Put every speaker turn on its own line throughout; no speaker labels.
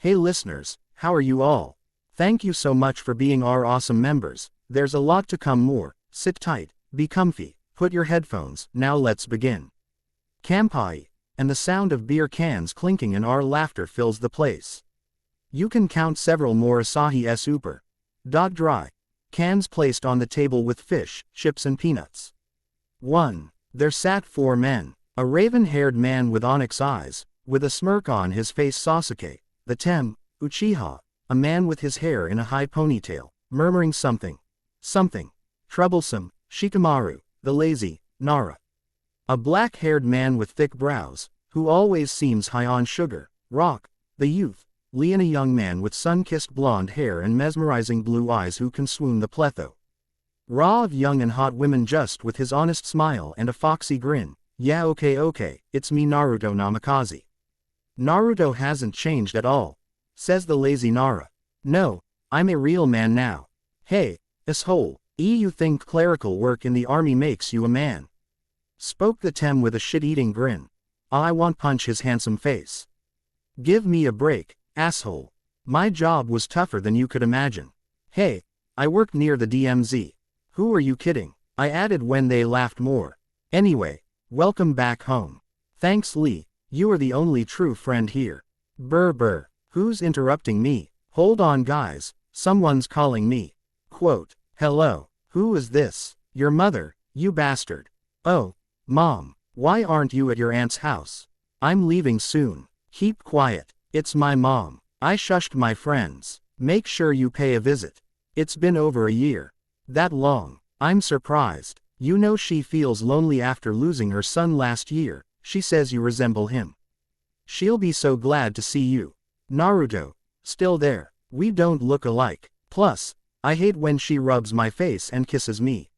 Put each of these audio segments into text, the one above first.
Hey listeners, how are you all? Thank you so much for being our awesome members. There's a lot to come more. Sit tight, be comfy, put your headphones, now let's begin. Kampai, and the sound of beer cans clinking and our laughter fills the place. You can count several more Asahi super. Dry. Cans placed on the table with fish, chips and peanuts. 1. There sat 4 men. A raven-haired man with onyx eyes, with a smirk on his face Sasuke, the Tem, Uchiha, a man with his hair in a high ponytail, murmuring something. Troublesome, Shikamaru, the lazy, Nara. A black-haired man with thick brows, who always seems high on sugar, Rock, the youth, Lee, and a young man with sun-kissed blonde hair and mesmerizing blue eyes who can swoon the pletho. Raw of young and hot women just with his honest smile and a foxy grin. Yeah, okay, it's me Naruto Namikaze. Naruto hasn't changed at all, says the lazy Nara. No, I'm a real man now. Hey, asshole, you think clerical work in the army makes you a man? Spoke the Tem with a shit-eating grin. I want punch his handsome face. Give me a break, asshole. My job was tougher than you could imagine. Hey, I worked near the DMZ. Who are you kidding? I added when they laughed more. Anyway, welcome back home. Thanks Lee, you are the only true friend here. Brr, who's interrupting me? Hold on guys, someone's calling me. Quote, hello, who is this? Your mother, you bastard. Oh, Mom, why aren't you at your aunt's house? I'm leaving soon. Keep quiet, it's my mom. I shushed my friends. Make sure you pay a visit. It's been over a year. That long. I'm surprised. You know she feels lonely after losing her son last year. She says you resemble him. She'll be so glad to see you. Naruto, still there. We don't look alike. Plus, I hate when she rubs my face and kisses me.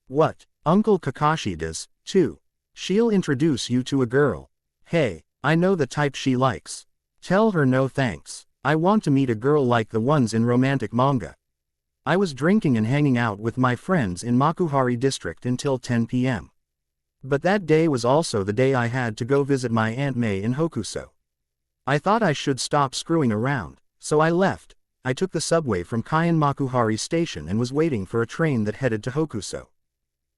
What? Uncle Kakashi does, too. She'll introduce you to a girl. Hey, I know the type she likes. Tell her no thanks. I want to meet a girl like the ones in romantic manga. I was drinking and hanging out with my friends in Makuhari district until 10 p.m. But that day was also the day I had to go visit my Aunt May in Hokuso. I thought I should stop screwing around, so I left. I took the subway from Kyan Makuhari station and was waiting for a train that headed to Hokuso.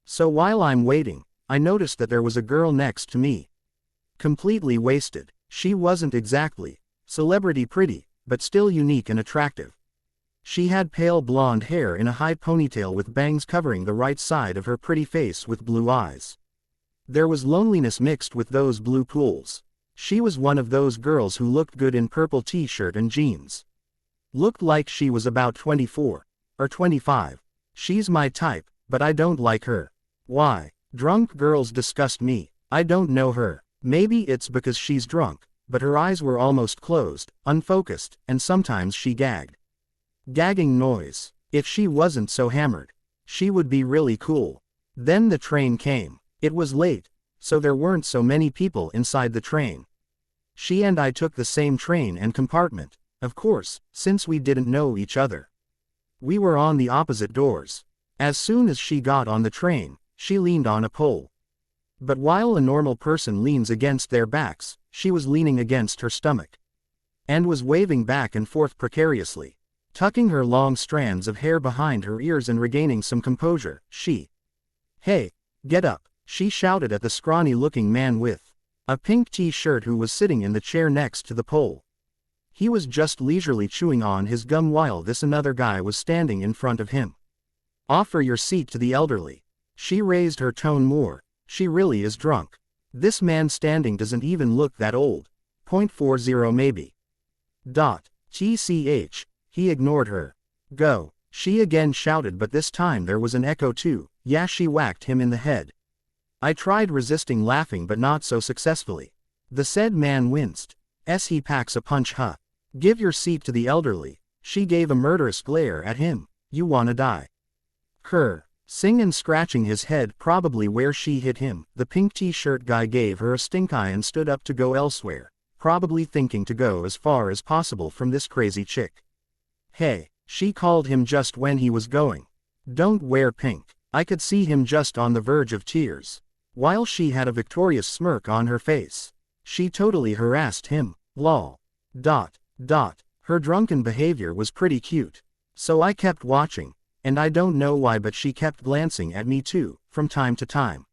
So while I'm waiting, I noticed that there was a girl next to me. Completely wasted. She wasn't exactly celebrity pretty, but still unique and attractive. She had pale blonde hair in a high ponytail with bangs covering the right side of her pretty face with blue eyes. There was loneliness mixed with those blue pools. She was one of those girls who looked good in purple t-shirt and jeans. Looked like she was about 24 or 25. She's my type, but I don't like her. Why? Drunk girls disgust me. I don't know her. Maybe it's because she's drunk, but her eyes were almost closed, unfocused, and sometimes she gagged. Gagging noise. If she wasn't so hammered, she would be really cool. Then the train came. It was late, so there weren't so many people inside the train. She and I took the same train and compartment, of course, since we didn't know each other. We were on the opposite doors. As soon as she got on the train, she leaned on a pole. But while a normal person leans against their backs, she was leaning against her stomach. And was waving back and forth precariously. Tucking her long strands of hair behind her ears and regaining some composure, she. Hey, get up, she shouted at the scrawny-looking man with a pink t-shirt who was sitting in the chair next to the pole. He was just leisurely chewing on his gum while this another guy was standing in front of him. Offer your seat to the elderly. She raised her tone more. She really is drunk. This man standing doesn't even look that old. 0.40 maybe. TCH. He ignored her. Go. She again shouted, but this time there was an echo too. Yeah, she whacked him in the head. I tried resisting laughing but not so successfully. The said man winced. He packs a punch huh. Give your seat to the elderly. She gave a murderous glare at him. You wanna die. Her. Sing and scratching his head probably where she hit him. The pink t-shirt guy gave her a stink eye and stood up to go elsewhere, probably thinking to go as far as possible from this crazy chick. Hey, she called him just when he was going. Don't wear pink. I could see him just on the verge of tears. While she had a victorious smirk on her face. She totally harassed him. Lol. Her drunken behavior was pretty cute. So I kept watching, and I don't know why but she kept glancing at me too, from time to time.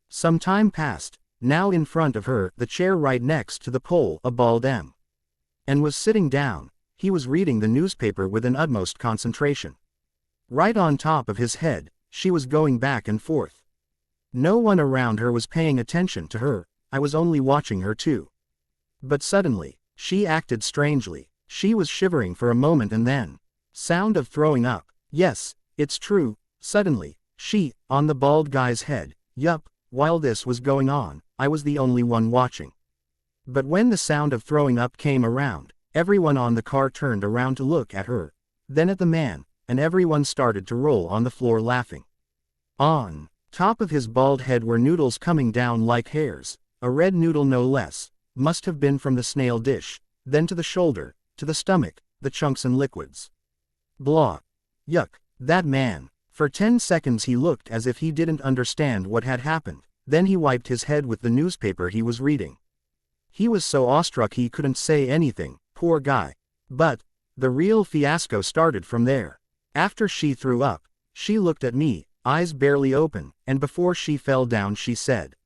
Some time passed, now in front of her, the chair right next to the pole, a bald M. And was sitting down. He was reading the newspaper with an utmost concentration. Right on top of his head, she was going back and forth. No one around her was paying attention to her, I was only watching her too. But suddenly, she acted strangely. She was shivering for a moment and then, sound of throwing up. Yes, it's true, suddenly, she, on the bald guy's head, yup, while this was going on, I was the only one watching. But when the sound of throwing up came around, everyone on the car turned around to look at her, then at the man, and everyone started to roll on the floor laughing. On top of his bald head were noodles coming down like hairs, a red noodle no less, must have been from the snail dish, then to the shoulder, to the stomach, the chunks and liquids. Blah. Yuck, that man. For 10 seconds he looked as if he didn't understand what had happened, then he wiped his head with the newspaper he was reading. He was so awestruck he couldn't say anything, poor guy. But the real fiasco started from there. After she threw up, she looked at me, eyes barely open, and before she fell down she said,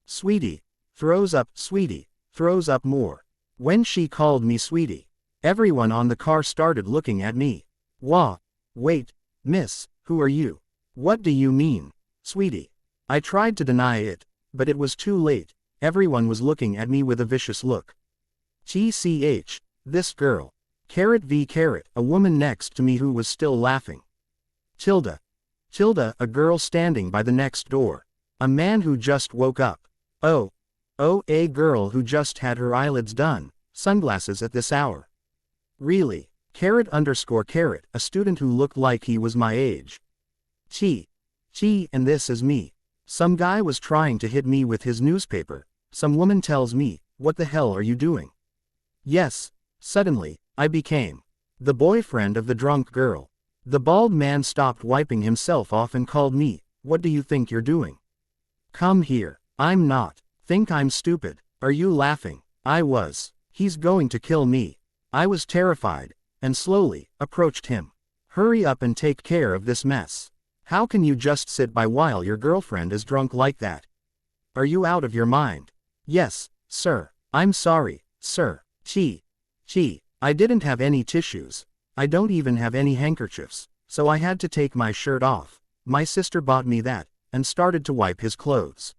"Sweetie, throws up, sweetie, throws up more." When she called me sweetie, everyone on the car started looking at me. Wah, wait, miss, who are you? What do you mean, sweetie? I tried to deny it, but it was too late. Everyone was looking at me with a vicious look. TCH, this girl. Carrot v carrot, a woman next to me who was still laughing. Tilda, a girl standing by the next door. A man who just woke up. Oh, a girl who just had her eyelids done, sunglasses at this hour. Really, carrot, a student who looked like he was my age. And this is me. Some guy was trying to hit me with his newspaper. Some woman tells me, "What the hell are you doing?" Yes, suddenly, I became the boyfriend of the drunk girl. The bald man stopped wiping himself off and called me, "What do you think you're doing? Come here." I'm not. Think I'm stupid? Are you laughing? I was. He's going to kill me. I was terrified, and slowly approached him. Hurry up and take care of this mess. How can you just sit by while your girlfriend is drunk like that? Are you out of your mind? Yes, sir. I'm sorry, sir. I didn't have any tissues. I don't even have any handkerchiefs, so I had to take my shirt off. My sister bought me that, and started to wipe his clothes.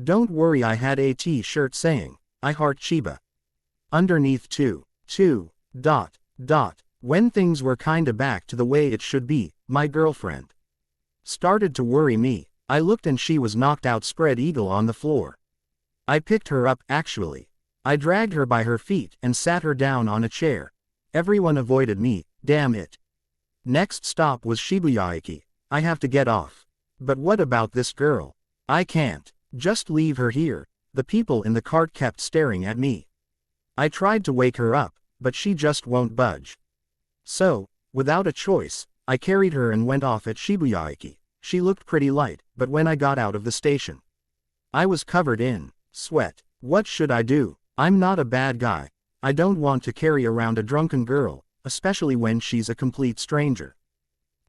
Don't worry, I had a t-shirt saying, "I heart Chiba." Underneath too. When things were kinda back to the way it should be, my girlfriend started to worry me. I looked and she was knocked out, spread eagle on the floor. I picked her up, actually. I dragged her by her feet and sat her down on a chair. Everyone avoided me, damn it. Next stop was Shibuya-eki. I have to get off. But what about this girl? I can't just leave her here. The people in the cart kept staring at me. I tried to wake her up, but she just won't budge. So, without a choice, I carried her and went off at Shibuya-eki. She looked pretty light, but when I got out of the station, I was covered in sweat. What should I do? I'm not a bad guy. I don't want to carry around a drunken girl, especially when she's a complete stranger.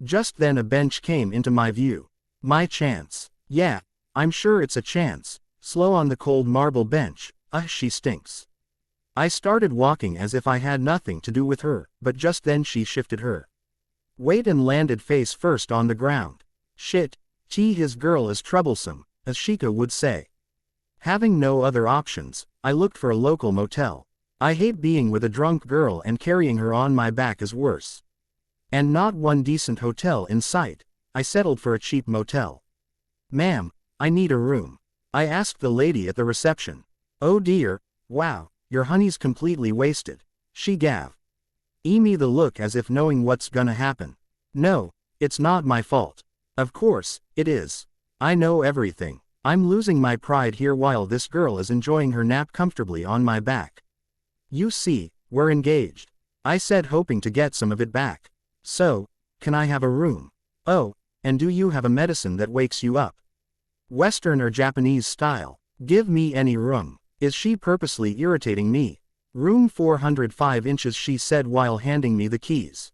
Just then a bench came into my view. My chance. Yeah, I'm sure it's a chance. Slow on the cold marble bench. She stinks. I started walking as if I had nothing to do with her, but just then she shifted her weight and landed face first on the ground. Shit, his girl is troublesome, as Shika would say. Having no other options, I looked for a local motel. I hate being with a drunk girl, and carrying her on my back is worse. And not one decent hotel in sight. I settled for a cheap motel. "Ma'am, I need a room." I asked the lady at the reception. "Oh dear, wow, your honey's completely wasted." She gave me the look as if knowing what's gonna happen. No, it's not my fault. Of course, it is. I know everything. I'm losing my pride here while this girl is enjoying her nap comfortably on my back. You see, we're engaged. I said, hoping to get some of it back. So, can I have a room? Oh, and do you have a medicine that wakes you up? Western or Japanese style? Give me any room. Is she purposely irritating me? Room 405 inches, she said while handing me the keys.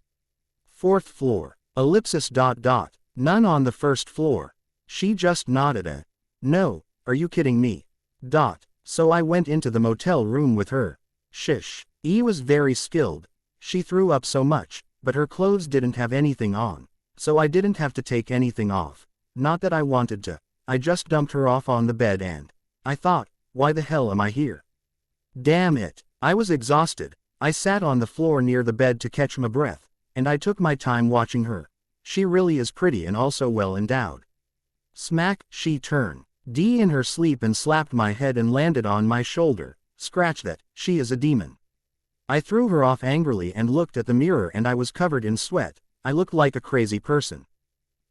4th floor. Ellipsis. None on the 1st floor. She just nodded. No, are you kidding me? So I went into the motel room with her. Shish. E was very skilled. She threw up so much, but her clothes didn't have anything on. So I didn't have to take anything off. Not that I wanted to. I just dumped her off on the bed and I thought, why the hell am I here? Damn it. I was exhausted. I sat on the floor near the bed to catch my breath, and I took my time watching her. She really is pretty and also well endowed. Smack, she turned D in her sleep and slapped my head and landed on my shoulder. Scratch that, she is a demon. I threw her off angrily and looked at the mirror and I was covered in sweat. I looked like a crazy person.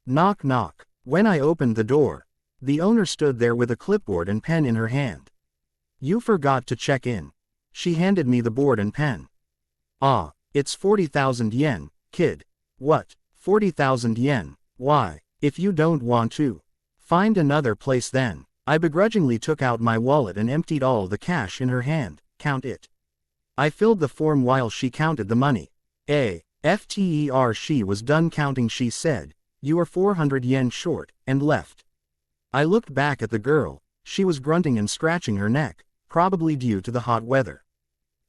Knock knock. When I opened the door, the owner stood there with a clipboard and pen in her hand. You forgot to check in. She handed me the board and pen. Ah, it's 40,000 yen, kid. What, 40,000 yen? Why, if you don't want to find another place then. I begrudgingly took out my wallet and emptied all the cash in her hand. Count it. I filled the form while she counted the money. After she was done counting, she said, you are 400 yen short, and left. I looked back at the girl. She was grunting and scratching her neck, probably due to the hot weather.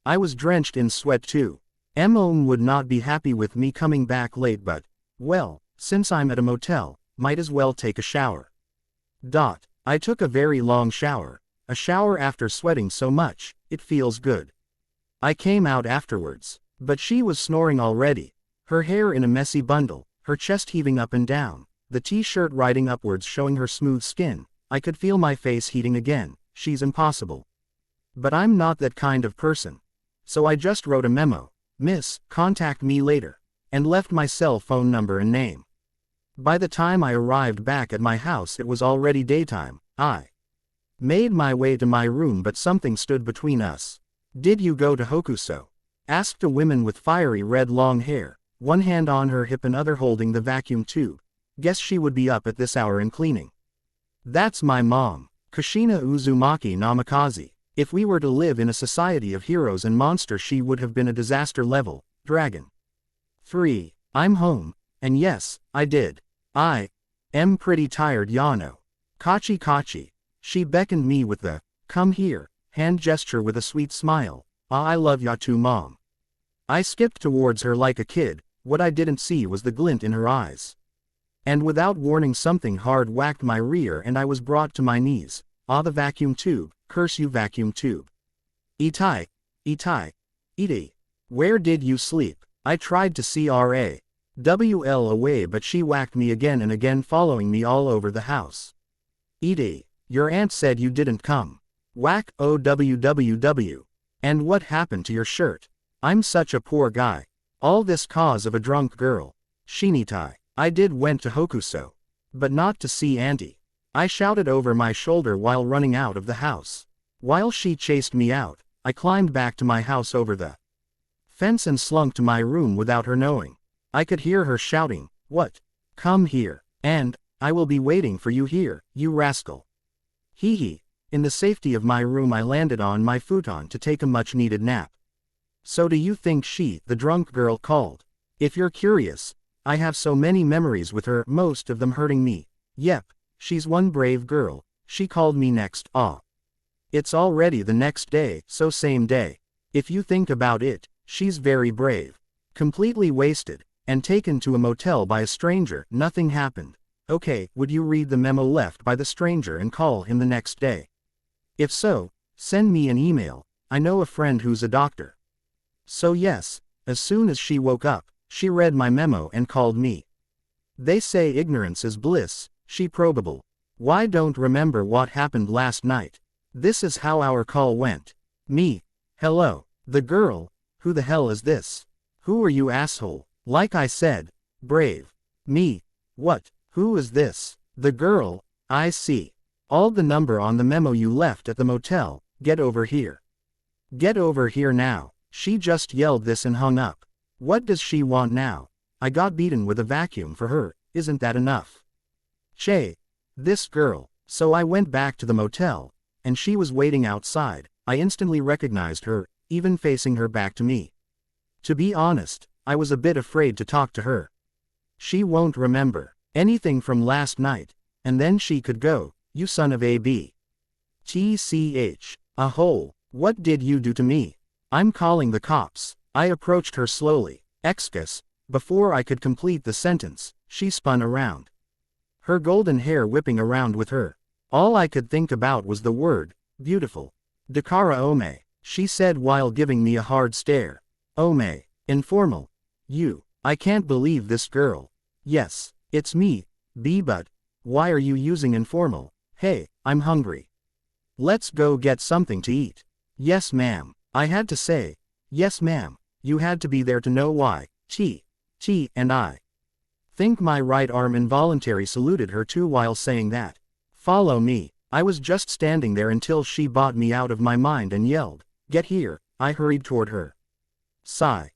I was drenched in sweat too. Mom would not be happy with me coming back late, but, well, since I'm at a motel, might as well take a shower. I took a very long shower. A shower after sweating so much, it feels good. I came out afterwards, but she was snoring already. Her hair in a messy bundle, her chest heaving up and down, the t-shirt riding upwards showing her smooth skin. I could feel my face heating again. She's impossible. But I'm not that kind of person. So I just wrote a memo. Miss, contact me later. And left my cell phone number and name. By the time I arrived back at my house it was already daytime. I made my way to my room but something stood between us. Did you go to Hokuso? Asked a woman with fiery red long hair, one hand on her hip and other holding the vacuum tube. Guess she would be up at this hour and cleaning. That's my mom, Kushina Uzumaki Namikaze. If we were to live in a society of heroes and monsters, she would have been a disaster level dragon. 3. I'm home, and yes, I did. I am pretty tired, Yano. Kachi Kachi. She beckoned me with the come here hand gesture with a sweet smile. I love ya too, mom. I skipped towards her like a kid. What I didn't see was the glint in her eyes. And without warning something hard whacked my rear and I was brought to my knees. The vacuum tube. Curse you, vacuum tube. Itai. Iti. Where did you sleep? I tried to CRAWL away but she whacked me again and again, following me all over the house. Iti. Your aunt said you didn't come. Whack OWWW. And what happened to your shirt? I'm such a poor guy. All this cause of a drunk girl. Shinitai. I did went to Hokuso. But not to see auntie. I shouted over my shoulder while running out of the house. While she chased me out, I climbed back to my house over the fence and slunk to my room without her knowing. I could hear her shouting, what? Come here, and I will be waiting for you here, you rascal. Hee hee. In the safety of my room I landed on my futon to take a much-needed nap. So do you think she, the drunk girl, called? If you're curious, I have so many memories with her, most of them hurting me. Yep. She's one brave girl. She called me next. It's already the next day, so same day. If you think about it, she's very brave. Completely wasted, and taken to a motel by a stranger, nothing happened. Okay, would you read the memo left by the stranger and call him the next day? If so, send me an email. I know a friend who's a doctor. So yes, as soon as she woke up, she read my memo and called me. They say ignorance is bliss. She probable. Why don't remember what happened last night. This is how our call went. Me. Hello. The girl. Who the hell is this? Who are you, asshole? Like I said. Brave. Me. What? Who is this? The girl. I see. All the number on the memo you left at the motel. Get over here. Get over here now. She just yelled this and hung up. What does she want now? I got beaten with a vacuum for her. Isn't that enough? Che. This girl. So I went back to the motel, and she was waiting outside. I instantly recognized her. even facing her back to me. To be honest, I was a bit afraid to talk to her. She won't remember anything from last night, and then she could go, "You son of a b. Tch. A hole. What did you do to me? I'm calling the cops." I approached her slowly. Excuse. Before I could complete the sentence, she spun around, her golden hair whipping around with her. All I could think about was the word, beautiful. "Dakara Ome," she said while giving me a hard stare. "Ome. Informal. You. I can't believe this girl." "Yes, it's me, B, but why are you using informal? Hey, I'm hungry. Let's go get something to eat." "Yes ma'am." I had to say. "Yes ma'am, you had to be there to know why." And I think my right arm involuntarily saluted her too while saying that. "Follow me." I was just standing there until she bought me out of my mind and yelled, "Get here." I hurried toward her. Sigh.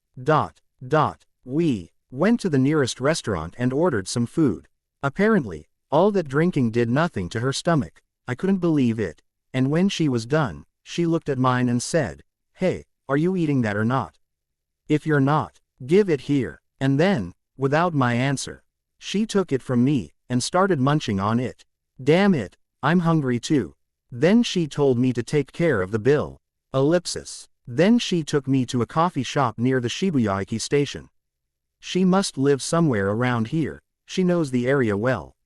We went to the nearest restaurant and ordered some food. Apparently, all that drinking did nothing to her stomach. I couldn't believe it. And when she was done, she looked at mine and said, "Hey, are you eating that or not? If you're not, give it here." And then, without my answer, she took it from me and started munching on it. Damn it, I'm hungry too. Then she told me to take care of the bill. Ellipsis. Then she took me to a coffee shop near the Shibuya station. She must live somewhere around here. She knows the area well.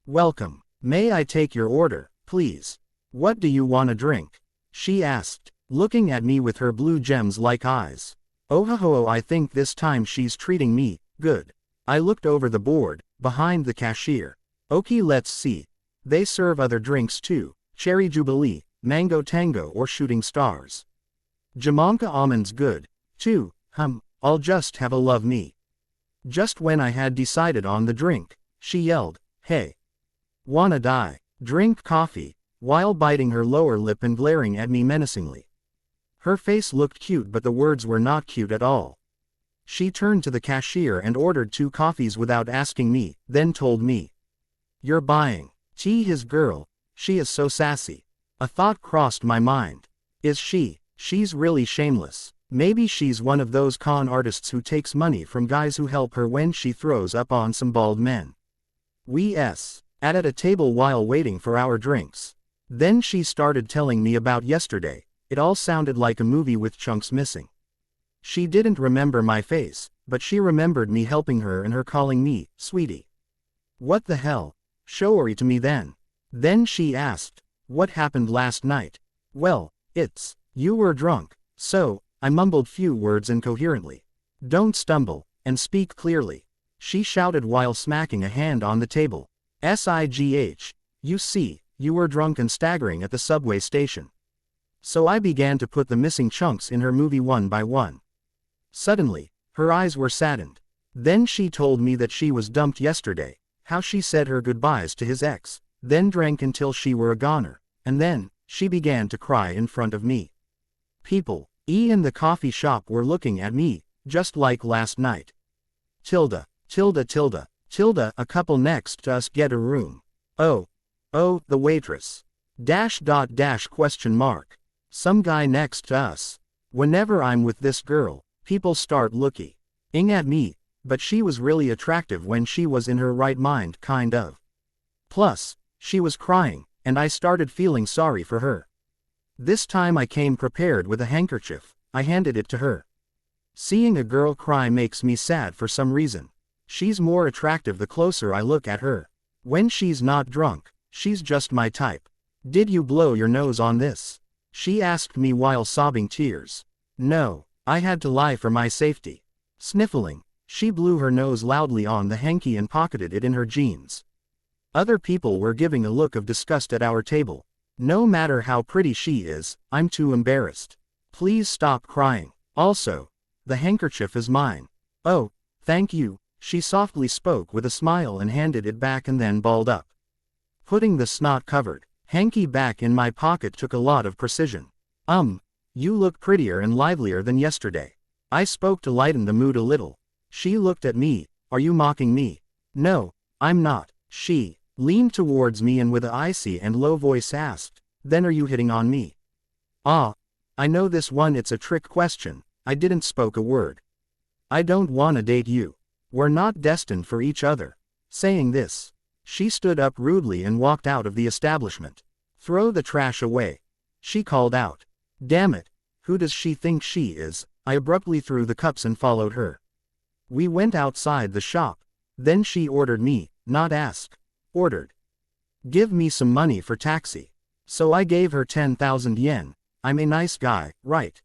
"Welcome. May I take your order, please? What do you want to drink?" she asked, looking at me with her blue gems-like eyes. Oh, I think this time she's treating me good. I looked over the board, behind the cashier. "Okay, let's see. They serve other drinks too. Cherry Jubilee, Mango Tango or Shooting Stars. Jamaica Almond's good, too. I'll just have a love me." Just when I had decided on the drink, she yelled, "Hey. Wanna die? Drink coffee," while biting her lower lip and glaring at me menacingly. Her face looked cute but the words were not cute at all. She turned to the cashier and ordered 2 coffees without asking me, then told me, "You're buying." His girl. She is so sassy. A thought crossed my mind. Is she? She's really shameless. Maybe she's one of those con artists who takes money from guys who help her when she throws up on some bald men. We sat at a table while waiting for our drinks. Then she started telling me about yesterday. It all sounded like a movie with chunks missing. She didn't remember my face, but she remembered me helping her and her calling me, sweetie. What the hell? Show her to me then. Then she asked, "What happened last night?" "Well, you were drunk, so," I mumbled few words incoherently. "Don't stumble, and speak clearly," she shouted while smacking a hand on the table. "Sigh, you see, you were drunk and staggering at the subway station." So I began to put the missing chunks in her movie one by one. Suddenly, her eyes were saddened. Then she told me that she was dumped yesterday, how she said her goodbyes to his ex, then drank until she were a goner, and then, she began to cry in front of me. People in the coffee shop were looking at me, just like last night. A couple next to us get a room. Oh, the waitress. Question mark. Some guy next to us. Whenever I'm with this girl, people start looking at me, but she was really attractive when she was in her right mind, kind of. Plus, she was crying, and I started feeling sorry for her. This time I came prepared with a handkerchief. I handed it to her. Seeing a girl cry makes me sad for some reason. She's more attractive the closer I look at her. When she's not drunk, she's just my type. "Did you blow your nose on this?" she asked me while sobbing tears. "No, I had to lie for my safety." Sniffling, she blew her nose loudly on the hanky and pocketed it in her jeans. Other people were giving a look of disgust at our table. No matter how pretty she is, I'm too embarrassed. "Please stop crying. Also, the handkerchief is mine." "Oh, thank you," she softly spoke with a smile and handed it back and then balled up. Putting the snot-covered hanky back in my pocket took a lot of precision. You look prettier and livelier than yesterday." I spoke to lighten the mood a little. She looked at me. "Are you mocking me?" "No, I'm not." She leaned towards me and with an icy and low voice asked, "Then are you hitting on me?" "Ah, I know this one, it's a trick question. I didn't spoke a word. I don't wanna date you. We're not destined for each other. Saying this, she stood up rudely and walked out of the establishment. Throw the trash away, she called out. Damn it, who does she think she is? I abruptly threw the cups and followed her. We went outside the shop. Then she ordered me, not ask. Ordered. Give me some money for taxi. So I gave her 10,000 yen. I'm a nice guy, right?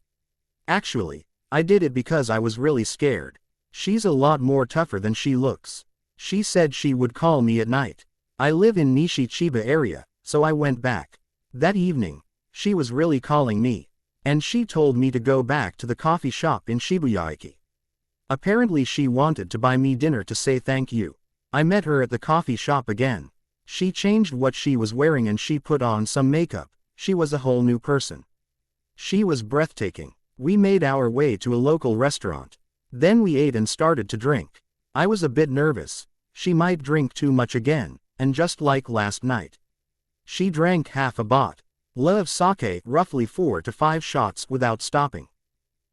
Actually, I did it because I was really scared. She's a lot more tougher than she looks. She said she would call me at night. I live in Nishi-Chiba area, so I went back. That evening, she was really calling me. And she told me to go back to the coffee shop in Shibuya-eki. Apparently she wanted to buy me dinner to say thank you. I met her at the coffee shop again. She changed what she was wearing and she put on some makeup. She was a whole new person. She was breathtaking. We made our way to a local restaurant. Then we ate and started to drink. I was a bit nervous. She might drink too much again, and just like last night. She drank half a bottle of sake, roughly 4 to 5 shots without stopping.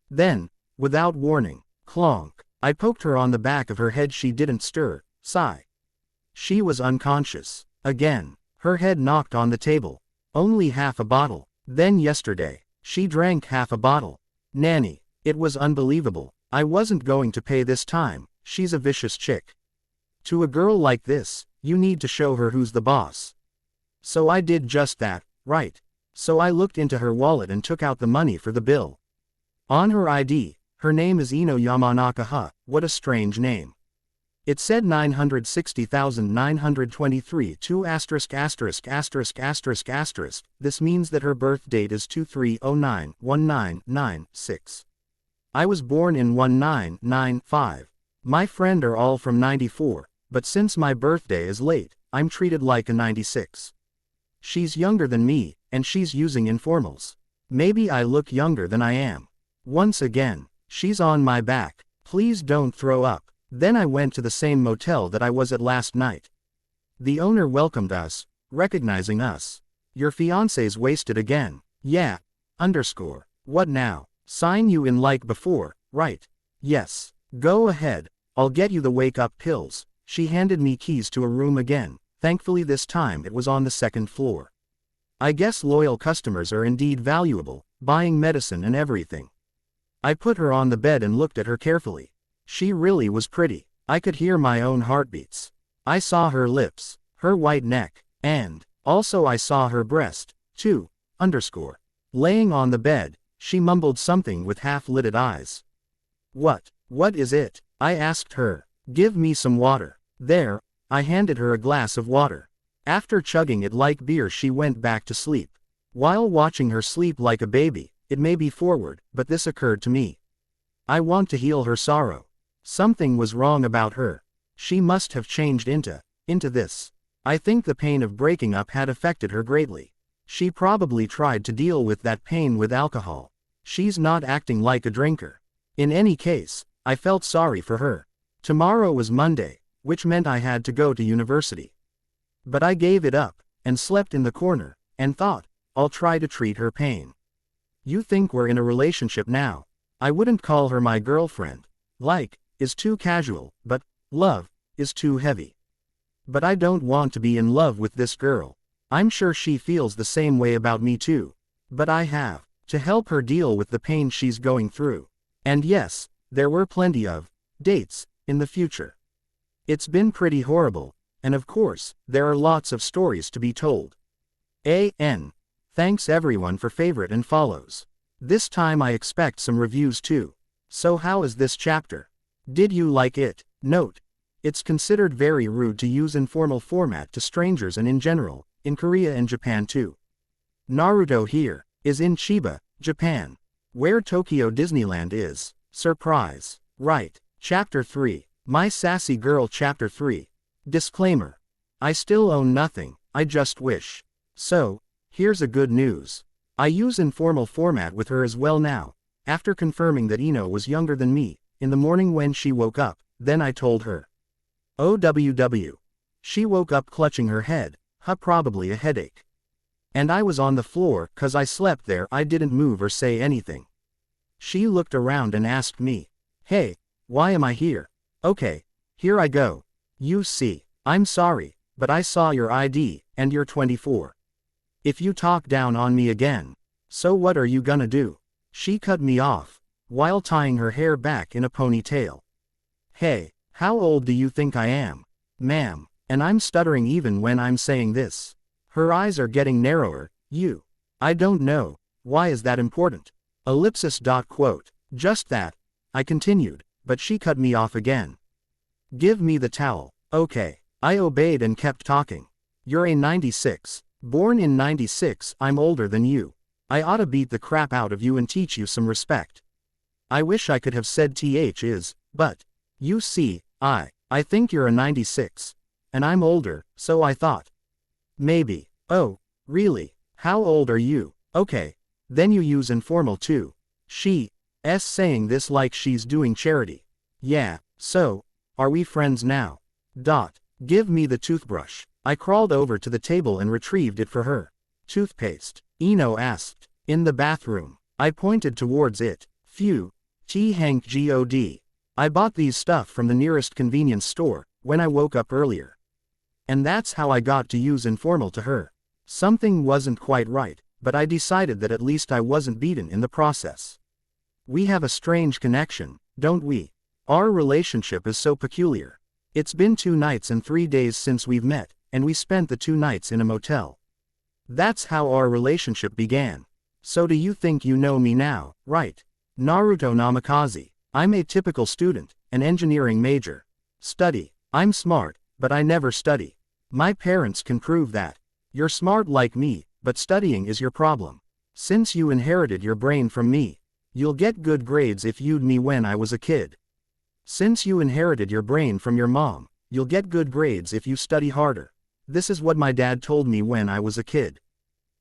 Then, without warning, clonk, I poked her on the back of her head. She didn't stir. Sigh. She was unconscious. Again, her head knocked on the table. Only half a bottle. Then yesterday, she drank half a bottle. Nanny, it was unbelievable. I wasn't going to pay this time. She's a vicious chick. To a girl like this, you need to show her who's the boss. So I did just that, right? So I looked into her wallet and took out the money for the bill. On her ID, her name is Ino Yamanaka. What a strange name. It said 960,923 2*********. This means that her birth date is 2309-1996. I was born in 1995. My friend are all from 94, but since my birthday is late, I'm treated like a 96. She's younger than me, and she's using informals. Maybe I look younger than I am. Once again, she's on my back. Please don't throw up. Then I went to the same motel that I was at last night. The owner welcomed us, recognizing us. Your fiancé's wasted again. Yeah. Underscore. What now? Sign you in like before, right? Yes. Go ahead. I'll get you the wake-up pills. She handed me keys to a room again. Thankfully this time it was on the second floor. I guess loyal customers are indeed valuable, buying medicine and everything. I put her on the bed and looked at her carefully. She really was pretty. I could hear my own heartbeats. I saw her lips, her white neck, and also I saw her breast, too. Underscore. Laying on the bed, she mumbled something with half-lidded eyes. What is it? I asked her. Give me some water. There, I handed her a glass of water. After chugging it like beer she went back to sleep. While watching her sleep like a baby, it may be forward, but this occurred to me. I want to heal her sorrow. Something was wrong about her. She must have changed into this. I think the pain of breaking up had affected her greatly. She probably tried to deal with that pain with alcohol. She's not acting like a drinker. In any case, I felt sorry for her. Tomorrow was Monday, which meant I had to go to university. But I gave it up, and slept in the corner, and thought, I'll try to treat her pain. You think we're in a relationship now. I wouldn't call her my girlfriend. Like is too casual, but love is too heavy. But I don't want to be in love with this girl. I'm sure she feels the same way about me too. But I have to help her deal with the pain she's going through. And yes, there were plenty of dates in the future. It's been pretty horrible, and of course, there are lots of stories to be told. Thanks everyone for favorite and follows. This time I expect some reviews too. So how is this chapter? Did you like it? Note: it's considered very rude to use informal format to strangers and in general, in Korea and Japan too. Naruto here is in Chiba, Japan, where Tokyo Disneyland is. Surprise. Right. Chapter 3. My Sassy Girl. Chapter 3. Disclaimer. I still own nothing, I just wish. So, here's a good news. I use informal format with her as well now. After confirming that Ino was younger than me, in the morning when she woke up, then I told her. OWW. She woke up clutching her head, probably a headache. And I was on the floor, 'cause I slept there. I didn't move or say anything. She looked around and asked me, "Hey, why am I here?" "Okay, here I go. You see, I'm sorry, but I saw your ID, and you're 24. If you talk down on me again, so what are you gonna do?" She cut me off, while tying her hair back in a ponytail. "Hey, how old do you think I am, ma'am?" And I'm stuttering even when I'm saying this. Her eyes are getting narrower. "You. I don't know. Why is that important?" Ellipsis. Quote. "Just that," I continued, but she cut me off again. "Give me the towel." "Okay." I obeyed and kept talking. "You're a 96. Born in 96. I'm older than you. I ought to beat the crap out of you and teach you some respect." I wish I could have said th is, but, you see, I think you're a 96. And I'm older, so I thought. Maybe. "Oh, really? How old are you?" "Okay. Then you use informal too." She's saying this like she's doing charity. "Yeah, so, are we friends now?" "Give me the toothbrush." I crawled over to the table and retrieved it for her. "Toothpaste?" Ino asked. "In the bathroom." I pointed towards it. "Phew. Hank God. I bought these stuff from the nearest convenience store, when I woke up earlier." And that's how I got to use informal to her. Something wasn't quite right, but I decided that at least I wasn't beaten in the process. We have a strange connection, don't we? Our relationship is so peculiar. It's been 2 nights and 3 days since we've met, and we spent the 2 nights in a motel. That's how our relationship began. So do you think you know me now, right? Naruto Namikaze. I'm a typical student, an engineering major. Study. I'm smart, but I never study. My parents can prove that. You're smart like me, but studying is your problem. Since you inherited your brain from me, you'll get good grades if you'd me when I was a kid. Since you inherited your brain from your mom, you'll get good grades if you study harder. This is what my dad told me when I was a kid.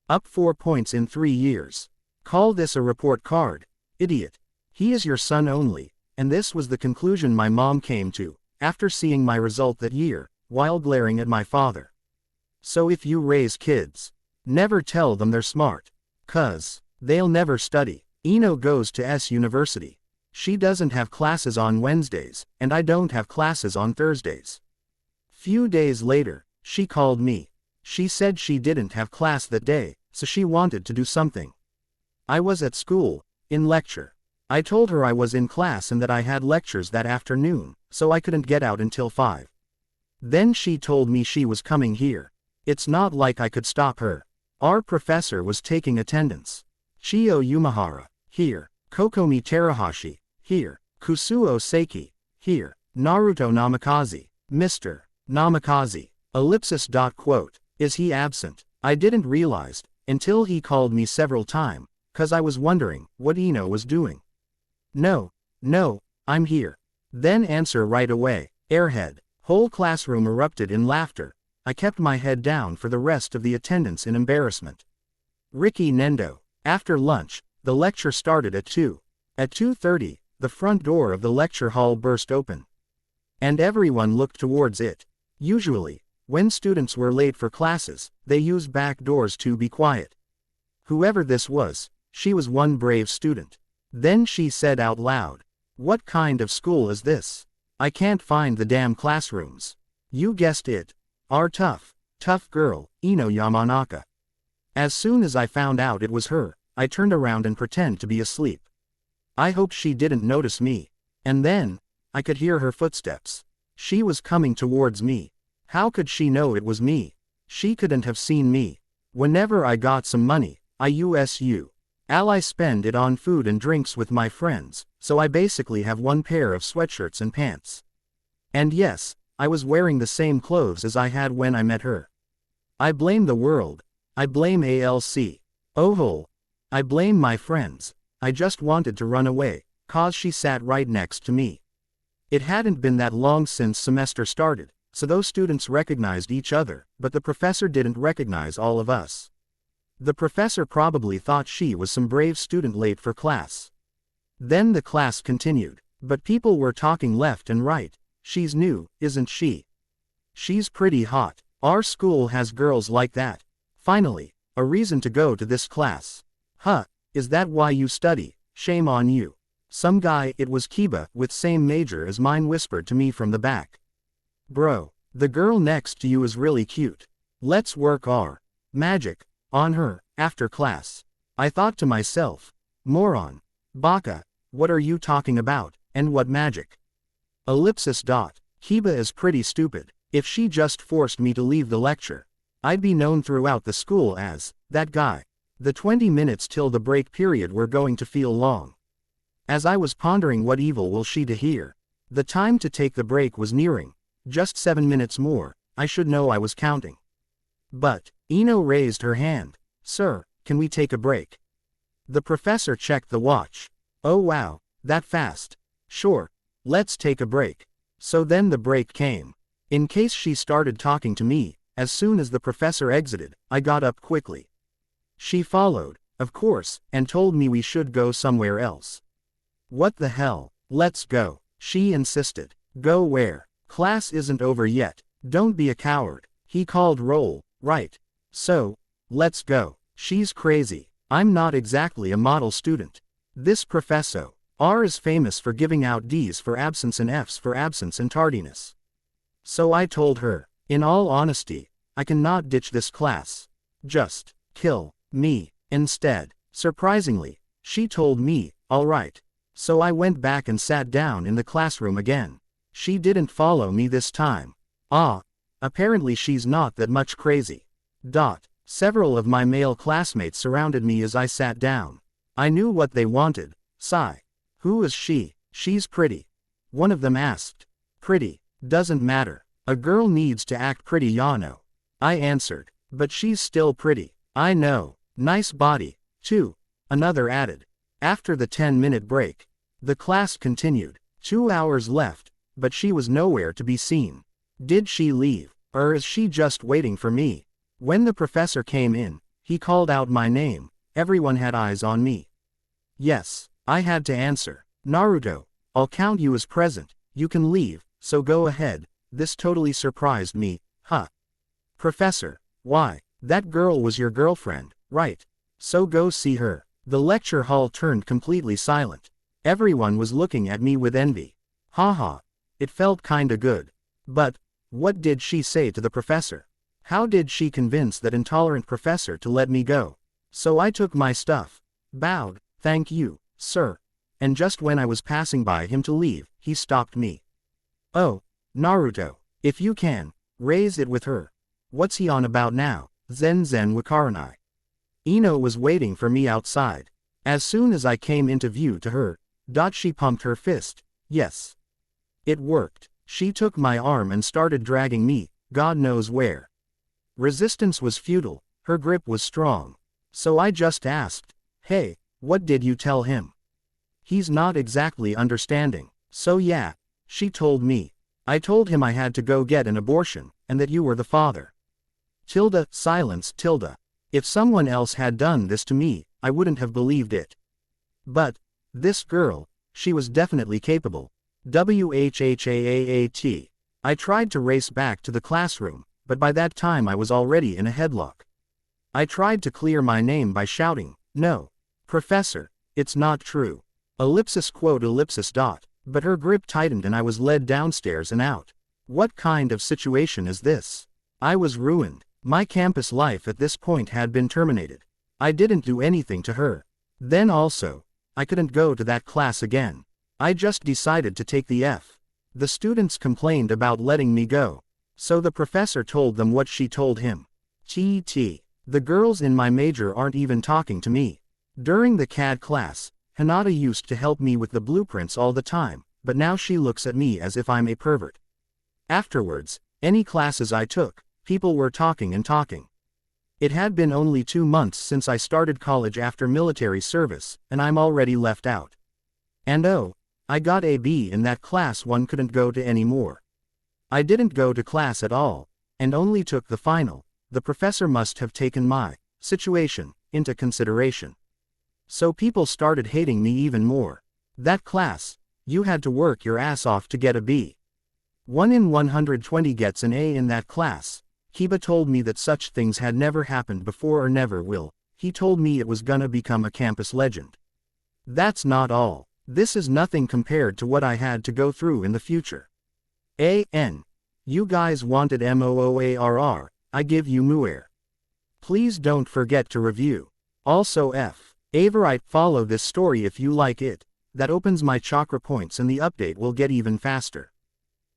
Up 4 points in 3 years. Call this a report card, idiot. He is your son only, and this was the conclusion my mom came to, after seeing my result that year, while glaring at my father. So if you raise kids, never tell them they're smart. 'Cause they'll never study. Ino goes to university. She doesn't have classes on Wednesdays, and I don't have classes on Thursdays. Few days later, she called me. She said she didn't have class that day, so she wanted to do something. I was at school, in lecture. I told her I was in class and that I had lectures that afternoon, so I couldn't get out until 5. Then she told me she was coming here. It's not like I could stop her. Our professor was taking attendance. Chiyo Yumahara, here. Kokomi Terahashi, here. Kusuo Seiki, here. Naruto Namikaze, Mr. Namikaze. Ellipsis. Quote. Is he absent? I didn't realize, until he called me several times, 'cause I was wondering what Ino was doing. No, I'm here. Then answer right away, airhead. Whole classroom erupted in laughter. I kept my head down for the rest of the attendance in embarrassment. Ricky Nendo. After lunch, the lecture started at 2. At 2:30, the front door of the lecture hall burst open. And everyone looked towards it. Usually, when students were late for classes, they used back doors to be quiet. Whoever this was, she was one brave student. Then she said out loud, "What kind of school is this? I can't find the damn classrooms." You guessed it. Our tough girl, Ino Yamanaka. As soon as I found out it was her, I turned around and pretended to be asleep. I hoped she didn't notice me. And then, I could hear her footsteps. She was coming towards me. How could she know it was me? She couldn't have seen me. Whenever I got some money, I spend it on food and drinks with my friends, so I basically have one pair of sweatshirts and pants. And yes, I was wearing the same clothes as I had when I met her. I blame the world. I blame ALC. Oh, I blame my friends. I just wanted to run away, 'cause she sat right next to me. It hadn't been that long since semester started, so those students recognized each other, but the professor didn't recognize all of us. The professor probably thought she was some brave student late for class. Then the class continued, but people were talking left and right. She's new, isn't she? She's pretty hot. Our school has girls like that. Finally, A reason to go to this class. Huh, is that why you study? Shame on you. Some guy, it was Kiba, with same major as mine, whispered to me from the back. Bro, the girl next to you is really cute. Let's work our magic on her after class. I thought to myself, moron. Baka, what are you talking about, and what magic? Ellipsis. Kiba is pretty stupid. If she just forced me to leave the lecture, I'd be known throughout the school as that guy. The 20 minutes till the break period were going to feel long. As I was pondering what evil will she to hear, the time to take the break was nearing. Just 7 minutes more, I should know. I was counting. But Ino raised her hand. Sir, can we take a break? The professor checked the watch. Oh wow, that fast. Sure, let's take a break. So then the break came. In case she started talking to me, as soon as the professor exited, I got up quickly. She followed, of course, and told me we should go somewhere else. What the hell? Let's go, she insisted. Go where? Class isn't over yet. Don't be a coward. He called roll, right? So, let's go. She's crazy. I'm not exactly a model student. This professor R is famous for giving out D's for absence and F's for absence and tardiness. So I told her, in all honesty, I cannot ditch this class. Just kill me instead. Surprisingly, she told me, all right. So I went back and sat down in the classroom again. She didn't follow me this time. Apparently she's not that much crazy. Several of my male classmates surrounded me as I sat down. I knew what they wanted. Sigh. Who is she? She's pretty. One of them asked. Pretty. Doesn't matter. A girl needs to act pretty, Yano. I answered. But she's still pretty. I know. Nice body, too. Another added. After the 10-minute break, the class continued. 2 hours left, but she was nowhere to be seen. Did she leave, or is she just waiting for me? When the professor came in, he called out my name. Everyone had eyes on me. Yes, I had to answer. Naruto, I'll count you as present. You can leave, so go ahead. This totally surprised me. Huh. Professor, why? That girl was your girlfriend, right? So go see her. The lecture hall turned completely silent. Everyone was looking at me with envy. Haha. It felt kinda good. But, what did she say to the professor? How did she convince that intolerant professor to let me go? So I took my stuff, bowed, thank you, sir. And just when I was passing by him to leave, he stopped me. Oh, Naruto, if you can, raise it with her. What's he on about now? Zen wakaranai. Ino was waiting for me outside. As soon as I came into view to her, she pumped her fist. Yes. It worked. She took my arm and started dragging me, God knows where. Resistance was futile, her grip was strong. So I just asked, hey, what did you tell him? He's not exactly understanding. So yeah, she told me. I told him I had to go get an abortion, and that you were the father. Silence. If someone else had done this to me, I wouldn't have believed it. But, this girl, she was definitely capable. Whhaat. I tried to race back to the classroom, but by that time I was already in a headlock. I tried to clear my name by shouting, no. Professor, it's not true. Ellipsis. But her grip tightened and I was led downstairs and out. What kind of situation is this? I was ruined. My campus life at this point had been terminated. I didn't do anything to her. Then also, I couldn't go to that class again. I just decided to take the F. The students complained about letting me go. So the professor told them what she told him. The girls in my major aren't even talking to me. During the CAD class, Hinata used to help me with the blueprints all the time, but now she looks at me as if I'm a pervert. Afterwards, any classes I took, people were talking and talking. It had been only 2 months since I started college after military service, and I'm already left out. And oh, I got a B in that class. One couldn't go to any more. I didn't go to class at all, and only took the final. The professor must have taken my situation into consideration. So people started hating me even more. That class, you had to work your ass off to get a B. 1 in 120 gets an A in that class. Kiba told me that such things had never happened before or never will. He told me it was gonna become a campus legend. That's not all. This is nothing compared to what I had to go through in the future. You guys wanted MOOARR, I give you muir. Please don't forget to review. Also Averite, follow this story if you like it. That opens my chakra points and the update will get even faster.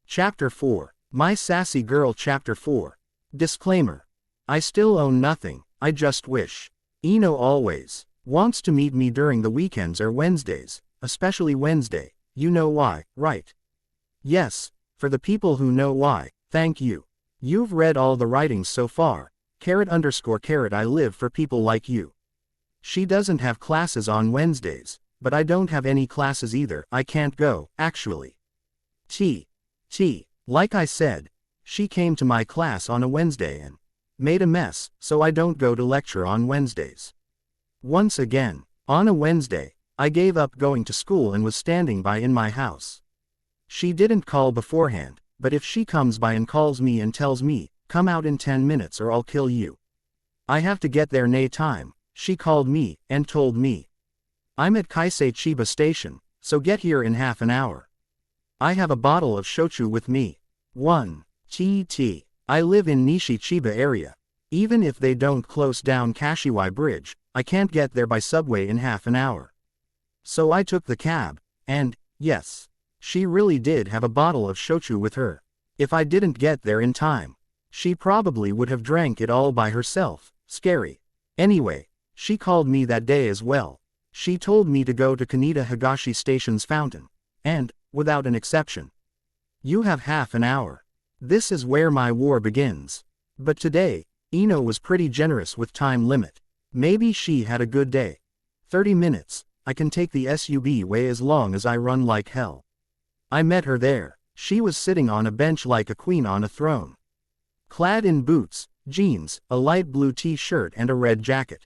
Chapter 4. My Sassy Girl. Chapter 4. Disclaimer. I still own nothing, I just wish. Ino always wants to meet me during the weekends or Wednesdays, especially Wednesday. You know why, right? Yes, for the people who know why, thank you. You've read all the writings so far. _. I live for people like you. She doesn't have classes on Wednesdays, but I don't have any classes either. I can't go, actually. Like I said, she came to my class on a Wednesday and made a mess, so I don't go to lecture on Wednesdays. Once again, on a Wednesday, I gave up going to school and was standing by in my house. She didn't call beforehand, but if she comes by and calls me and tells me, come out in 10 minutes or I'll kill you. I have to get there nay time. She called me and told me, I'm at Kaisei Chiba Station, so get here in half an hour. I have a bottle of shochu with me. 1. I live in Nishi Chiba area. Even if they don't close down Kashiwai Bridge, I can't get there by subway in half an hour. So I took the cab, and, yes, she really did have a bottle of shochu with her. If I didn't get there in time, she probably would have drank it all by herself. Scary. Anyway, she called me that day as well. She told me to go to Kaneda Higashi Station's fountain. And, without an exception, you have half an hour. This is where my war begins. But today, Ino was pretty generous with time limit. Maybe she had a good day. 30 minutes, I can take the SUB way as long as I run like hell. I met her there. She was sitting on a bench like a queen on a throne. Clad in boots, jeans, a light blue t-shirt and a red jacket.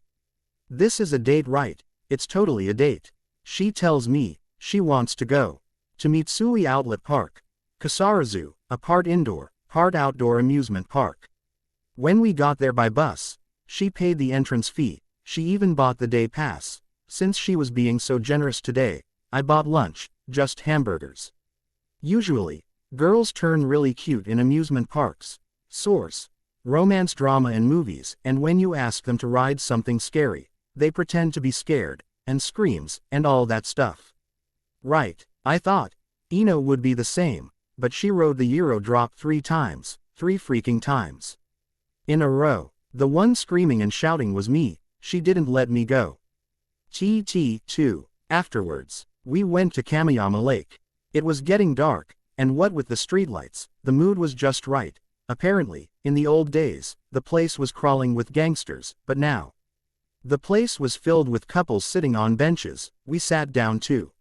This is a date, right? It's totally a date. She tells me, she wants to go to Mitsui Outlet Park, Kasarazu, a part indoor, part outdoor amusement park. When we got there by bus, she paid the entrance fee. She even bought the day pass. Since she was being so generous today, I bought lunch, just hamburgers. Usually, girls turn really cute in amusement parks. Source: romance drama and movies, and when you ask them to ride something scary, they pretend to be scared, and screams, and all that stuff. Right, I thought Ino would be the same, but she rode the Euro drop 3 times, 3 freaking times. In a row. The one screaming and shouting was me. She didn't let me go. 2. Afterwards, we went to Kamiyama Lake. It was getting dark, and what with the streetlights, the mood was just right. Apparently, in the old days, the place was crawling with gangsters, but now the place was filled with couples sitting on benches. We sat down too.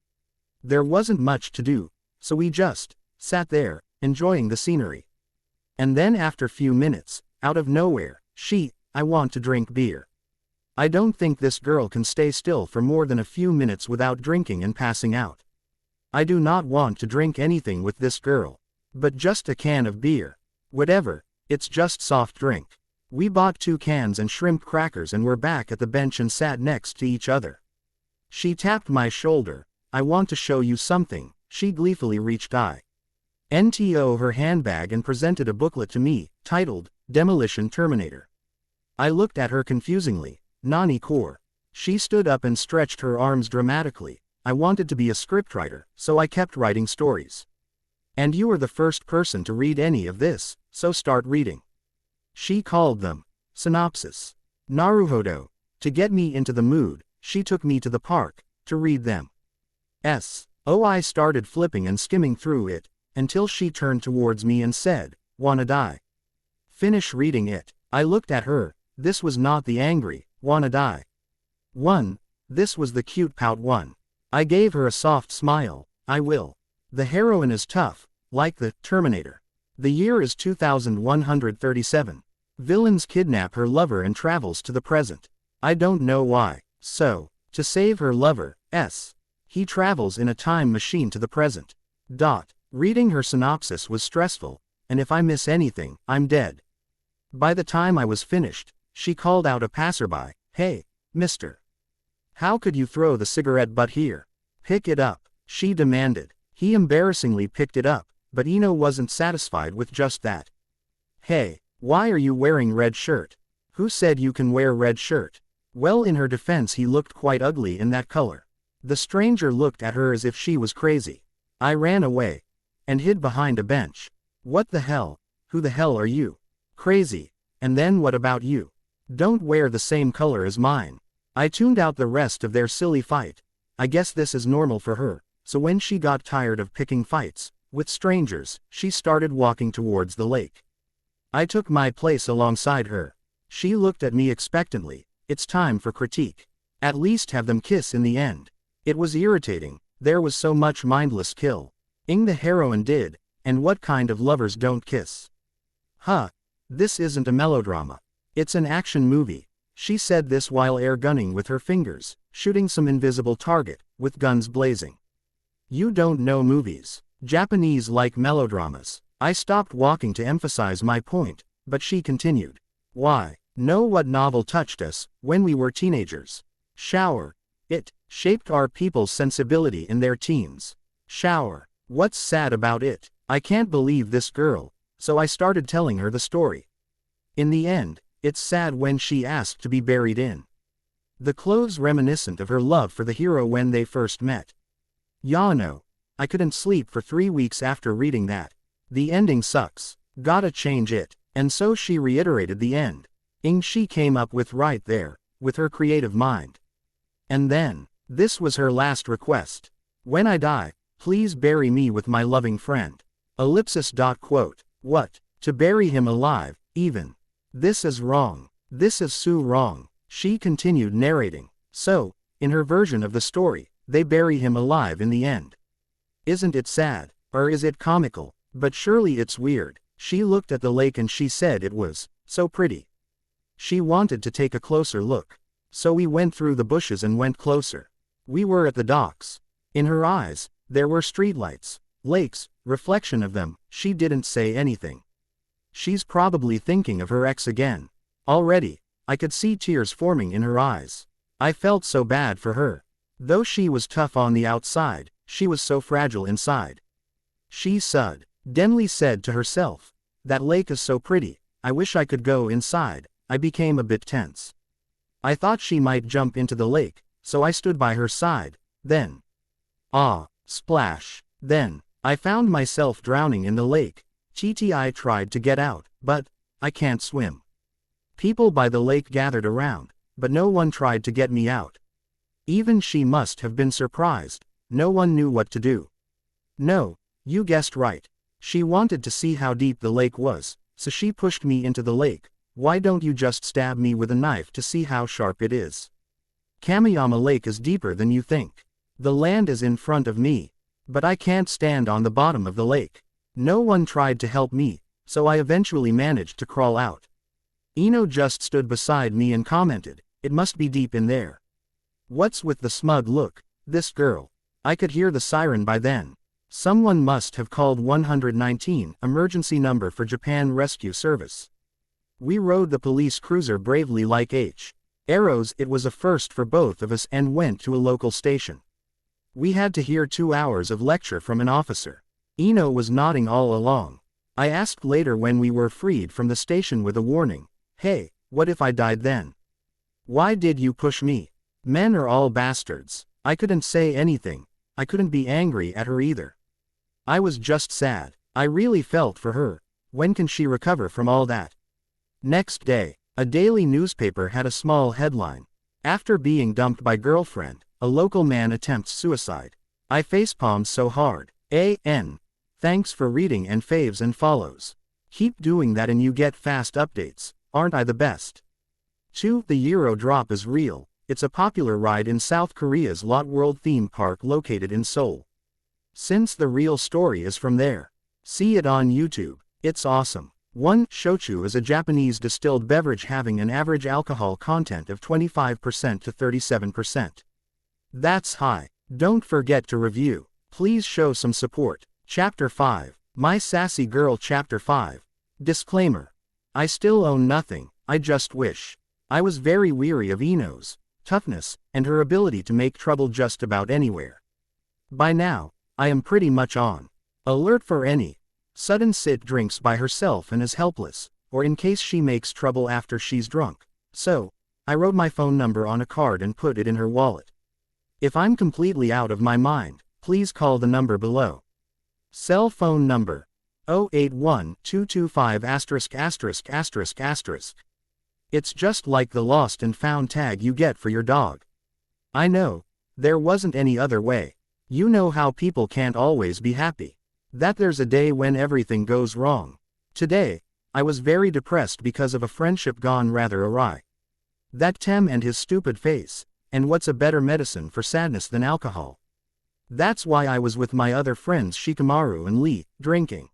There wasn't much to do, so we just sat there, enjoying the scenery. And then after few minutes, out of nowhere, I want to drink beer. I don't think this girl can stay still for more than a few minutes without drinking and passing out. I do not want to drink anything with this girl. But just a can of beer. Whatever, it's just soft drink. We bought 2 cans and shrimp crackers and were back at the bench and sat next to each other. She tapped my shoulder. I want to show you something. She gleefully reached into her handbag and presented a booklet to me, titled, Demolition Terminator. I looked at her confusingly. Nani core. She stood up and stretched her arms dramatically. I wanted to be a scriptwriter, so I kept writing stories. And you are the first person to read any of this, so start reading. She called them synopsis. Naruhodo. To get me into the mood, she took me to the park to read them. I started flipping and skimming through it, until she turned towards me and said, "Wanna die?" Finish reading it. I looked at her. This was not the angry, wanna die one. This was the cute pout one. I gave her a soft smile. I will. The heroine is tough, like the Terminator. The year is 2137. Villains kidnap her lover and travels to the present. I don't know why. So, to save her lover, he travels in a time machine to the present. Reading her synopsis was stressful, and if I miss anything, I'm dead. By the time I was finished, she called out a passerby, "Hey, mister. How could you throw the cigarette butt here? Pick it up," she demanded. He embarrassingly picked it up, but Ino wasn't satisfied with just that. "Hey, why are you wearing red shirt? Who said you can wear red shirt?" Well, in her defense, he looked quite ugly in that color. The stranger looked at her as if she was crazy. I ran away and hid behind a bench. "What the hell? Who the hell are you? Crazy. And then what about you? Don't wear the same color as mine." I tuned out the rest of their silly fight. I guess this is normal for her, so when she got tired of picking fights with strangers, she started walking towards the lake. I took my place alongside her. She looked at me expectantly. It's time for critique. At least have them kiss in the end. It was irritating, there was so much mindless killing the heroine did, and what kind of lovers don't kiss? Huh. This isn't a melodrama. It's an action movie. She said this while air gunning with her fingers, shooting some invisible target, with guns blazing. You don't know movies. Japanese like melodramas. I stopped walking to emphasize my point, but she continued. Why? Know what novel touched us when we were teenagers? Shower. It shaped our people's sensibility in their teens. Shower. What's sad about it? I can't believe this girl, so I started telling her the story. In the end, it's sad when she asked to be buried in the clothes reminiscent of her love for the hero when they first met. Yano. I couldn't sleep for 3 weeks after reading that. The ending sucks. Gotta change it. And so she reiterated the end. She came up with right there, with her creative mind. And then, this was her last request. When I die, please bury me with my loving friend. Ellipsis. Quote. What? To bury him alive, even? This is wrong. This is so wrong. She continued narrating. So, in her version of the story, they bury him alive in the end. Isn't it sad? Or is it comical? But surely it's weird. She looked at the lake and she said it was so pretty. She wanted to take a closer look. So we went through the bushes and went closer. We were at the docks. In her eyes, there were streetlights, lakes, reflection of them. She didn't say anything. She's probably thinking of her ex again. Already, I could see tears forming in her eyes. I felt so bad for her. Though she was tough on the outside, she was so fragile inside. She suddenly said to herself, "That lake is so pretty, I wish I could go inside." I became a bit tense. I thought she might jump into the lake, so I stood by her side. Then, splash. Then, I found myself drowning in the lake. I tried to get out, but I can't swim. People by the lake gathered around, but no one tried to get me out. Even she must have been surprised. No one knew what to do. No, you guessed right. She wanted to see how deep the lake was, so she pushed me into the lake. Why don't you just stab me with a knife to see how sharp it is? Kamiyama Lake is deeper than you think. The land is in front of me, but I can't stand on the bottom of the lake. No one tried to help me, so I eventually managed to crawl out. Ino just stood beside me and commented, "It must be deep in there." What's with the smug look? This girl. I could hear the siren by then. Someone must have called 119, emergency number for Japan Rescue Service. We rode the police cruiser bravely like arrows. It was a first for both of us and went to a local station. We had to hear 2 hours of lecture from an officer. Ino was nodding all along. I asked later when we were freed from the station with a warning. Hey, what if I died then? Why did you push me? Men are all bastards. I couldn't say anything. I couldn't be angry at her either. I was just sad. I really felt for her. When can she recover from all that? Next day, a daily newspaper had a small headline. After being dumped by girlfriend, a local man attempts suicide. I facepalmed so hard. Thanks for reading and faves and follows. Keep doing that and you get fast updates. Aren't I the best? 2. The Euro drop is real. It's a popular ride in South Korea's Lot World theme park located in Seoul. Since the real story is from there. See it on YouTube. It's awesome. 1. Shochu is a Japanese distilled beverage having an average alcohol content of 25% to 37%. That's high. Don't forget to review. Please show some support. Chapter 5. My Sassy Girl. Chapter 5. Disclaimer. I still own nothing, I just wish. I was very weary of Ino's toughness, and her ability to make trouble just about anywhere. By now, I am pretty much on alert for any sudden sit drinks by herself and is helpless, or in case she makes trouble after she's drunk. So, I wrote my phone number on a card and put it in her wallet. If I'm completely out of my mind, please call the number below. Cell phone number 081-225*****. It's just like the lost and found tag you get for your dog. I know, there wasn't any other way. You know how people can't always be happy. That there's a day when everything goes wrong. Today, I was very depressed because of a friendship gone rather awry. That Tem and his stupid face, and what's a better medicine for sadness than alcohol? That's why I was with my other friends Shikamaru and Lee, drinking.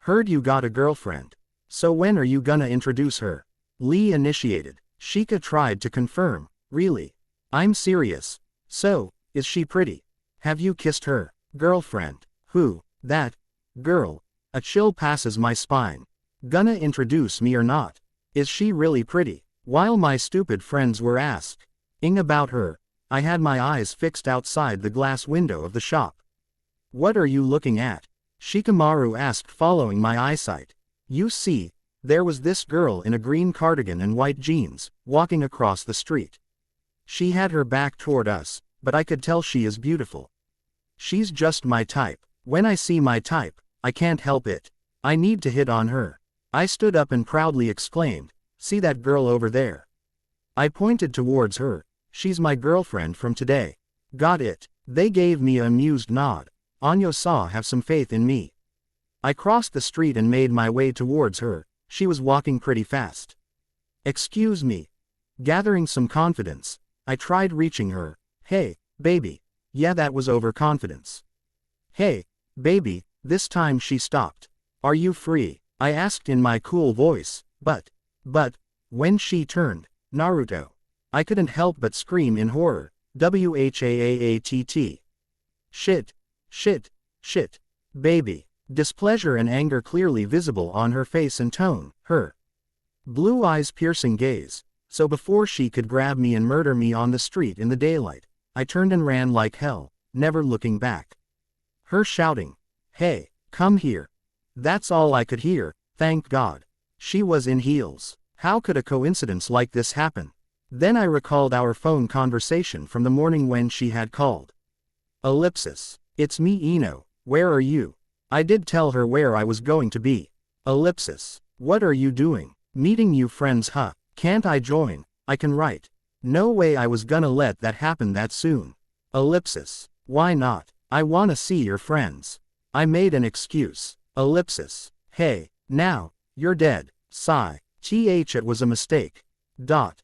Heard you got a girlfriend. So when are you gonna introduce her? Lee initiated. Shika tried to confirm. Really? I'm serious. So, is she pretty? Have you kissed her girlfriend? Who? That girl. A chill passes my spine. Gonna introduce me or not? Is she really pretty? While my stupid friends were asking about her, I had my eyes fixed outside the glass window of the shop. What are you looking at? Shikamaru asked, following my eyesight. You see, there was this girl in a green cardigan and white jeans, walking across the street. She had her back toward us, but I could tell she is beautiful. She's just my type. When I see my type, I can't help it. I need to hit on her. I stood up and proudly exclaimed, see that girl over there? I pointed towards her. She's my girlfriend from today. Got it. They gave me an amused nod. Anyo-sa, have some faith in me. I crossed the street and made my way towards her. She was walking pretty fast. Excuse me. Gathering some confidence, I tried reaching her. Hey, baby. Yeah, that was overconfidence. Hey, baby, this time she stopped. Are you free? I asked in my cool voice, but, when she turned, Naruto, I couldn't help but scream in horror. WHAAATT. Shit, baby. Displeasure and anger clearly visible on her face and tone, her blue eyes piercing gaze. So before she could grab me and murder me on the street in the daylight, I turned and ran like hell, never looking back. Her shouting, hey, come here. That's all I could hear, thank God. She was in heels. How could a coincidence like this happen? Then I recalled our phone conversation from the morning when she had called. Ellipsis. It's me, Ino. Where are you? I did tell her where I was going to be. Ellipsis. What are you doing? Meeting new friends, huh? Can't I join? I can write. No way I was gonna let that happen that soon. Ellipsis. Why not? I wanna see your friends. I made an excuse. Ellipsis. Hey, now, you're dead. Sigh. It was a mistake. I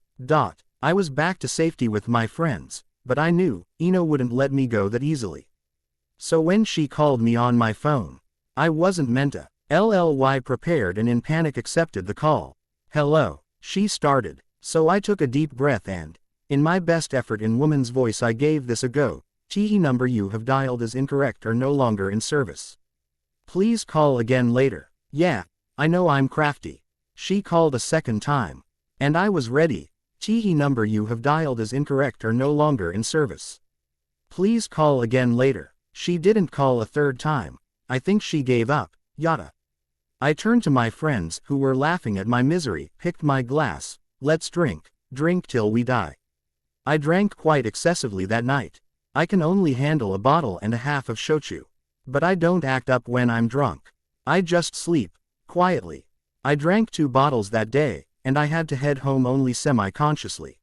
was back to safety with my friends, but I knew Ino wouldn't let me go that easily. So when she called me on my phone, I wasn't meant to. LLY prepared and in panic accepted the call. Hello, she started. So I took a deep breath and, in my best effort in woman's voice, I gave this a go. Number you have dialed is incorrect or no longer in service. Please call again later. Yeah, I know I'm crafty. She called a second time. And I was ready. Number you have dialed is incorrect or no longer in service. Please call again later. She didn't call a third time. I think she gave up. Yada. I turned to my friends, who were laughing at my misery, picked my glass. Let's drink till we die. I drank quite excessively that night. I can only handle a bottle and a half of shochu. But I don't act up when I'm drunk. I just sleep quietly. I drank 2 bottles that day, and I had to head home only semi-consciously.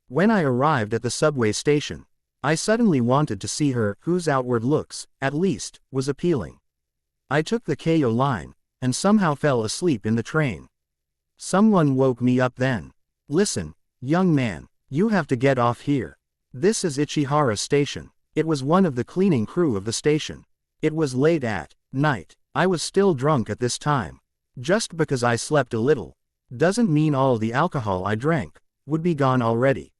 When I arrived at the subway station, I suddenly wanted to see her, whose outward looks, at least, was appealing. I took the Keio line, and somehow fell asleep in the train. Someone woke me up then. Listen, young man, you have to get off here. This is Ichihara Station. It was one of the cleaning crew of the station. It was late at night. I was still drunk at this time. Just because I slept a little doesn't mean all the alcohol I drank would be gone already.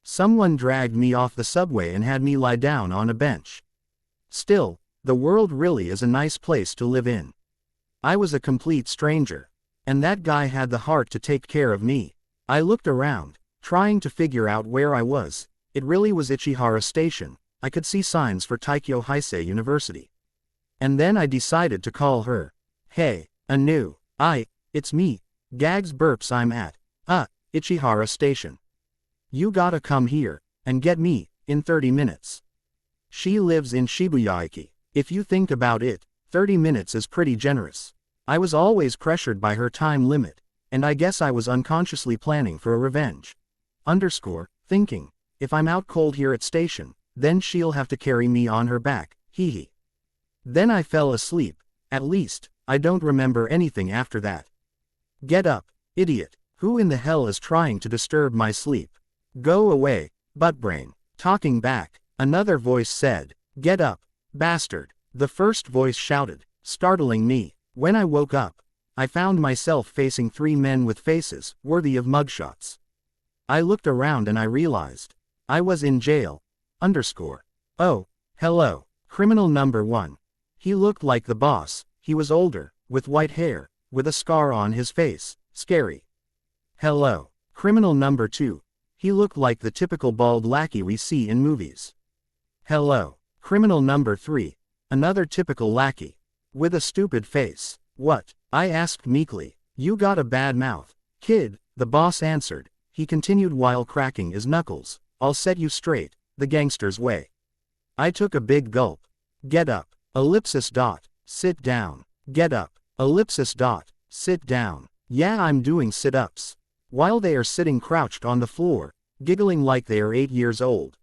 Someone dragged me off the subway and had me lie down on a bench. Still, the world really is a nice place to live in. I was a complete stranger. And that guy had the heart to take care of me. I looked around, trying to figure out where I was. It really was Ichihara Station. I could see signs for Taikyo Heisei University. And then I decided to call her. Hey, Anu. It's me. Gags burps I'm at. Ichihara Station. You gotta come here, and get me, in 30 minutes. She lives in Shibuya-eki. If you think about it, 30 minutes is pretty generous. I was always pressured by her time limit, and I guess I was unconsciously planning for a revenge. Thinking, if I'm out cold here at station, then she'll have to carry me on her back, hee. Then I fell asleep. At least, I don't remember anything after that. Get up, idiot. Who in the hell is trying to disturb my sleep? Go away, buttbrain. Talking back, another voice said, get up, bastard. The first voice shouted, startling me. When I woke up, I found myself facing 3 men with faces worthy of mugshots. I looked around and I realized I was in jail. Oh, hello, criminal number 1. He looked like the boss. He was older, with white hair, with a scar on his face. Scary. Hello, criminal number 2. He looked like the typical bald lackey we see in movies. Hello, criminal number 3. Another typical lackey. With a stupid face. What? I asked meekly. You got a bad mouth, kid, the boss answered. He continued while cracking his knuckles. I'll set you straight, the gangster's way. I took a big gulp. Get up, sit down. Get up, sit down. Yeah, I'm doing sit-ups. While they are sitting crouched on the floor, giggling like they are 8 years old.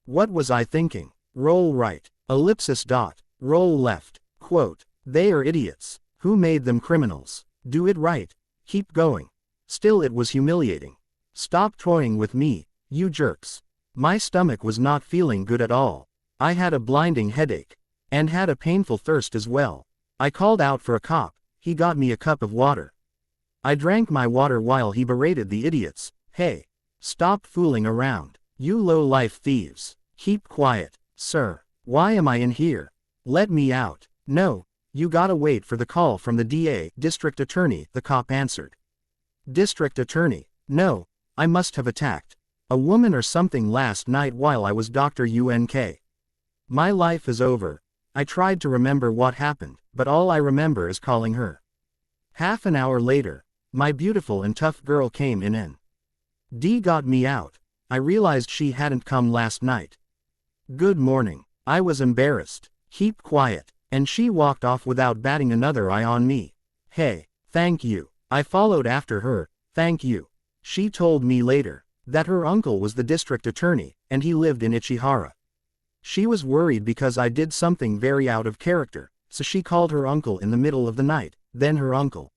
What was I thinking? Roll right, roll left. Quote, they are idiots. Who made them criminals? Do it right. Keep going. Still it was humiliating. Stop toying with me, you jerks. My stomach was not feeling good at all. I had a blinding headache. And had a painful thirst as well. I called out for a cop. He got me a cup of water. I drank my water while he berated the idiots. Hey, stop fooling around. You low-life thieves. Keep quiet, sir. Why am I in here? Let me out. No, you gotta wait for the call from the DA, district attorney, the cop answered. District attorney? No, I must have attacked a woman or something last night while I was Dr. UNK. My life is over. I tried to remember what happened, but all I remember is calling her. Half an hour later, my beautiful and tough girl came in and got me out. I realized she hadn't come last night. Good morning. I was embarrassed. Keep quiet. And she walked off without batting another eye on me. Hey, thank you. I followed after her. Thank you. She told me later that her uncle was the district attorney, and he lived in Ichihara. She was worried because I did something very out of character, so she called her uncle in the middle of the night. Then her uncle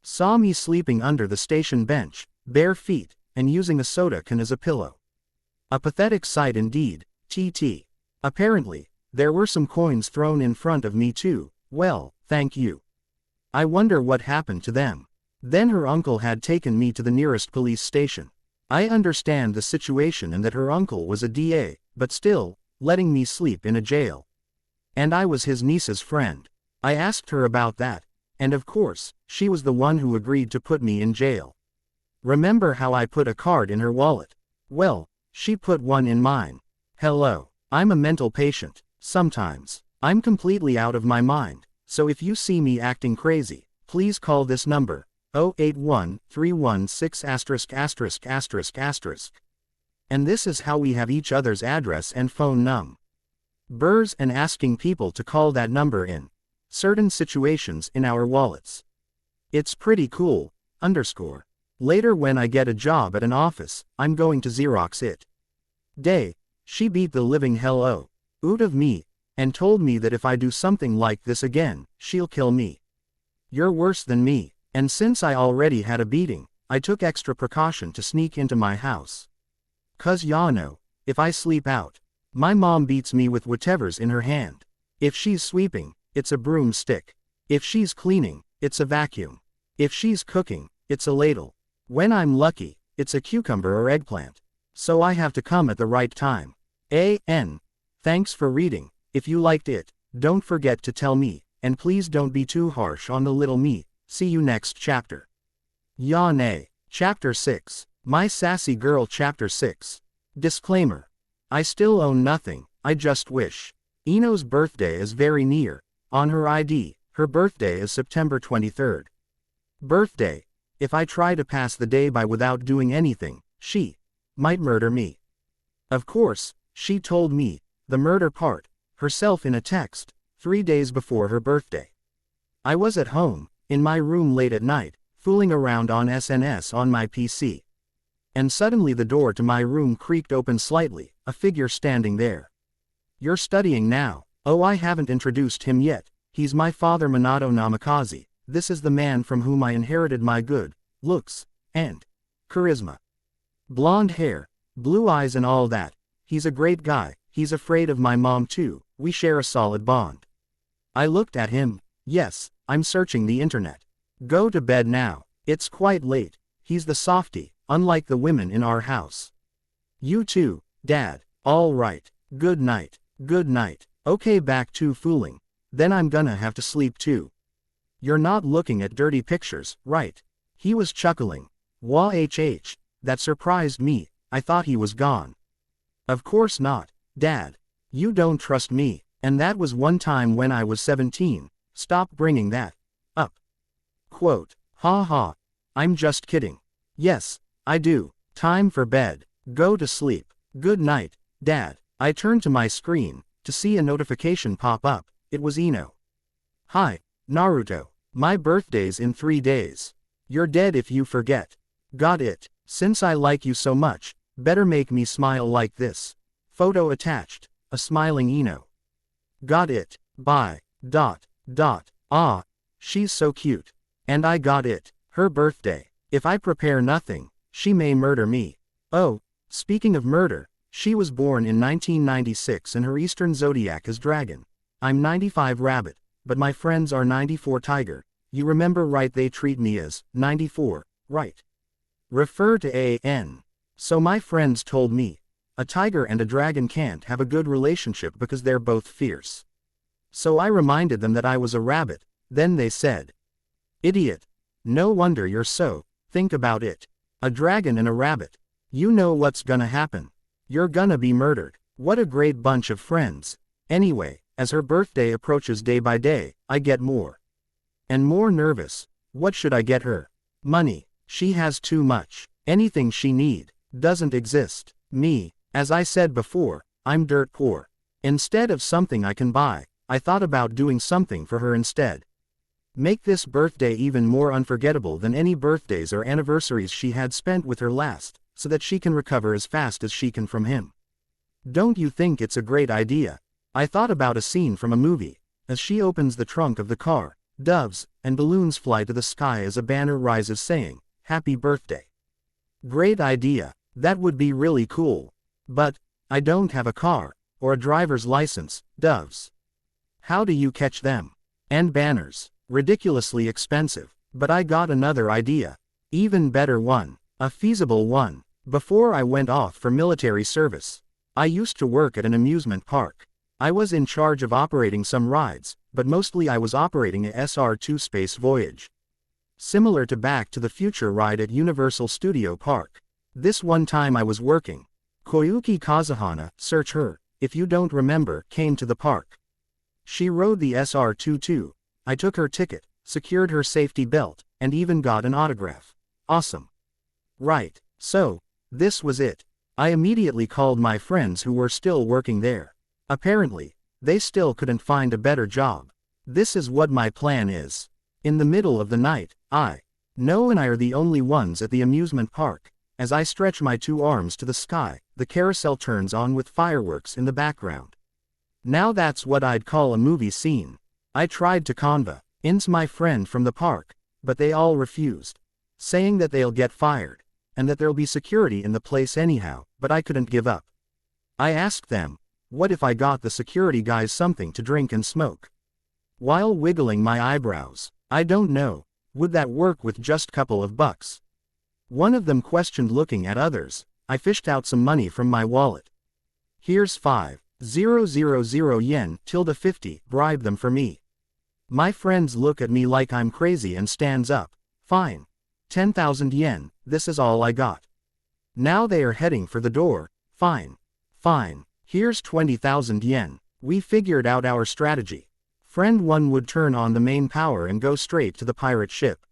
saw me sleeping under the station bench, bare feet, and using a soda can as a pillow. A pathetic sight indeed, TT. Apparently, there were some coins thrown in front of me too. Well, thank you. I wonder what happened to them. Then her uncle had taken me to the nearest police station. I understand the situation and that her uncle was a DA, but still, letting me sleep in a jail. And I was his niece's friend. I asked her about that, and of course, she was the one who agreed to put me in jail. Remember how I put a card in her wallet? Well, she put one in mine. Hello, I'm a mental patient. Sometimes, I'm completely out of my mind, so if you see me acting crazy, please call this number, 081-316******. And this is how we have each other's address and phone numbers and asking people to call that number in certain situations in our wallets. It's pretty cool, Later when I get a job at an office, I'm going to Xerox it. She beat the living hell out of me, and told me that if I do something like this again, she'll kill me. You're worse than me, and since I already had a beating, I took extra precaution to sneak into my house. 'Cause y'all know, if I sleep out, my mom beats me with whatever's in her hand. If she's sweeping, it's a broomstick. If she's cleaning, it's a vacuum. If she's cooking, it's a ladle. When I'm lucky, it's a cucumber or eggplant. So I have to come at the right time. Thanks for reading. If you liked it, don't forget to tell me, and please don't be too harsh on the little me. See you next chapter. Ya nay. Chapter 6. My Sassy Girl Chapter 6. Disclaimer. I still own nothing, I just wish. Ino's birthday is very near. On her ID, her birthday is September 23rd. Birthday. If I try to pass the day by without doing anything, she might murder me. Of course, she told me the murder part herself in a text 3 days before her birthday. I was at home, in my room late at night, fooling around on SNS on my PC. And suddenly the door to my room creaked open slightly, a figure standing there. You're studying now. Oh, I haven't introduced him yet. He's my father Minato Namikaze. This is the man from whom I inherited my good looks and charisma. Blonde hair, blue eyes and all that. He's a great guy. He's afraid of my mom too. We share a solid bond. I looked at him. Yes, I'm searching the internet. Go to bed now. It's quite late. He's the softie, unlike the women in our house. You too, Dad. All right. Good night. Good night. Okay, back to fooling. Then I'm gonna have to sleep too. You're not looking at dirty pictures, right? He was chuckling. Wah hh. That surprised me. I thought he was gone. Of course not, Dad. You don't trust me, and that was one time when I was 17. Stop bringing that up. Quote. Ha ha. I'm just kidding. Yes, I do. Time for bed. Go to sleep. Good night, Dad. I turned to my screen to see a notification pop up. It was Ino. Hi, Naruto. My birthday's in 3 days. You're dead if you forget. Got it. Since I like you so much, better make me smile like this. Photo attached. A smiling Ino. Got it. Bye. Ah, she's so cute. And I got it. Her birthday. If I prepare nothing, she may murder me. Oh, speaking of murder, she was born in 1996 and her Eastern zodiac is Dragon. I'm 95 Rabbit, but my friends are 94 Tiger. You remember right, they treat me as 94, right? Refer to AN. So my friends told me, a tiger and a dragon can't have a good relationship because they're both fierce. So I reminded them that I was a rabbit, then they said, idiot. No wonder you're so, think about it. A dragon and a rabbit. You know what's gonna happen. You're gonna be murdered. What a great bunch of friends. Anyway, as her birthday approaches day by day, I get more and more nervous. What should I get her? Money. She has too much. Anything she need doesn't exist. Me, as I said before, I'm dirt poor. Instead of something I can buy, I thought about doing something for her instead. Make this birthday even more unforgettable than any birthdays or anniversaries she had spent with her last, so that she can recover as fast as she can from him. Don't you think it's a great idea? I thought about a scene from a movie. As she opens the trunk of the car, doves and balloons fly to the sky as a banner rises saying, Happy Birthday. Great idea. That would be really cool. But I don't have a car, or a driver's license. Doves. How do you catch them? And banners. Ridiculously expensive. But I got another idea. Even better one. A feasible one. Before I went off for military service, I used to work at an amusement park. I was in charge of operating some rides, but mostly I was operating a SR2 Space Voyage. Similar to Back to the Future ride at Universal Studio Park. This one time I was working. Koyuki Kazuhana, search her, if you don't remember, came to the park. She rode the SR2 too. I took her ticket, secured her safety belt, and even got an autograph. Awesome. Right. So, this was it. I immediately called my friends who were still working there. Apparently, they still couldn't find a better job. This is what my plan is. In the middle of the night, Noah and I are the only ones at the amusement park. As I stretch my 2 arms to the sky, the carousel turns on with fireworks in the background. Now that's what I'd call a movie scene. I tried to convince my friend from the park, but they all refused, saying that they'll get fired, and that there'll be security in the place anyhow, but I couldn't give up. I asked them, what if I got the security guys something to drink and smoke? While wiggling my eyebrows, I don't know, would that work with just couple of bucks? One of them questioned looking at others. I fished out some money from my wallet. Here's 5,000 yen, 50, bribe them for me. My friends look at me like I'm crazy and stands up. Fine. 10,000 yen, this is all I got. Now they are heading for the door. Fine. Fine. Here's 20,000 yen. We figured out our strategy. Friend 1 would turn on the main power and go straight to the pirate ship.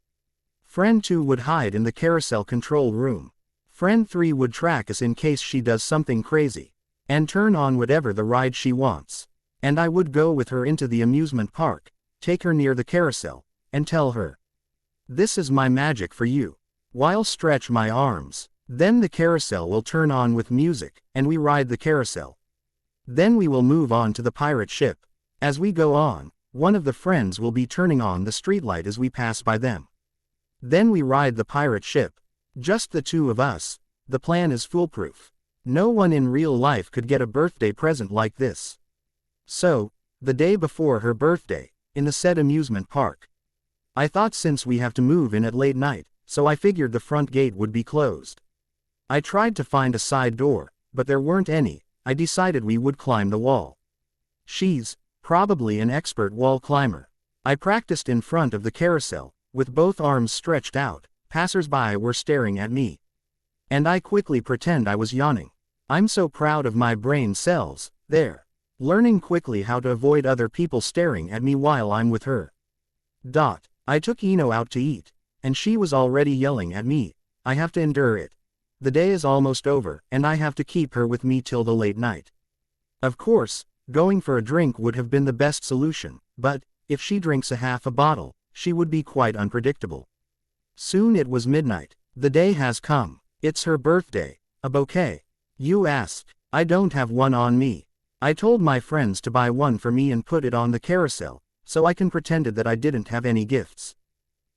Friend 2 would hide in the carousel control room. Friend 3 would track us in case she does something crazy, and turn on whatever the ride she wants. And I would go with her into the amusement park, take her near the carousel, and tell her, "This is my magic for you." While stretch my arms. Then the carousel will turn on with music, and we ride the carousel. Then we will move on to the pirate ship. As we go on, one of the friends will be turning on the streetlight as we pass by them. Then we ride the pirate ship. Just the two of us. The plan is foolproof. No one in real life could get a birthday present like this. So, the day before her birthday, in the said amusement park, I thought since we have to move in at late night, so I figured the front gate would be closed. I tried to find a side door, but there weren't any. I decided we would climb the wall. She's probably an expert wall climber. I practiced in front of the carousel, with both arms stretched out. Passers-by were staring at me. And I quickly pretend I was yawning. I'm so proud of my brain cells, there. Learning quickly how to avoid other people staring at me while I'm with her. I took Ino out to eat, and she was already yelling at me. I have to endure it. The day is almost over, and I have to keep her with me till the late night. Of course, going for a drink would have been the best solution, but, if she drinks a half a bottle, she would be quite unpredictable. Soon it was midnight. The day has come. It's her birthday. A bouquet? You ask. I don't have one on me. I told my friends to buy one for me and put it on the carousel, so I can pretended that I didn't have any gifts.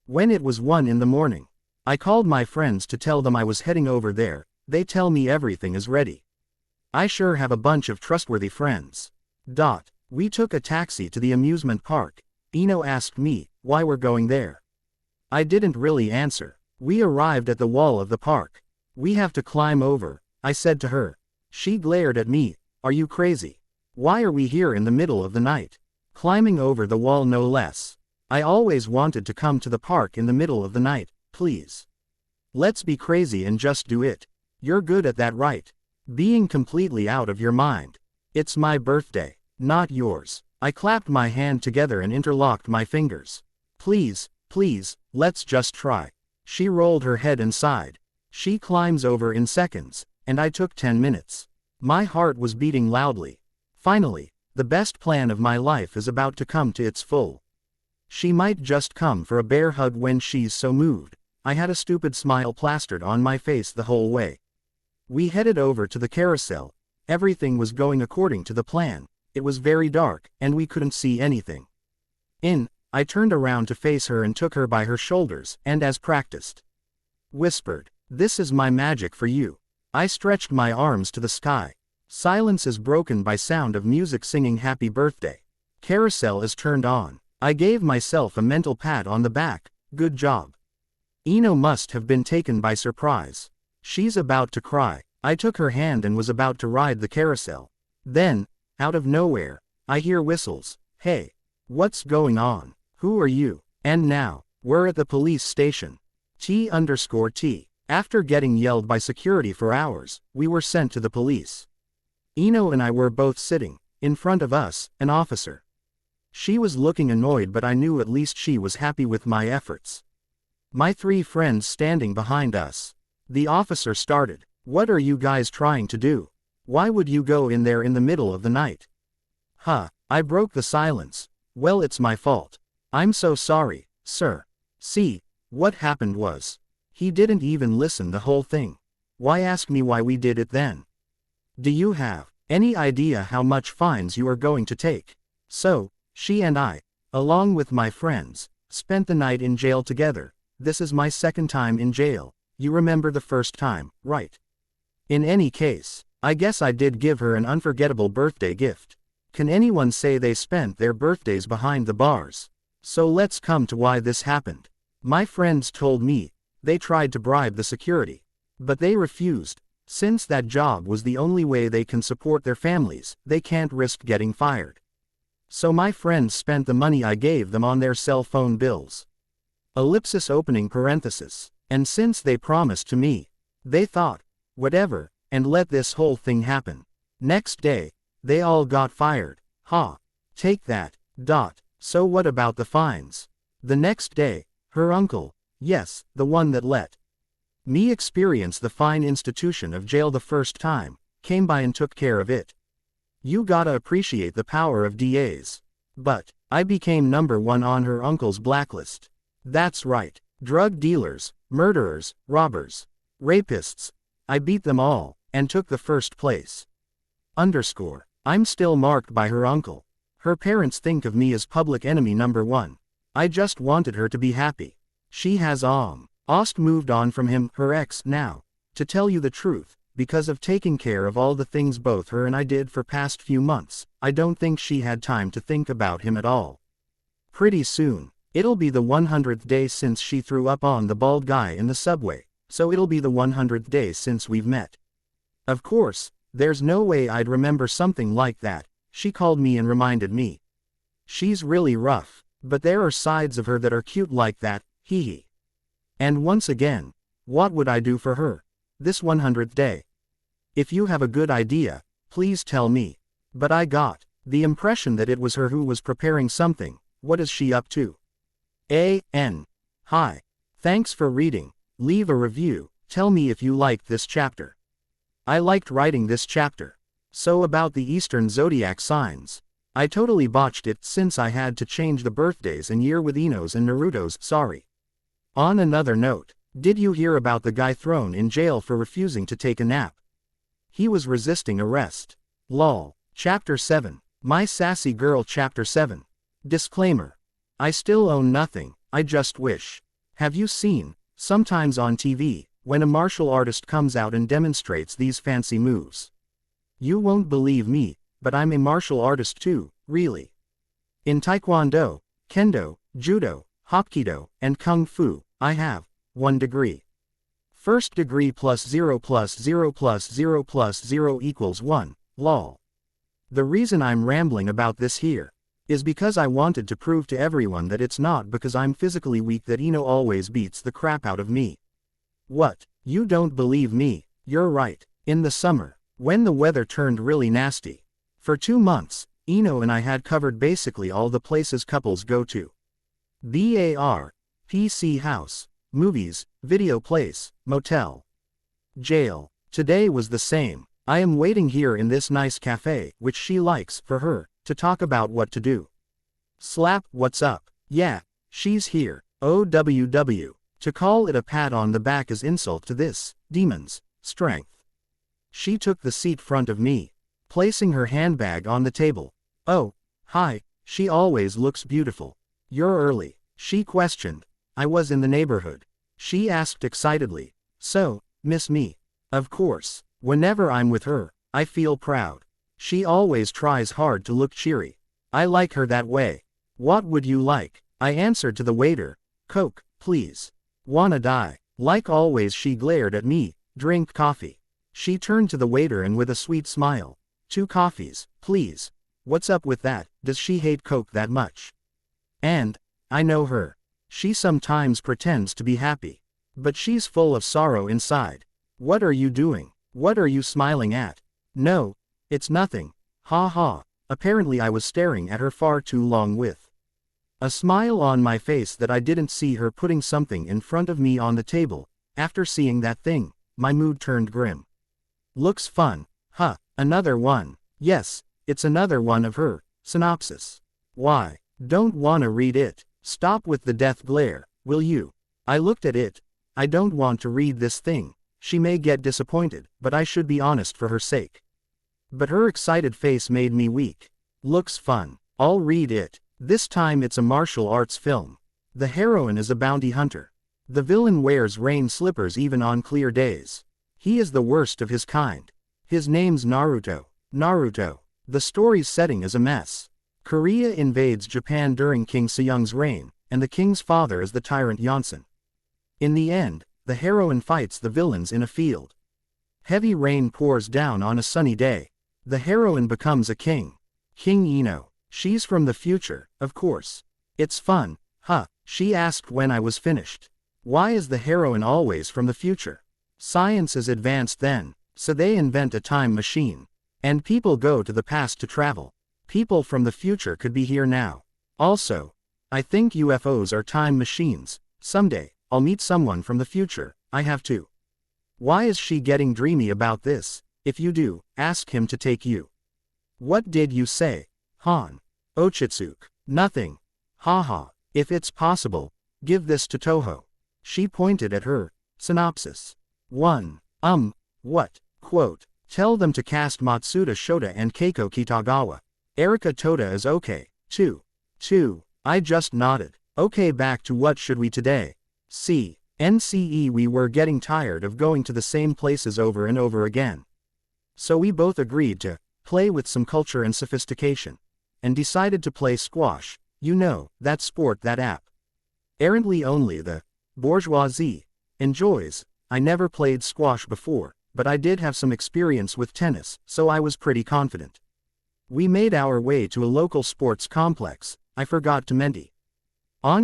When it was 1 in the morning, I called my friends to tell them I was heading over there. They tell me everything is ready. I sure have a bunch of trustworthy friends. We took a taxi to the amusement park. Ino asked me why we're going there. I didn't really answer. We arrived at the wall of the park. We have to climb over, I said to her. She glared at me. Are you crazy? Why are we here in the middle of the night? Climbing over the wall no less. I always wanted to come to the park in the middle of the night. Please. Let's be crazy and just do it. You're good at that, right? Being completely out of your mind. It's my birthday, not yours. I clapped my hand together and interlocked my fingers. Please, please, let's just try. She rolled her head and sighed. She climbs over in seconds, and I took 10 minutes. My heart was beating loudly. Finally, the best plan of my life is about to come to its full. She might just come for a bear hug when she's so moved. I had a stupid smile plastered on my face the whole way. We headed over to the carousel. Everything was going according to the plan. It was very dark, and we couldn't see anything. I turned around to face her and took her by her shoulders, and as practiced, whispered, "This is my magic for you." I stretched my arms to the sky. Silence is broken by sound of music singing happy birthday. Carousel is turned on. I gave myself a mental pat on the back. Good job. Ino must have been taken by surprise. She's about to cry. I took her hand and was about to ride the carousel. Then, out of nowhere, I hear whistles. Hey, what's going on? Who are you? And now, we're at the police station. T_T. After getting yelled by security for hours, we were sent to the police. Ino and I were both sitting. In front of us, an officer. She was looking annoyed, but I knew at least she was happy with my efforts. My 3 friends standing behind us. The officer started. What are you guys trying to do? Why would you go in there in the middle of the night? I broke the silence. Well, it's my fault. I'm so sorry, sir. See, what happened was, he didn't even listen the whole thing. Why ask me why we did it then? Do you have any idea how much fines you are going to take? So, she and I, along with my friends, spent the night in jail together. This is my second time in jail. You remember the first time, right? In any case, I guess I did give her an unforgettable birthday gift. Can anyone say they spent their birthdays behind the bars? So let's come to why this happened. My friends told me they tried to bribe the security, but they refused. Since that job was the only way they can support their families, they can't risk getting fired. So my friends spent the money I gave them on their cell phone bills. Ellipsis opening parenthesis. And since they promised to me, they thought, whatever, and let this whole thing happen. Next day, they all got fired. Ha. Take that. So what about the fines? The next day, her uncle, yes, the one that let me experience the fine institution of jail the first time, came by and took care of it. You gotta appreciate the power of DAs. But I became #1 on her uncle's blacklist. That's right. Drug dealers, murderers, robbers, rapists. I beat them all, and took the first place. I'm still marked by her uncle. Her parents think of me as public enemy #1. I just wanted her to be happy. She has Ost moved on from him, her ex, now. To tell you the truth, because of taking care of all the things both her and I did for past few months, I don't think she had time to think about him at all. Pretty soon, it'll be the 100th day since she threw up on the bald guy in the subway, so it'll be the 100th day since we've met. Of course, there's no way I'd remember something like that. She called me and reminded me. She's really rough, but there are sides of her that are cute like that, hee hee. And once again, what would I do for her? This 100th day. If you have a good idea, please tell me. But I got the impression that it was her who was preparing something. What is she up to? Hi. Thanks for reading. Leave a review. Tell me if you liked this chapter. I liked writing this chapter. So about the Eastern zodiac signs. I totally botched it since I had to change the birthdays and year with Ino's and Naruto's, sorry. On another note, did you hear about the guy thrown in jail for refusing to take a nap? He was resisting arrest. Lol. Chapter 7. My Sassy Girl Chapter 7. Disclaimer. I still own nothing, I just wish. Have you seen, sometimes on TV, when a martial artist comes out and demonstrates these fancy moves? You won't believe me, but I'm a martial artist too, really. In Taekwondo, Kendo, Judo, Hapkido, and Kung Fu, I have 1 degree. First degree plus 0 plus 0 plus 0 plus 0 equals 1, lol. The reason I'm rambling about this here is because I wanted to prove to everyone that it's not because I'm physically weak that Ino always beats the crap out of me. What? You don't believe me? You're right. In the summer, when the weather turned really nasty, for 2 months, Ino and I had covered basically all the places couples go to. Bar, PC house, movies, video place, motel, jail. Today was the same. I am waiting here in this nice cafe, which she likes, for her, to talk about what to do. Slap, what's up? Yeah, she's here. OWW. To call it a pat on the back is insult to this demon's strength. She took the seat front of me, placing her handbag on the table. Oh, hi, she always looks beautiful. You're early, she questioned. I was in the neighborhood. She asked excitedly. So, miss me? Of course. Whenever I'm with her, I feel proud. She always tries hard to look cheery. I like her that way. What would you like? I answered to the waiter. Coke, please. Wanna die? Like always she glared at me. Drink coffee. She turned to the waiter and with a sweet smile. 2 coffees, please. What's up with that? Does she hate Coke that much? And, I know her. She sometimes pretends to be happy. But she's full of sorrow inside. What are you doing? What are you smiling at? No, it's nothing. Ha ha. Apparently I was staring at her far too long with a smile on my face that I didn't see her putting something in front of me on the table. After seeing that thing, my mood turned grim. Looks fun. Huh, another one. Yes, it's another one of her. Synopsis. Why? Don't wanna read it. Stop with the death glare, will you? I looked at it. I don't want to read this thing. She may get disappointed, but I should be honest for her sake. But her excited face made me weak. Looks fun. I'll read it. This time it's a martial arts film. The heroine is a bounty hunter. The villain wears rain slippers even on clear days. He is the worst of his kind. His name's Naruto. Naruto. The story's setting is a mess. Korea invades Japan during King Seong's reign, and the king's father is the tyrant Yonsun. In the end, the heroine fights the villains in a field. Heavy rain pours down on a sunny day. The heroine becomes a king. King Ino. She's from the future, of course. It's fun, huh? She asked when I was finished. Why is the heroine always from the future? Science is advanced then, so they invent a time machine. And people go to the past to travel. People from the future could be here now. Also, I think UFOs are time machines. Someday, I'll meet someone from the future, I have to. Why is she getting dreamy about this? If you do, ask him to take you. What did you say? Han. Ochitsuke. Nothing. Haha. If it's possible, give this to Toho. She pointed at her. Synopsis. 1. What? Quote. Tell them to cast Matsuda Shota and Keiko Kitagawa. Erika Toda is okay. 2. I just nodded. Okay, back to what should we today? NCE. We were getting tired of going to the same places over and over again. So we both agreed to play with some culture and sophistication. And decided to play squash, you know, that sport that app. Errantly only the bourgeoisie enjoys. I never played squash before, but I did have some experience with tennis, so I was pretty confident. We made our way to a local sports complex. I forgot to mention.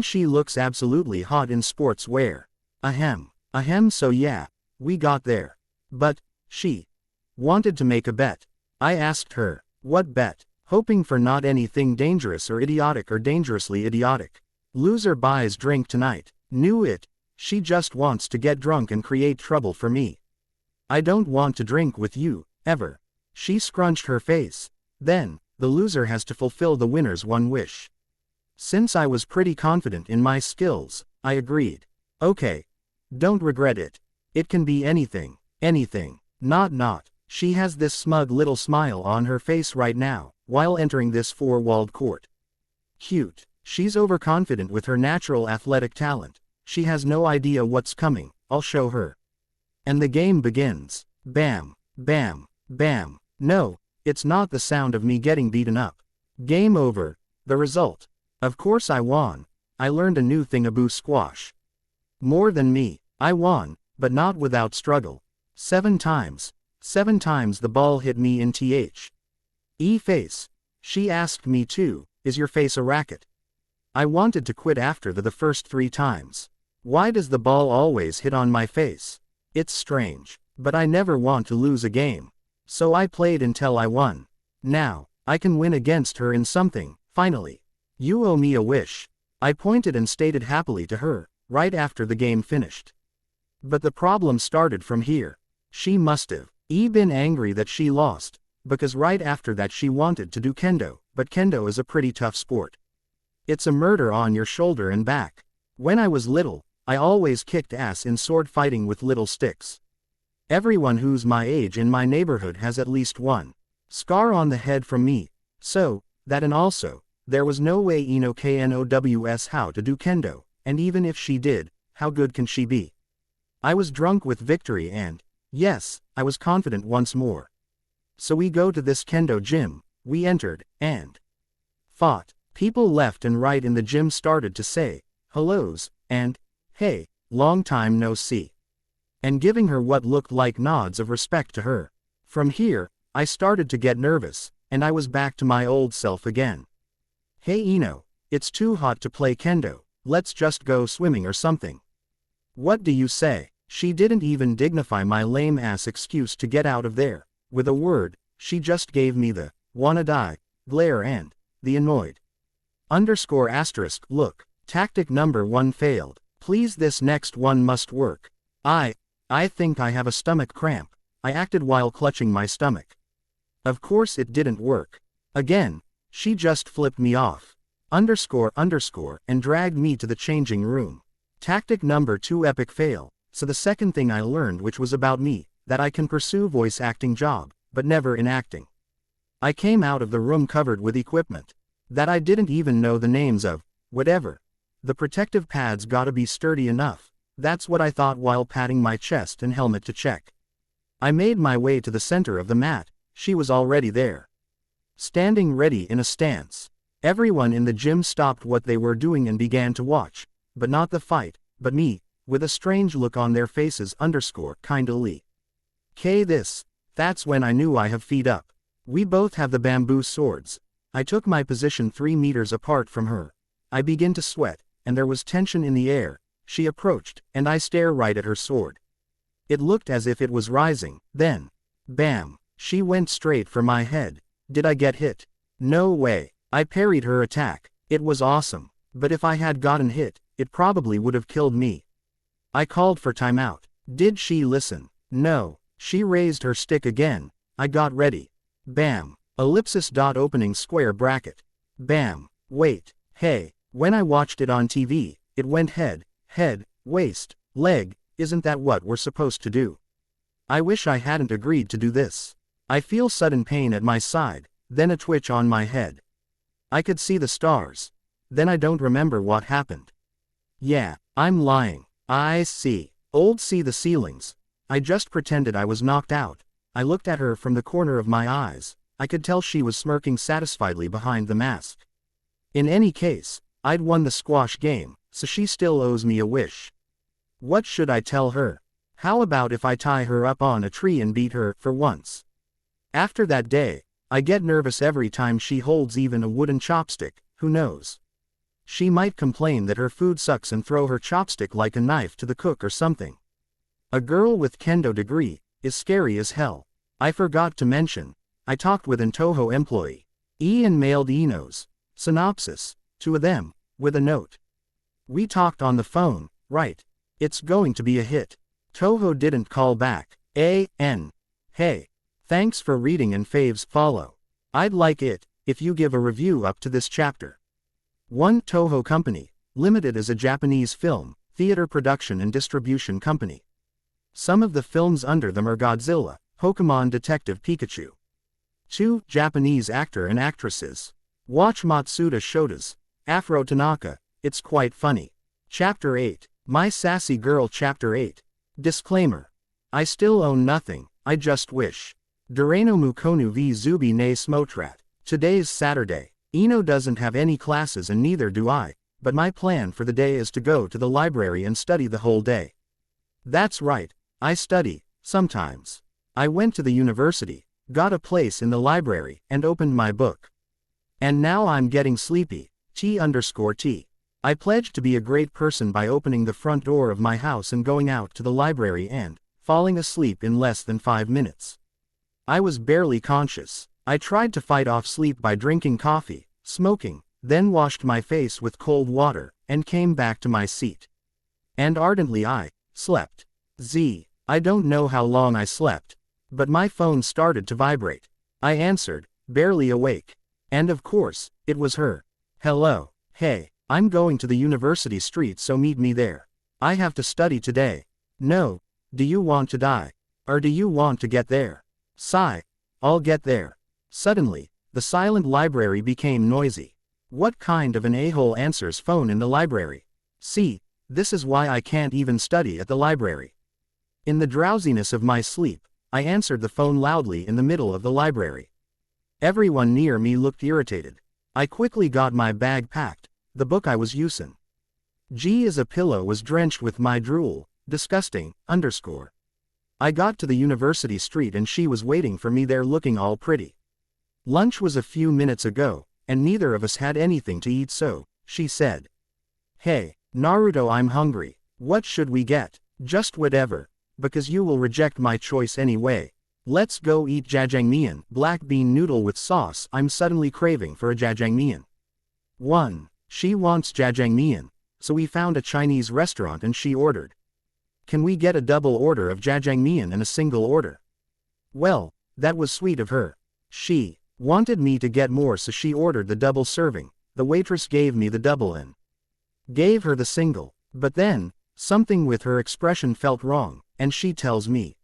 She looks absolutely hot in sports wear. So yeah, we got there. But she wanted to make a bet. I asked her, what bet? Hoping for not anything dangerous or idiotic or dangerously idiotic. Loser buys drink tonight. Knew it. She just wants to get drunk and create trouble for me. I don't want to drink with you, ever. She scrunched her face. Then, the loser has to fulfill the winner's one wish. Since I was pretty confident in my skills, I agreed. Okay. Don't regret it. It can be anything. Not. She has this smug little smile on her face right now, while entering this four-walled court. Cute. She's overconfident with her natural athletic talent. She has no idea what's coming. I'll show her. And the game begins. Bam. No, it's not the sound of me getting beaten up. Game over. The result. Of course I won. I learned a new thing about squash. More than me. I won, but not without struggle. 7 times. 7 times the ball hit me in face. She asked me too, is your face a racket? I wanted to quit after the first 3 times. Why does the ball always hit on my face? It's strange, but I never want to lose a game. So I played until I won. Now, I can win against her in something, finally. You owe me a wish. I pointed and stated happily to her, right after the game finished. But the problem started from here. She must have been angry that she lost, because right after that she wanted to do Kendo, but Kendo is a pretty tough sport. It's a murder on your shoulder and back. When I was little, I always kicked ass in sword fighting with little sticks. Everyone who's my age in my neighborhood has at least one scar on the head from me. So, that and also, there was no way Ino knows how to do Kendo, and even if she did, how good can she be? I was drunk with victory and, yes, I was confident once more. So we go to this Kendo gym, we entered, and fought. People left and right in the gym started to say, hellos, and, hey, long time no see. And giving her what looked like nods of respect to her. From here, I started to get nervous, and I was back to my old self again. Hey Ino, it's too hot to play Kendo, let's just go swimming or something. What do you say? She didn't even dignify my lame-ass excuse to get out of there. With a word, she just gave me the wanna die glare and the annoyed _** look. Tactic number 1 failed. Please, this next one must work. I think I have a stomach cramp. I acted while clutching my stomach. Of course it didn't work. Again, she just flipped me off. __, and dragged me to the changing room. Tactic number 2 epic fail. So the second thing I learned, which was about me, that I can pursue voice acting job, but never in acting. I came out of the room covered with equipment that I didn't even know the names of. Whatever. The protective pads gotta be sturdy enough. That's what I thought while patting my chest and helmet to check. I made my way to the center of the mat. She was already there, standing ready in a stance. Everyone in the gym stopped what they were doing and began to watch, but not the fight, but me, with a strange look on their faces kindly. That's when I knew I have feet up. We both have the bamboo swords. I took my position 3 meters apart from her. I began to sweat, and there was tension in the air. She approached, and I stared right at her sword. It looked as if it was rising, then, bam, she went straight for my head. Did I get hit? No way. I parried her attack. It was awesome. But if I had gotten hit, it probably would have killed me. I called for timeout. Did she listen? No. She raised her stick again. I got ready. Bam. Ellipsis. Opening square bracket. Bam. Wait. Hey. When I watched it on TV, it went head, waist, leg. Isn't that what we're supposed to do? I wish I hadn't agreed to do this. I feel sudden pain at my side, then a twitch on my head. I could see the stars. Then I don't remember what happened. Yeah, I'm lying. I see. See the ceilings. I just pretended I was knocked out. I looked at her from the corner of my eyes. I could tell she was smirking satisfiedly behind the mask. In any case, I'd won the squash game, so she still owes me a wish. What should I tell her? How about if I tie her up on a tree and beat her, for once? After that day, I get nervous every time she holds even a wooden chopstick. Who knows? She might complain that her food sucks and throw her chopstick like a knife to the cook or something. A girl with Kendo degree is scary as hell. I forgot to mention, I talked with an Toho employee. Ian mailed Eno's synopsis to them with a note. We talked on the phone, right? It's going to be a hit. Toho didn't call back. Hey. Thanks for reading and faves follow. I'd like it if you give a review up to this chapter. 1 Toho Company, Limited is a Japanese film, theater production and distribution company. Some of the films under them are Godzilla, Pokemon Detective Pikachu. 2 Japanese actor and actresses. Watch Matsuda Shota's Afro Tanaka, it's quite funny. Chapter 8, My Sassy Girl. Chapter 8. Disclaimer. I still own nothing, I just wish. Duranomu Konu v Zubi ne Smotrat. Today's Saturday. Eno doesn't have any classes and neither do I, but my plan for the day is to go to the library and study the whole day. That's right, I study, sometimes. I went to the university, got a place in the library, and opened my book. And now I'm getting sleepy. T_T. I pledged to be a great person by opening the front door of my house and going out to the library and falling asleep in less than 5 minutes. I was barely conscious. I tried to fight off sleep by drinking coffee, smoking, then washed my face with cold water, and came back to my seat. And ardently I slept. I don't know how long I slept, but my phone started to vibrate. I answered, barely awake. And of course, it was her. Hello. Hey, I'm going to the university street, so meet me there. I have to study today. No. Do you want to die? Or do you want to get there? Sigh. I'll get there. Suddenly, the silent library became noisy. What kind of an a-hole answers phone in the library? See, this is why I can't even study at the library. In the drowsiness of my sleep, I answered the phone loudly in the middle of the library. Everyone near me looked irritated. I quickly got my bag packed, the book I was using. G as a pillow was drenched with my drool, disgusting, _. I got to the university street and she was waiting for me there looking all pretty. Lunch was a few minutes ago, and neither of us had anything to eat, so she said, Hey, Naruto, I'm hungry. What should we get? Just whatever, because you will reject my choice anyway. Let's go eat Jajang Nian, black bean noodle with sauce. I'm suddenly craving for a Jajang Nian. 1. She wants Jajang Nian, so we found a Chinese restaurant and she ordered. Can we get a double order of Jajang Nian and a single order? Well, that was sweet of her. She wanted me to get more, so she ordered the double serving. The waitress gave me the double and gave her the single. But then, something with her expression felt wrong, and she tells me,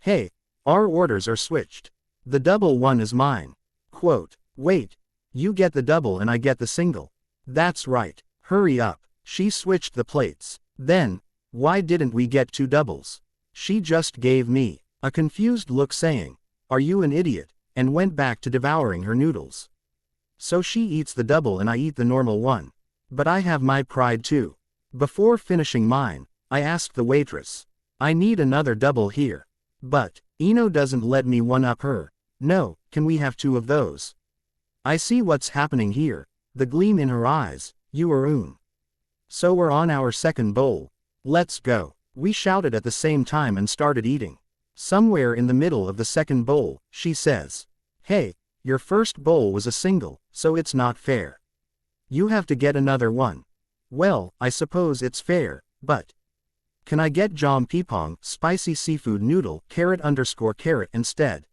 Hey, our orders are switched. The double one is mine. Quote, wait, you get the double and I get the single. That's right, hurry up. She switched the plates. Then, why didn't we get 2 doubles? She just gave me a confused look saying, Are you an idiot? And went back to devouring her noodles. So she eats the double and I eat the normal one. But I have my pride too. Before finishing mine, I asked the waitress, I need another double here. But Eno doesn't let me one-up her. No, can we have 2 of those? I see what's happening here, the gleam in her eyes, you. So we're on our second bowl. Let's go. We shouted at the same time and started eating. Somewhere in the middle of the second bowl, she says, "Hey, your first bowl was a single, so it's not fair. You have to get another one." Well, I suppose it's fair, but can I get jam pipong, spicy seafood noodle, carrot instead?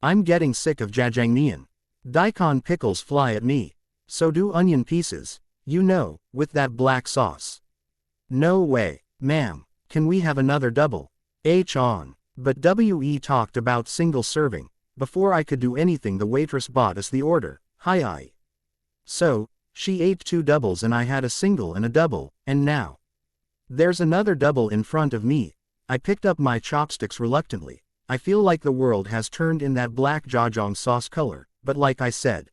I'm getting sick of Jajang Nian. Daikon pickles fly at me. So do onion pieces, with that black sauce. No way, ma'am. Can we have another double? On. But we talked about single serving. Before I could do anything, the waitress bought us the order. Hi. So, she ate 2 doubles and I had a single and a double, and now there's another double in front of me. I picked up my chopsticks reluctantly. I feel like the world has turned in that black jajang sauce color, but like I said,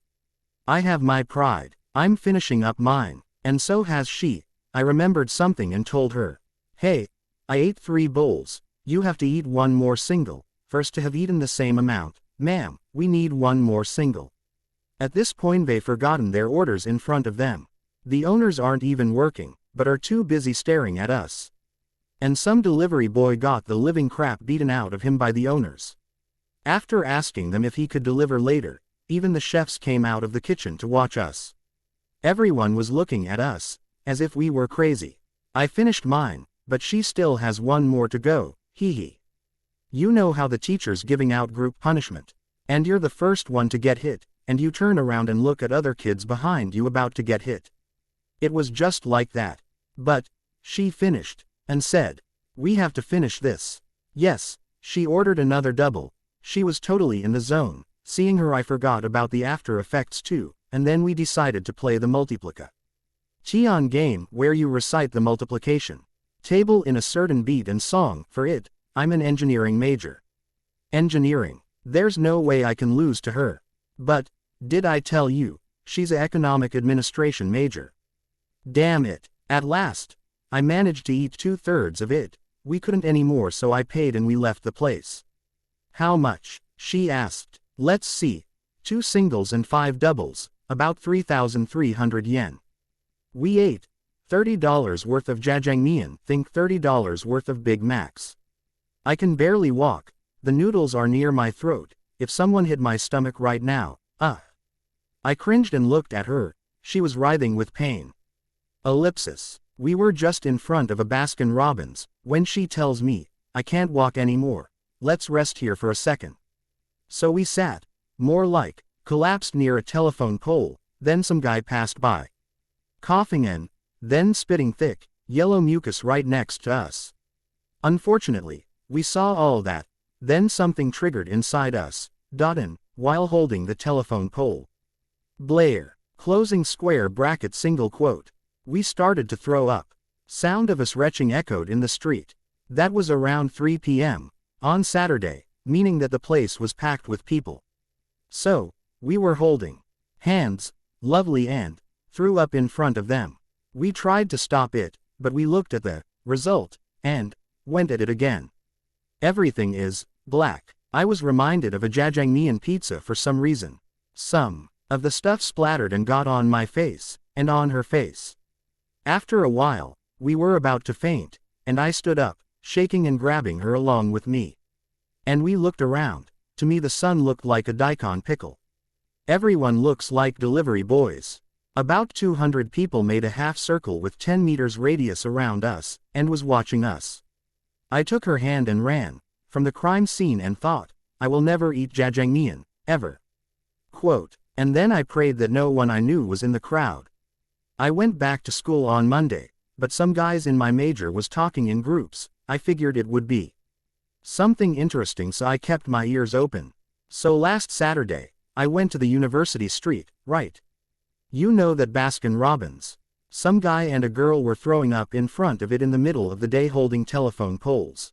I have my pride. I'm finishing up mine, and so has she. I remembered something and told her, "Hey, I ate 3 bowls. You have to eat 1 more single. First to have eaten the same amount. Ma'am, we need 1 more single." At this point they've forgotten their orders in front of them. The owners aren't even working, but are too busy staring at us. And some delivery boy got the living crap beaten out of him by the owners. After asking them if he could deliver later, even the chefs came out of the kitchen to watch us. Everyone was looking at us, as if we were crazy. I finished mine, but she still has 1 more to go, hee. You know how the teacher's giving out group punishment. And you're the first one to get hit, and you turn around and look at other kids behind you about to get hit. It was just like that. But she finished, and said, "We have to finish this." Yes, she ordered another double. She was totally in the zone. Seeing her, I forgot about the after effects too, and then we decided to play the multiplica Tian game, where you recite the multiplication table in a certain beat and song. For it, I'm an engineering major. Engineering. There's no way I can lose to her. But, did I tell you, she's an economic administration major. Damn it. At last, I managed to eat 2/3 of it. We couldn't anymore, so I paid and we left the place. How much? She asked. Let's see. 2 singles and 5 doubles, about 3,300 yen. We ate $30 worth of Jajang Nian, think $30 worth of Big Macs. I can barely walk. The noodles are near my throat. If someone hit my stomach right now, I cringed and looked at her. She was writhing with pain. Ellipsis. We were just in front of a Baskin Robbins, when she tells me, "I can't walk anymore. Let's rest here for a second." So we sat, more like, collapsed near a telephone pole. Then some guy passed by, coughing and then spitting thick, yellow mucus right next to us. Unfortunately, we saw all that. Then something triggered inside us, and, while holding the telephone pole. Blair. Closing square bracket single quote. We started to throw up. Sound of us retching echoed in the street. That was around 3 p.m. on Saturday, meaning that the place was packed with people. So, we were holding hands, lovely, and threw up in front of them. We tried to stop it, but we looked at the result, and went at it again. Everything is black. I was reminded of a Jajang Nian pizza for some reason. Some of the stuff splattered and got on my face, and on her face. After a while, we were about to faint, and I stood up, shaking and grabbing her along with me. And we looked around. To me the sun looked like a daikon pickle. Everyone looks like delivery boys. About 200 people made a half circle with 10 meters radius around us, and was watching us. I took her hand and ran from the crime scene and thought, I will never eat Jajang Nian, ever. Quote, and then I prayed that no one I knew was in the crowd. I went back to school on Monday, but some guys in my major was talking in groups. I figured it would be something interesting, so I kept my ears open. So last Saturday, I went to the University Street, right? You know that Baskin Robbins. Some guy and a girl were throwing up in front of it in the middle of the day holding telephone poles.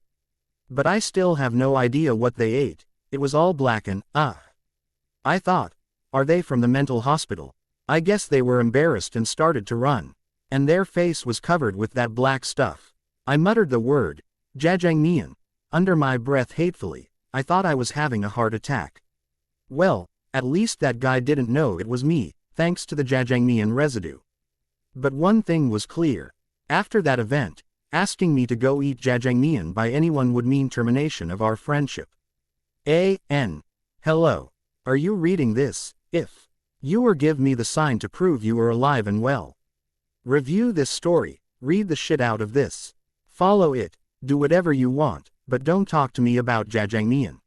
But I still have no idea what they ate. It was all black and, I thought, are they from the mental hospital? I guess they were embarrassed and started to run. And their face was covered with that black stuff. I muttered the word, Jajang Nian, under my breath hatefully. I thought I was having a heart attack. Well, At least that guy didn't know it was me, thanks to the Jajang Nian residue. But one thing was clear. After that event, asking me to go eat Jajang Nian by anyone would mean termination of our friendship. Hello. Are you reading this? If you or give me the sign to prove you are alive and well. Review this story, read the shit out of this. Follow it, do whatever you want, but don't talk to me about Jajang Nian.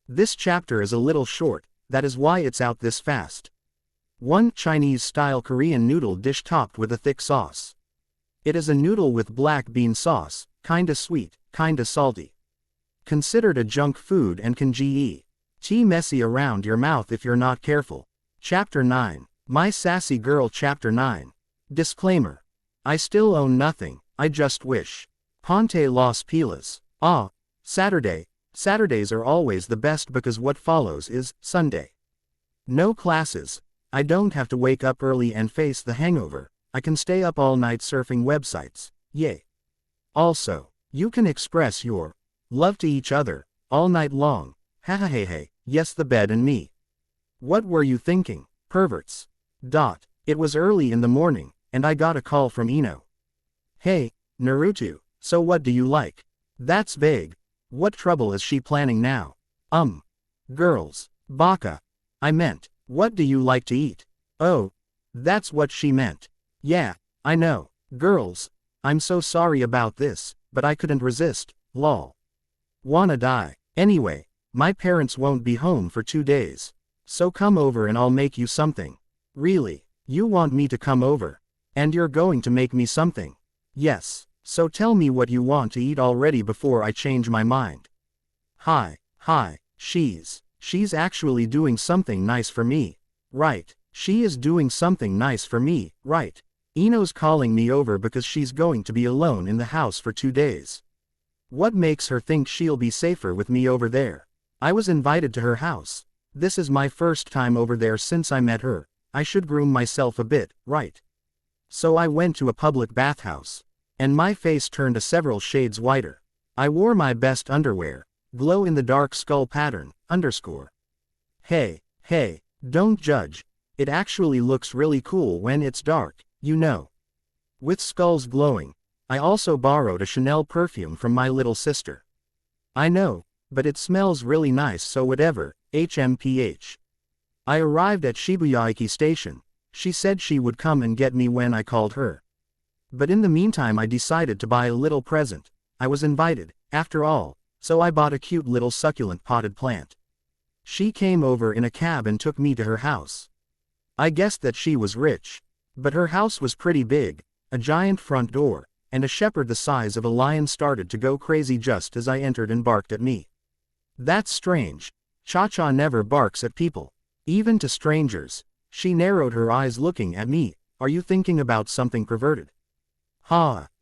This chapter is a little short, that is why it's out this fast. 1 Chinese-style Korean noodle dish topped with a thick sauce. It is a noodle with black bean sauce, kinda sweet, kinda salty. Considered a junk food and can get messy around your mouth if you're not careful. Chapter 9. My Sassy Girl. Chapter 9. Disclaimer. I still own nothing, I just wish. Ponte los pilas. Saturdays are always the best because what follows is Sunday. No classes. I don't have to wake up early and face the hangover. I can stay up all night surfing websites. Yay. Also, you can express your love to each other all night long. Hey, yes, the bed and me. What were you thinking, perverts? It was early in the morning, and I got a call from Ino. Hey, Naruto, so what do you like? That's vague. What trouble is she planning now? Girls. Baka. I meant, what do you like to eat? Oh, that's what she meant. Yeah, I know. Girls. I'm so sorry about this, but I couldn't resist, lol. Wanna die. Anyway, my parents won't be home for 2 days. So come over and I'll make you something. Really? You want me to come over? And you're going to make me something? Yes. So tell me what you want to eat already before I change my mind. Hi. She's actually doing something nice for me. Right. She is doing something nice for me, right. Ino's calling me over because she's going to be alone in the house for 2 days. What makes her think she'll be safer with me over there? I was invited to her house. This is my first time over there since I met her. I should groom myself a bit, right? So I went to a public bathhouse. And my face turned several shades whiter. I wore my best underwear. Glow in the dark skull pattern, _. Hey, don't judge. It actually looks really cool when it's dark, you know. With skulls glowing. I also borrowed a Chanel perfume from my little sister. I know, but it smells really nice, so whatever, HMPH. I arrived at Shibuya station. She said she would come and get me when I called her. But in the meantime I decided to buy a little present. I was invited, after all, so I bought a cute little succulent potted plant. She came over in a cab and took me to her house. I guessed that she was rich. But her house was pretty big, a giant front door, and a shepherd the size of a lion started to go crazy just as I entered and barked at me. That's strange. Cha-Cha never barks at people. Even to strangers. She narrowed her eyes looking at me. Are you thinking about something perverted?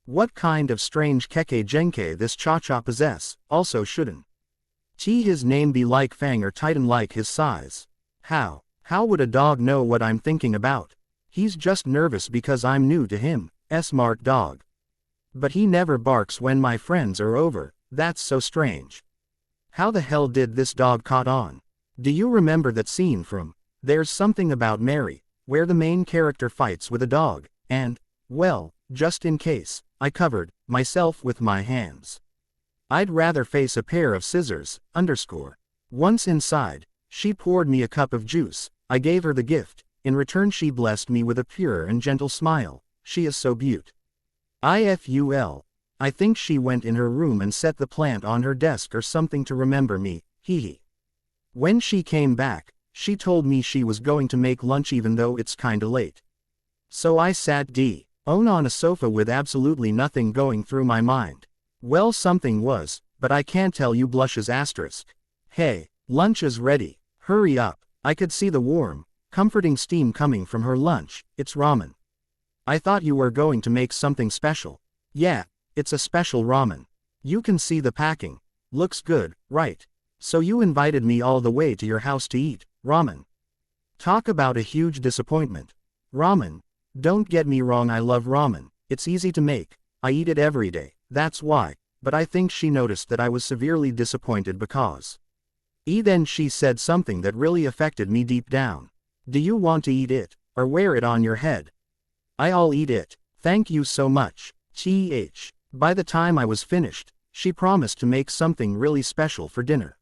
What kind of strange keke genke this Cha-Cha possess, also shouldn't. His name be like Fang or Titan like his size. How would a dog know what I'm thinking about? He's just nervous because I'm new to him, smart dog. But he never barks when my friends are over, that's so strange. How the hell did this dog caught on? Do you remember that scene from There's Something About Mary, where the main character fights with a dog, and, well, just in case, I covered myself with my hands. I'd rather face a pair of scissors, _. Once inside, she poured me a cup of juice. I gave her the gift. In return she blessed me with a pure and gentle smile. She is so beaut. IFUL. I think she went in her room and set the plant on her desk or something to remember me, hee. When she came back, she told me she was going to make lunch even though it's kinda late. So I sat on a sofa with absolutely nothing going through my mind. Well, something was, but I can't tell you blushes *. Hey, lunch is ready. Hurry up. I could see the warm, comforting steam coming from her lunch. It's ramen. I thought you were going to make something special. Yeah, it's a special ramen. You can see the packing. Looks good, right? So you invited me all the way to your house to eat ramen. Talk about a huge disappointment. Ramen. Don't get me wrong, I love ramen. It's easy to make. I eat it every day, that's why. But I think she noticed that I was severely disappointed because Then she said something that really affected me deep down. Do you want to eat it, or wear it on your head? I'll eat it, thank you so much. By the time I was finished, she promised to make something really special for dinner.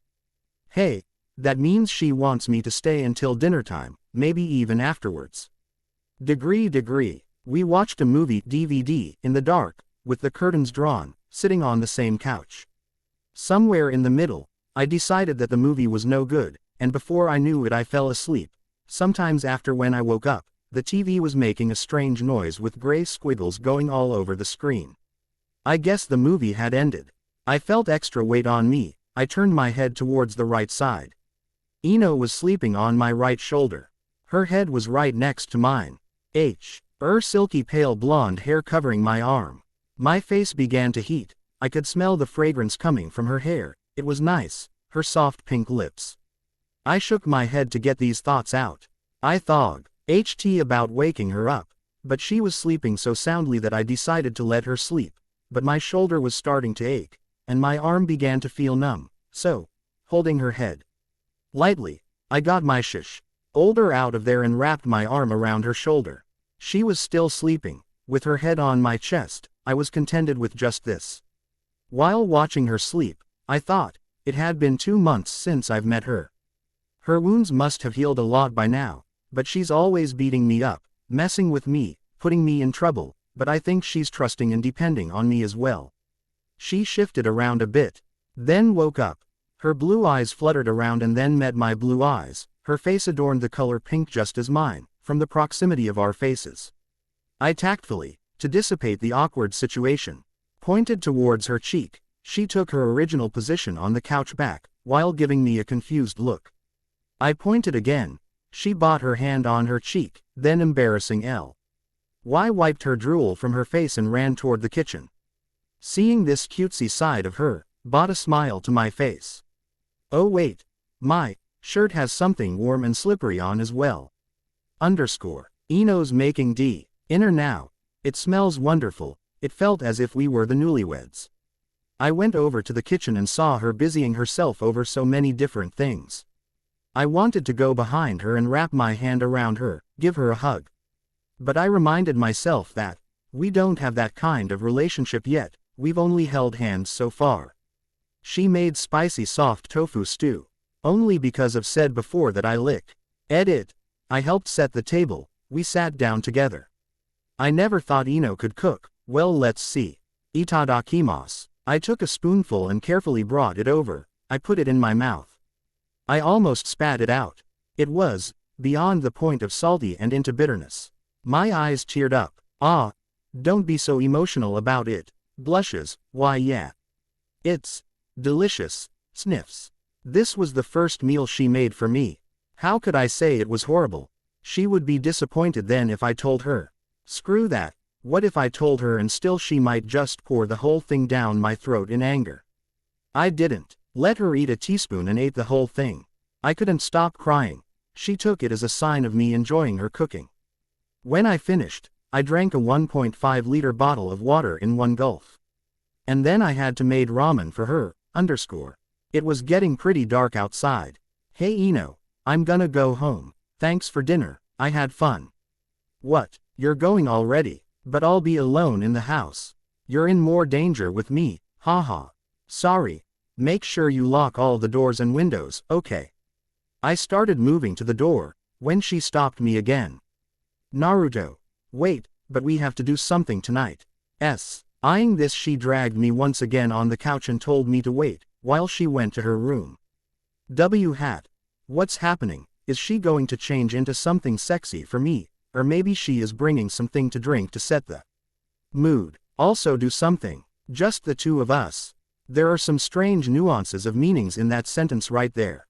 Hey, that means she wants me to stay until dinner time, maybe even afterwards. Degree. We watched a movie DVD in the dark, with the curtains drawn, sitting on the same couch. Somewhere in the middle, I decided that the movie was no good, and before I knew it I fell asleep. Sometimes after when I woke up, the TV was making a strange noise with gray squiggles going all over the screen. I guess the movie had ended. I felt extra weight on me. I turned my head towards the right side. Ino was sleeping on my right shoulder. Her head was right next to mine. Her silky pale blonde hair covering my arm. My face began to heat. I could smell the fragrance coming from her hair. It was nice, her soft pink lips. I shook my head to get these thoughts out. I thought about waking her up, but she was sleeping so soundly that I decided to let her sleep, but my shoulder was starting to ache, and my arm began to feel numb, so, holding her head lightly, I got my shoulder out of there and wrapped my arm around her shoulder. She was still sleeping, with her head on my chest. I was contented with just this. While watching her sleep, I thought, it had been 2 months since I've met her. Her wounds must have healed a lot by now, but she's always beating me up, messing with me, putting me in trouble, but I think she's trusting and depending on me as well. She shifted around a bit, then woke up. Her blue eyes fluttered around and then met my blue eyes. Her face adorned the color pink just as mine, from the proximity of our faces. I tactfully, to dissipate the awkward situation, pointed towards her cheek. She took her original position on the couch back, while giving me a confused look. I pointed again. She bought her hand on her cheek, then embarrassing wiped her drool from her face and ran toward the kitchen. Seeing this cutesy side of her, brought a smile to my face. Oh wait, my shirt has something warm and slippery on as well. Ino's making dinner now. It smells wonderful. It felt as if we were the newlyweds. I went over to the kitchen and saw her busying herself over so many different things. I wanted to go behind her and wrap my hand around her, give her a hug. But I reminded myself that we don't have that kind of relationship yet, we've only held hands so far. She made spicy soft tofu stew. Only because I've said before that I licked it. I helped set the table. We sat down together. I never thought Ino could cook. Well, let's see. Itadakimasu. I took a spoonful and carefully brought it over. I put it in my mouth. I almost spat it out. It was beyond the point of salty and into bitterness. My eyes teared up. Don't be so emotional about it. Blushes. Why yeah. It's delicious. Sniffs. This was the first meal she made for me. How could I say it was horrible? She would be disappointed then if I told her. Screw that. What if I told her and still she might just pour the whole thing down my throat in anger? I didn't. Let her eat a teaspoon and ate the whole thing. I couldn't stop crying. She took it as a sign of me enjoying her cooking. When I finished, I drank a 1.5-liter bottle of water in one gulp. And then I had to made ramen for her. It was getting pretty dark outside. Hey Ino, I'm gonna go home. Thanks for dinner, I had fun. What, you're going already? But I'll be alone in the house. You're in more danger with me, haha. Sorry. Make sure you lock all the doors and windows, okay? I started moving to the door, when she stopped me again. Naruto. Wait, but we have to do something tonight. Eyeing this, she dragged me once again on the couch and told me to wait, while she went to her room. What's happening? Is she going to change into something sexy for me? Or maybe she is bringing something to drink to set the mood. Also do something. Just the two of us. There are some strange nuances of meanings in that sentence right there.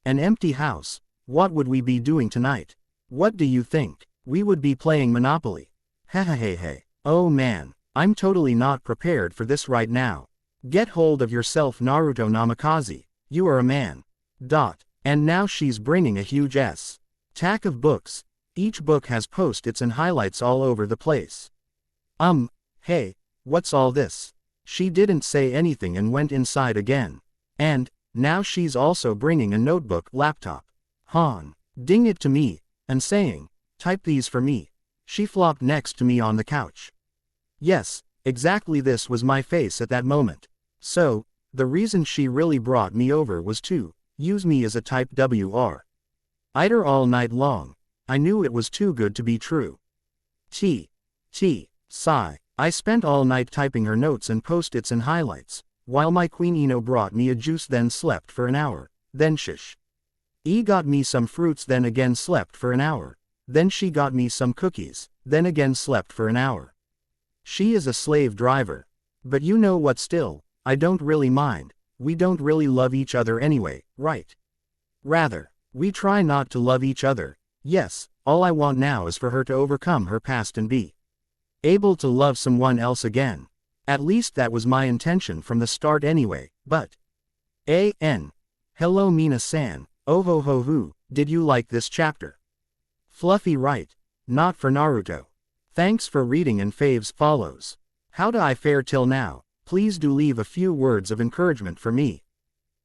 An empty house. What would we be doing tonight? What do you think? We would be playing Monopoly. Hey. Oh man, I'm totally not prepared for this right now. Get hold of yourself, Naruto Namikaze. You are a man. And now she's bringing a huge stack of books. Each book has post-its and highlights all over the place. Hey, what's all this? She didn't say anything and went inside again. And Now she's also bringing a notebook, laptop. Han. Ding it to me, and saying, type these for me. She flopped next to me on the couch. Yes, exactly this was my face at that moment. So, the reason she really brought me over was to use me as a type WR. I'd her all night long. I knew it was too good to be true. Sigh. I spent all night typing her notes and post-its and highlights, while my queen Ino brought me a juice, then slept for an hour, then shish. Got me some fruits, then again slept for an hour, then she got me some cookies, then again slept for an hour. She is a slave driver. But you know what, still, I don't really mind. We don't really love each other anyway, right? Rather, we try not to love each other. Yes, all I want now is for her to overcome her past and be able to love someone else again. At least that was my intention from the start anyway, but... Hello Mina-san, oh did you like this chapter? Fluffy right. Not for Naruto. Thanks for reading and faves follows. How do I fare till now? Please do leave a few words of encouragement for me.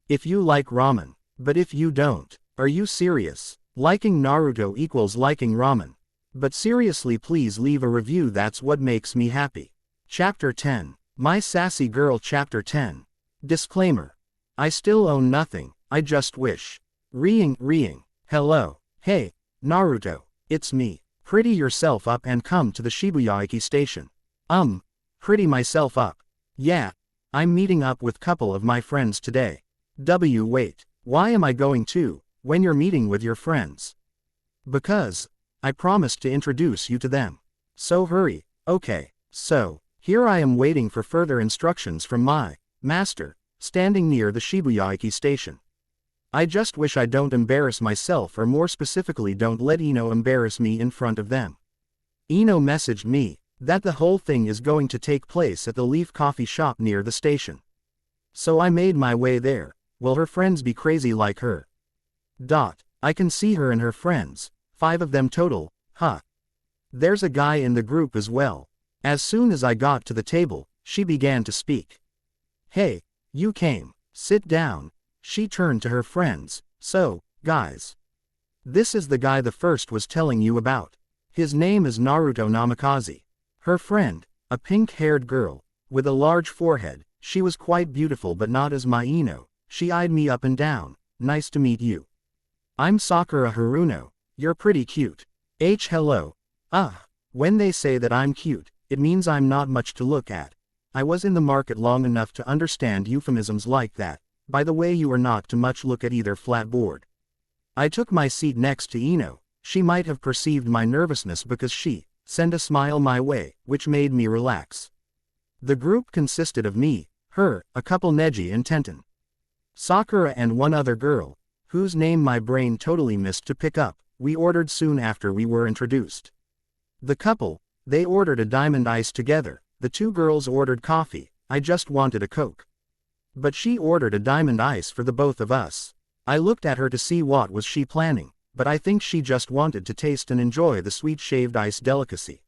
If you like ramen. But if you don't, are you serious? Liking Naruto equals liking ramen. But seriously, please leave a review, that's what makes me happy. Chapter 10. My Sassy Girl. Chapter 10. Disclaimer. I still own nothing, I just wish. Reeing. Hello. Hey, Naruto. It's me. Pretty yourself up and come to the Shibuya station. Pretty myself up. Yeah. I'm meeting up with couple of my friends today. Wait. Why am I going to, when you're meeting with your friends? Because I promised to introduce you to them. So hurry. Okay. So, here I am waiting for further instructions from my master, standing near the Shibuya station. I just wish I don't embarrass myself, or more specifically don't let Ino embarrass me in front of them. Ino messaged me that the whole thing is going to take place at the Leaf Coffee Shop near the station. So I made my way there. Will her friends be crazy like her? I can see her and her friends, 5 of them total, huh? There's a guy in the group as well. As soon as I got to the table, she began to speak. Hey, you came, sit down. She turned to her friends. So, guys. This is the guy the first was telling you about. His name is Naruto Namikaze. Her friend, a pink-haired girl, with a large forehead, she was quite beautiful but not as my Ino. She eyed me up and down. Nice to meet you. I'm Sakura Haruno. You're pretty cute. Hello. When they say that I'm cute, it means I'm not much to look at. I was in the market long enough to understand euphemisms like that. By the way, you are not to much look at either, flat board. I took my seat next to Ino. She might have perceived my nervousness because she sent a smile my way, which made me relax. The group consisted of me, her, a couple Neji and Tenten. Sakura and one other girl, whose name my brain totally missed to pick up. We ordered soon after we were introduced. The couple, they ordered a diamond ice together. The 2 girls ordered coffee. I just wanted a Coke. But she ordered a diamond ice for the both of us. I looked at her to see what was she planning, but I think she just wanted to taste and enjoy the sweet shaved ice delicacy.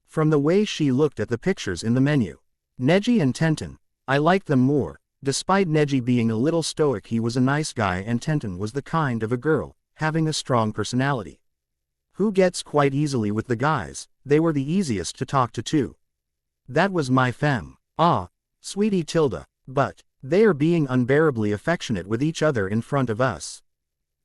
From the way she looked at the pictures in the menu. Neji and Tenten, I liked them more. Despite Neji being a little stoic, he was a nice guy, and Tenten was the kind of a girl, having a strong personality, who gets quite easily with the guys. They were the easiest to talk to too. That was my femme. Sweetie Tilda. But they are being unbearably affectionate with each other in front of us.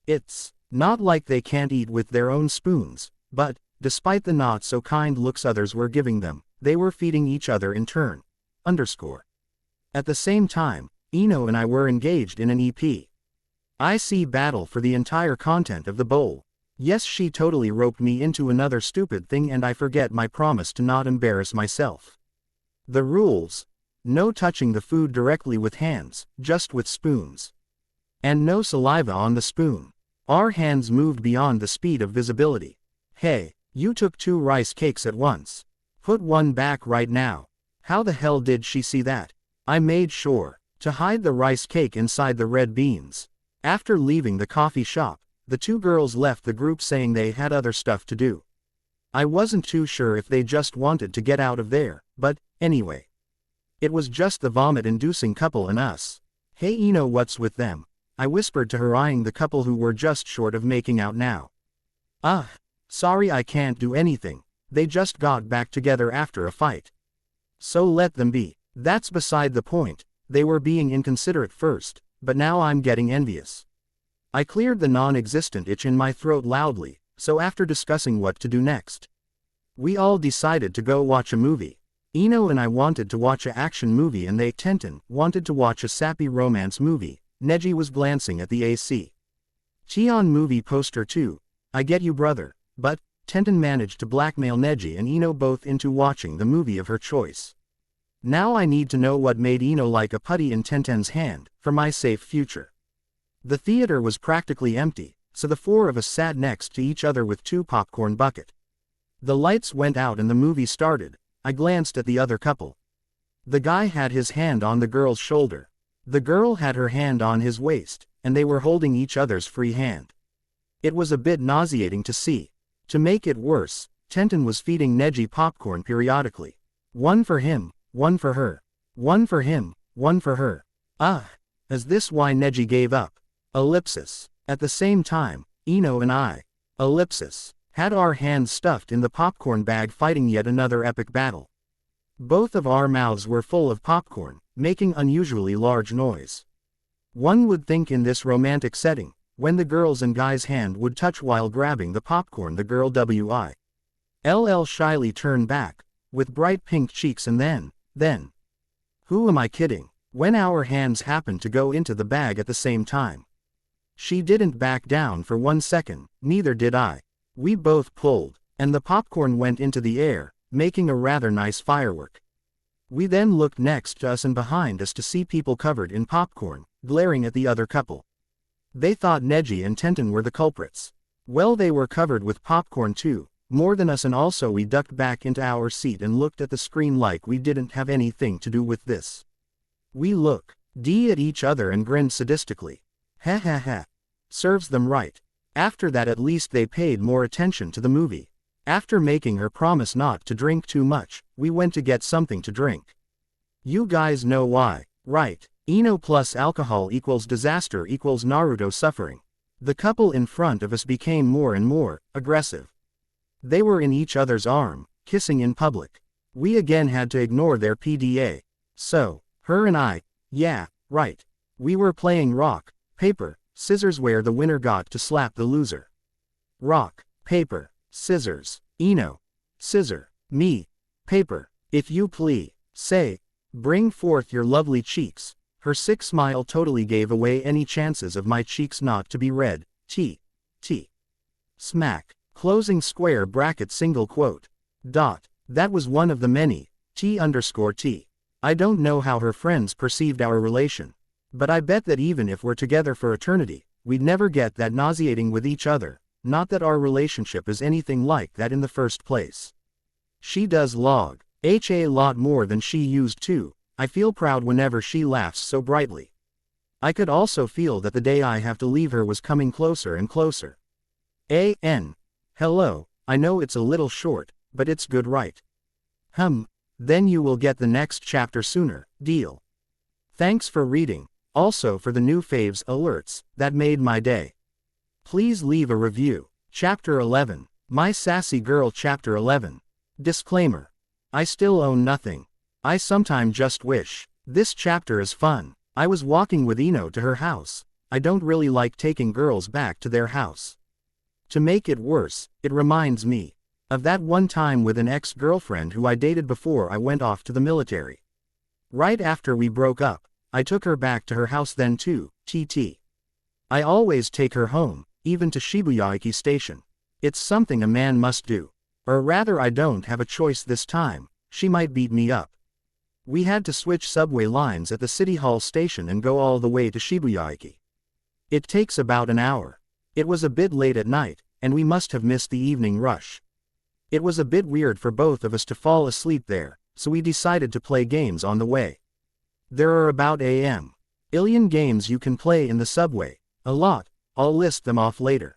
It's not like they can't eat with their own spoons, but, despite the not so kind looks others were giving them, they were feeding each other in turn. At the same time, Ino and I were engaged in an EPIC battle for the entire content of the bowl. Yes, she totally roped me into another stupid thing, and I forget my promise to not embarrass myself. The rules: no touching the food directly with hands, just with spoons. And no saliva on the spoon. Our hands moved beyond the speed of visibility. Hey, you took 2 rice cakes at once. Put one back right now. How the hell did she see that? I made sure to hide the rice cake inside the red beans. After leaving the coffee shop, the 2 girls left the group saying they had other stuff to do. I wasn't too sure if they just wanted to get out of there, but, anyway. It was just the vomit-inducing couple and us. Hey Ino, what's with them? I whispered to her, eyeing the couple who were just short of making out now. Sorry, I can't do anything. They just got back together after a fight. So let them be. That's beside the point. They were being inconsiderate first, but now I'm getting envious. I cleared the non-existent itch in my throat loudly, so after discussing what to do next, we all decided to go watch a movie. Ino and I wanted to watch an action movie and Tenten wanted to watch a sappy romance movie. Neji was glancing at the AC. Cheon movie poster too. I get you, brother, but Tenten managed to blackmail Neji and Ino both into watching the movie of her choice. Now I need to know what made Ino like a putty in Tenten's hand, for my safe future. The theater was practically empty, so the four of us sat next to each other with two popcorn buckets. The lights went out and the movie started. I glanced at the other couple. The guy had his hand on the girl's shoulder. The girl had her hand on his waist, and they were holding each other's free hand. It was a bit nauseating to see. To make it worse, Tenten was feeding Neji popcorn periodically. One for him, one for her. One for him, one for her. Is this why Neji gave up? Ellipsis. At the same time, Ino and I, ellipsis, had our hands stuffed in the popcorn bag fighting yet another epic battle. Both of our mouths were full of popcorn, making unusually large noise. One would think in this romantic setting, when the girl's and guy's hand would touch while grabbing the popcorn, the girl will shyly turn back, with bright pink cheeks, and then. Who am I kidding? When our hands happened to go into the bag at the same time. She didn't back down for 1 second, neither did I. We both pulled, and the popcorn went into the air, making a rather nice firework. We then looked next to us and behind us to see people covered in popcorn, glaring at the other couple. They thought Neji and Tenten were the culprits. Well, they were covered with popcorn too, more than us, and also we ducked back into our seat and looked at the screen like we didn't have anything to do with this. We looked at each other and grinned sadistically. Ha ha ha. Serves them right. After that, at least they paid more attention to the movie. After making her promise not to drink too much, we went to get something to drink. You guys know why, right? Ino plus alcohol equals disaster equals Naruto suffering. The couple in front of us became more and more aggressive. They were in each other's arm, kissing in public. We again had to ignore their PDA. So, her and I, yeah, right. We were playing rock, paper, scissors where the winner got to slap the loser. Rock, paper, scissors. Ino. Scissor. Me. Paper. If you please. Say. Bring forth your lovely cheeks. Her sick smile totally gave away any chances of my cheeks not to be red. T. Smack. Closing square bracket single quote. Dot. That was one of the many. T_T. I don't know how her friends perceived our relation. But I bet that even if we're together for eternity, we'd never get that nauseating with each other. Not that our relationship is anything like that in the first place. She does log a lot more than she used to. I feel proud whenever she laughs so brightly. I could also feel that the day I have to leave her was coming closer and closer. Hello, I know it's a little short, but it's good, right? Then you will get the next chapter sooner, deal. Thanks for reading. Also for the new faves alerts, that made my day. Please leave a review. Chapter 11. My Sassy Girl. Chapter 11. Disclaimer. I still own nothing. I sometimes just wish. This chapter is fun. I was walking with Ino to her house. I don't really like taking girls back to their house. To make it worse, it reminds me of that one time with an ex-girlfriend who I dated before I went off to the military. Right after we broke up, I took her back to her house then too, I always take her home, even to Shibuya Station. It's something a man must do. Or rather, I don't have a choice this time, she might beat me up. We had to switch subway lines at the City Hall station and go all the way to Shibuya. It takes about an hour. It was a bit late at night, and we must have missed the evening rush. It was a bit weird for both of us to fall asleep there, so we decided to play games on the way. There are about illion games you can play in the subway, a lot. I'll list them off later.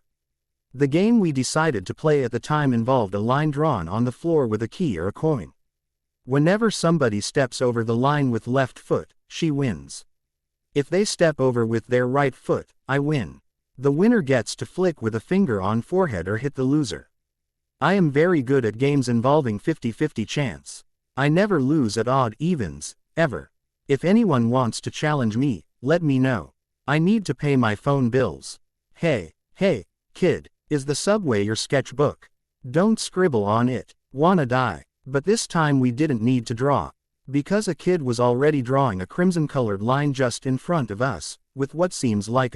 The game we decided to play at the time involved a line drawn on the floor with a key or a coin. Whenever somebody steps over the line with left foot, she wins. If they step over with their right foot, I win. The winner gets to flick with a finger on forehead or hit the loser. I am very good at games involving 50-50 chance. I never lose at odd evens, ever. If anyone wants to challenge me, let me know. I need to pay my phone bills. Hey, kid, is the subway your sketchbook? Don't scribble on it. Wanna die? But this time we didn't need to draw. Because a kid was already drawing a crimson-colored line just in front of us, with what seems like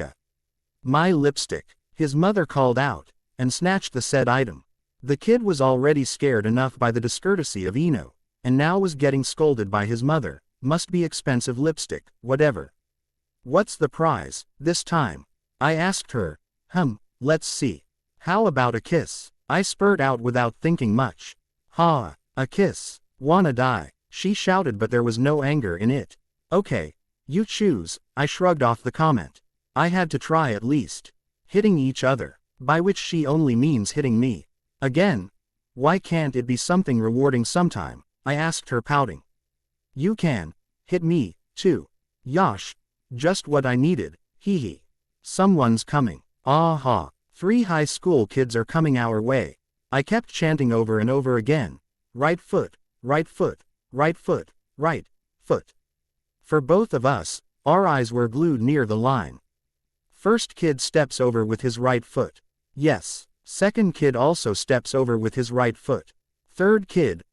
my lipstick. His mother called out, and snatched the said item. The kid was already scared enough by the discourtesy of Eno, and now was getting scolded by his mother. Must be expensive lipstick, whatever. What's the prize, this time? I asked her. Let's see. How about a kiss? I spurred out without thinking much. Ha, a kiss. Wanna die? She shouted, but there was no anger in it. Okay, you choose. I shrugged off the comment. I had to try at least. Hitting each other, by which she only means hitting me. Again. Why can't it be something rewarding sometime? I asked her, pouting. You can. Hit me, too. Yosh. Just what I needed, hee hee. Someone's coming. Ah-ha. 3 high school kids are coming our way. I kept chanting over and over again. Right foot, right foot. Right foot, right foot. For both of us, our eyes were glued near the line. First kid steps over with his right foot. Yes. Second kid also steps over with his right foot. Third kid,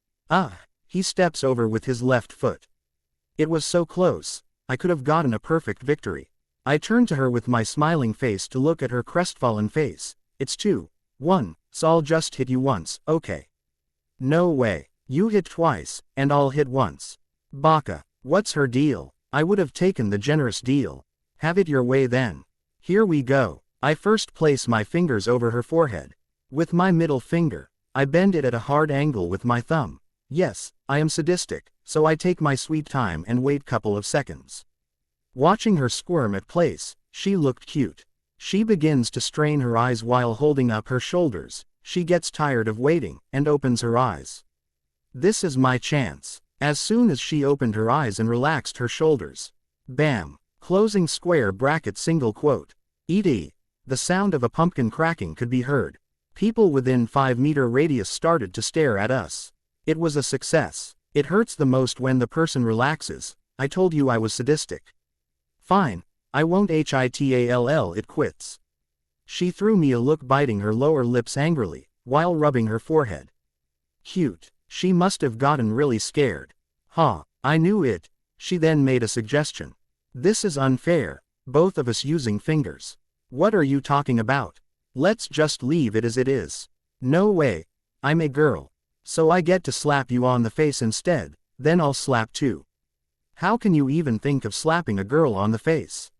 he steps over with his left foot. It was so close, I could have gotten a perfect victory. I turned to her with my smiling face to look at her crestfallen face. It's 2-1, so I'll just hit you once, okay? No way. You hit twice, and I'll hit once. Baka. What's her deal? I would have taken the generous deal. Have it your way then. Here we go. I first place my fingers over her forehead. With my middle finger, I bend it at a hard angle with my thumb. Yes, I am sadistic, so I take my sweet time and wait couple of seconds. Watching her squirm at place, she looked cute. She begins to strain her eyes while holding up her shoulders. She gets tired of waiting, and opens her eyes. This is my chance. As soon as she opened her eyes and relaxed her shoulders. Bam. Closing square bracket single quote. E.d. The sound of a pumpkin cracking could be heard. People within 5-meter radius started to stare at us. It was a success. It hurts the most when the person relaxes. I told you I was sadistic. Fine. I won't hitall it quits. She threw me a look, biting her lower lips angrily, while rubbing her forehead. Cute. She must have gotten really scared. I knew it. She then made a suggestion. This is unfair. Both of us using fingers. What are you talking about? Let's just leave it as it is. No way. I'm a girl. So I get to slap you on the face instead, then I'll slap too. How can you even think of slapping a girl on the face?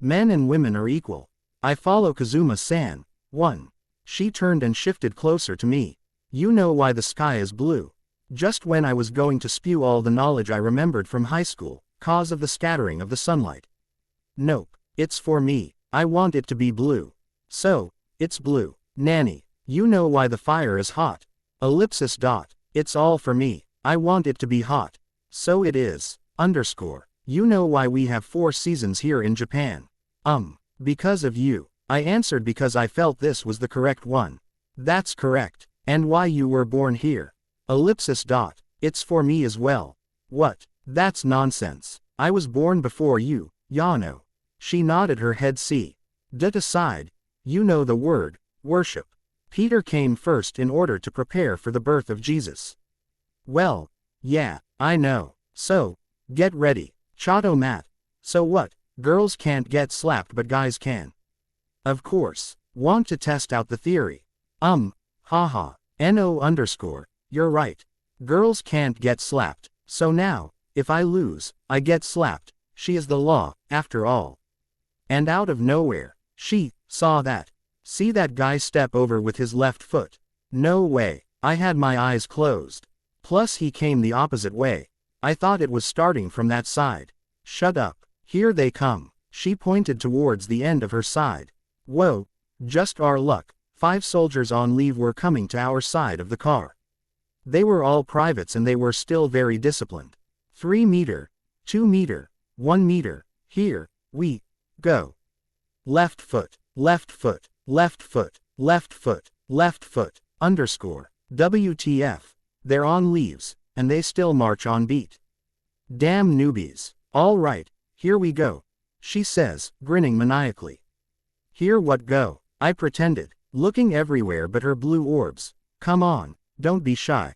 Men and women are equal. I follow Kazuma-san. 1. She turned and shifted closer to me. You know why the sky is blue? Just when I was going to spew all the knowledge I remembered from high school, cause of the scattering of the sunlight. Nope. It's for me. I want it to be blue. So, it's blue. Nanny. You know why the fire is hot? Ellipsis dot. It's all for me. I want it to be hot. So it is. Underscore. You know why we have 4 seasons here in Japan? Because of you. I answered because I felt this was the correct one. That's correct. And why you were born here. Ellipsis dot. It's for me as well. What? That's nonsense. I was born before you, Yano. She nodded her head. See. Aside. You know the word, worship. Peter came first in order to prepare for the birth of Jesus. Well, yeah, I know. So, get ready. Chato mat. So what? Girls can't get slapped but guys can. Of course. Want to test out the theory? Haha. No underscore. You're right. Girls can't get slapped. So now, if I lose, I get slapped. She is the law, after all. And out of nowhere, she saw that. See that guy step over with his left foot? No way. I had my eyes closed. Plus he came the opposite way. I thought it was starting from that side. Shut up. Here they come. She pointed towards the end of her side. Whoa. Just our luck. 5 soldiers on leave were coming to our side of the car. They were all privates and they were still very disciplined. 3 meter, 2 meter, 1 meter, here, We go. Left foot, left foot, left foot, left foot, left foot, underscore. WTF. They're on leaves, and they still march on beat. Damn newbies. All right, here we go, she says, grinning maniacally. Here what go? I pretended, looking everywhere but her blue orbs. Come on, don't be shy.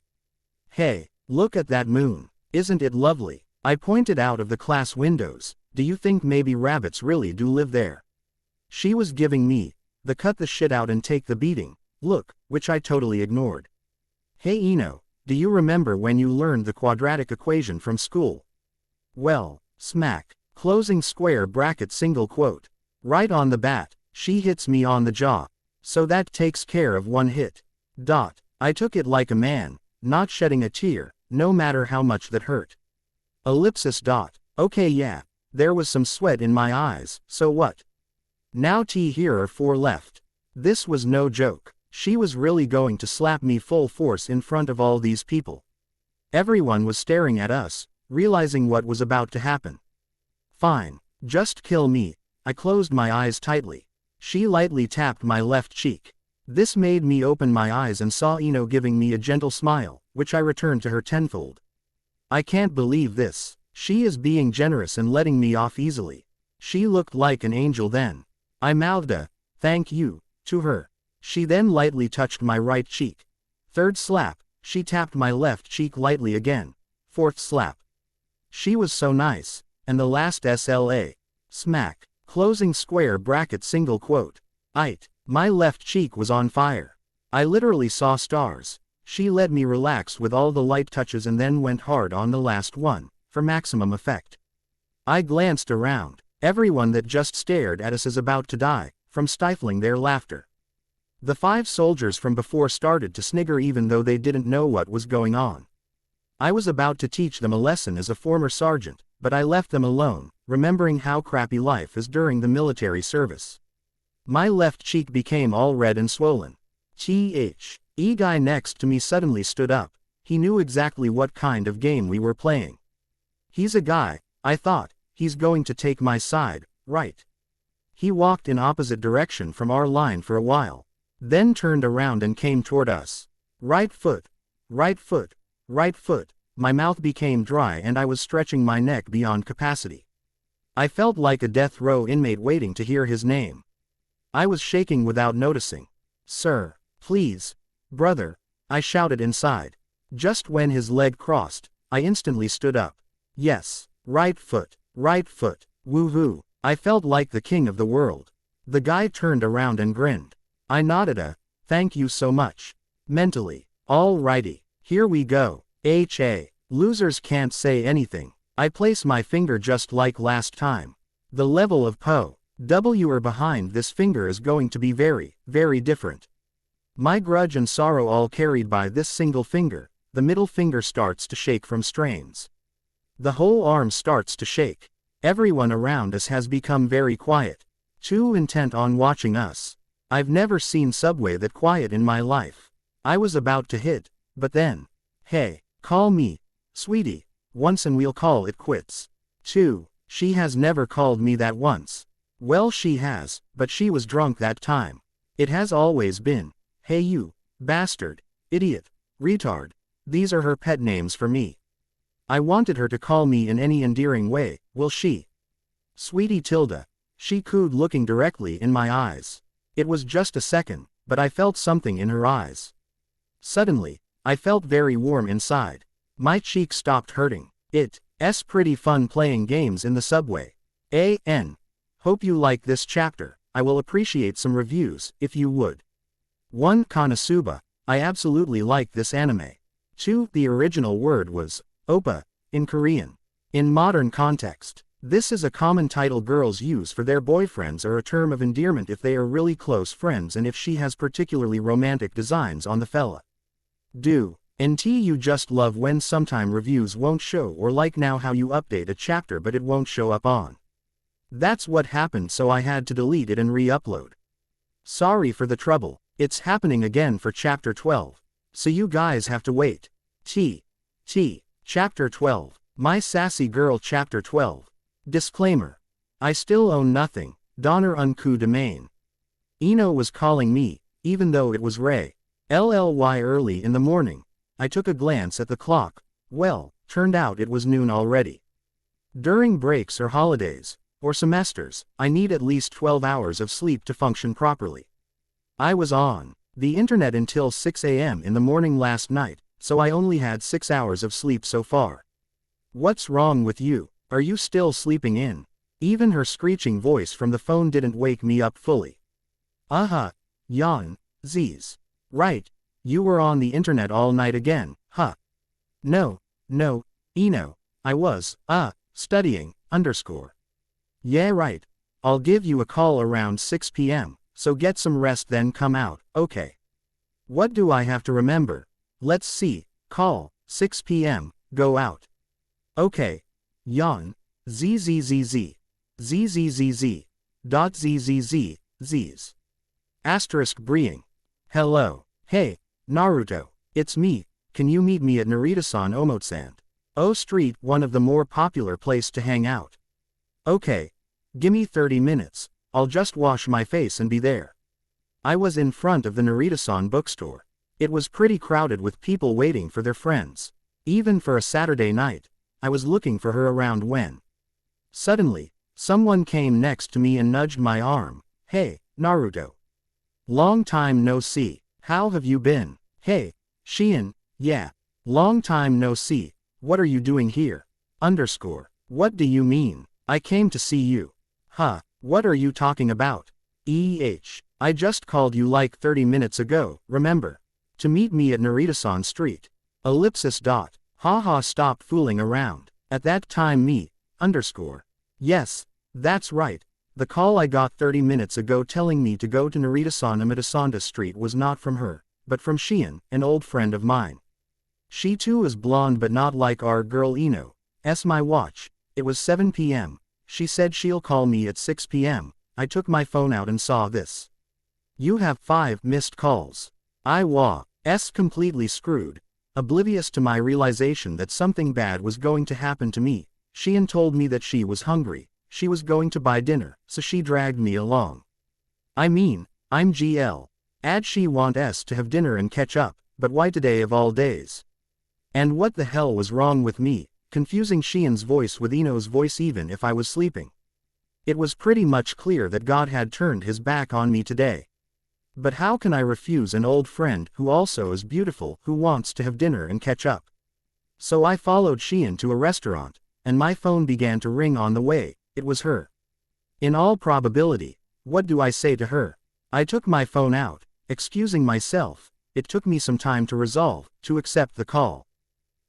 Hey, look at that moon. Isn't it lovely? I pointed out of the class windows. Do you think maybe rabbits really do live there? She was giving me the cut the shit out and take the beating look, which I totally ignored. Hey Eno, do you remember when you learned the quadratic equation from school? Well, smack, closing square bracket single quote. Right on the bat, she hits me on the jaw. So that takes care of one hit. Dot. I took it like a man, not shedding a tear, no matter how much that hurt. Ellipsis. Dot. Okay, yeah, there was some sweat in my eyes, so what? Now here are 4 left. This was no joke. She was really going to slap me full force in front of all these people. Everyone was staring at us, realizing what was about to happen. Fine, just kill me. I closed my eyes tightly. She lightly tapped my left cheek. This made me open my eyes and saw Eno giving me a gentle smile, which I returned to her tenfold. I can't believe this. She is being generous and letting me off easily. She looked like an angel then. I mouthed a thank you to her. She then lightly touched my right cheek. 3rd slap, she tapped my left cheek lightly again. 4th slap. She was so nice. And the last SLA. Smack, closing square bracket single quote. My left cheek was on fire. I literally saw stars. She let me relax with all the light touches and then went hard on the last one, for maximum effect. I glanced around. Everyone that just stared at us is about to die, from stifling their laughter. The 5 soldiers from before started to snigger even though they didn't know what was going on. I was about to teach them a lesson as a former sergeant, but I left them alone, remembering how crappy life is during the military service. My left cheek became all red and swollen. The guy next to me suddenly stood up. He knew exactly what kind of game we were playing. He's a guy, I thought, he's going to take my side, right? He walked in opposite direction from our line for a while, then turned around and came toward us. Right foot, right foot, right foot. My mouth became dry and I was stretching my neck beyond capacity. I felt like a death row inmate waiting to hear his name. I was shaking without noticing. Sir, please, brother, I shouted inside. Just when his leg crossed, I instantly stood up. Yes, right foot, woo-hoo. I felt like the king of the world. The guy turned around and grinned. I nodded a, thank you so much. Mentally, all righty, here we go. Losers can't say anything. I place my finger just like last time. The level of W behind this finger is going to be very, very different. My grudge and sorrow all carried by this single finger. The middle finger starts to shake from strains. The whole arm starts to shake. Everyone around us has become very quiet. Too intent on watching us. I've never seen Subway that quiet in my life. I was about to hit, but then, hey, call me, sweetie, once and we'll call it quits. 2. She has never called me that once. Well, she has, but she was drunk that time. It has always been, hey you, bastard, idiot, retard. These are her pet names for me. I wanted her to call me in any endearing way. Will she? Sweetie Tilda. She cooed, looking directly in my eyes. It was just a second, but I felt something in her eyes. Suddenly, I felt very warm inside. My cheek stopped hurting. It's pretty fun playing games in the subway. Hope you like this chapter. I will appreciate some reviews, if you would. 1. Konosuba. I absolutely like this anime. 2. The original word was oppa in Korean. In modern context, this is a common title girls use for their boyfriends or a term of endearment if they are really close friends and if she has particularly romantic designs on the fella. You just love when sometime reviews won't show, or like now how you update a chapter but it won't show up on. That's what happened, so I had to delete it and re-upload. Sorry for the trouble. It's happening again for chapter 12. So you guys have to wait. Chapter 12. My Sassy Girl Chapter 12. Disclaimer. I still own nothing, donner un coup de main. Ino was calling me, even though it was Ray. LLY early in the morning. I took a glance at the clock. Well, turned out it was noon already. During breaks or holidays, or semesters, I need at least 12 hours of sleep to function properly. I was on the internet until 6 a.m. in the morning last night, so I only had 6 hours of sleep so far. What's wrong with you? Are you still sleeping in? Even her screeching voice from the phone didn't wake me up fully. Yan, Z's. Right, you were on the internet all night again, huh? No, Ino, I was, studying, underscore. Yeah right, I'll give you a call around 6 p.m., so get some rest then come out, okay. What do I have to remember? Let's see, call, 6 p.m., go out. Okay. Yan, ZZZZ. ZZZZ. Dot ZZZ, Z's. Asterisk breeing. Hello. Hey, Naruto. It's me. Can you meet me at Narita-san Omotsan? O Street, one of the more popular place to hang out. Okay. Gimme 30 minutes. I'll just wash my face and be there. I was in front of the Narita-san bookstore. It was pretty crowded with people waiting for their friends. Even for a Saturday night, I was looking for her around when. Suddenly, someone came next to me and nudged my arm. Hey, Naruto. Long time no see. How have you been? Hey, Shion, yeah. Long time no see. What are you doing here? Underscore. What do you mean? I came to see you. Huh, what are you talking about? I just called you like 30 minutes ago, remember? To meet me at Narita-san Street. Ellipsis dot. Haha stop fooling around. At that time me, underscore. Yes, that's right. The call I got 30 minutes ago telling me to go to Narita-san Amitasanda Street was not from her, but from Shion, an old friend of mine. She too is blonde but not like our girl Ino. My watch. It was 7 p.m. She said she'll call me at 6 p.m. I took my phone out and saw this. You have 5 missed calls. I was completely screwed. Oblivious to my realization that something bad was going to happen to me, Shion told me that she was hungry, she was going to buy dinner, so she dragged me along. I mean, I'm GL. She want us to have dinner and catch up, but why today of all days? And what the hell was wrong with me, confusing Shion's voice with Ino's voice even if I was sleeping? It was pretty much clear that God had turned his back on me today. But how can I refuse an old friend who also is beautiful who wants to have dinner and catch up? So I followed Shion to a restaurant, and my phone began to ring on the way. It was her. In all probability, what do I say to her? I took my phone out, excusing myself. It took me some time to resolve, to accept the call.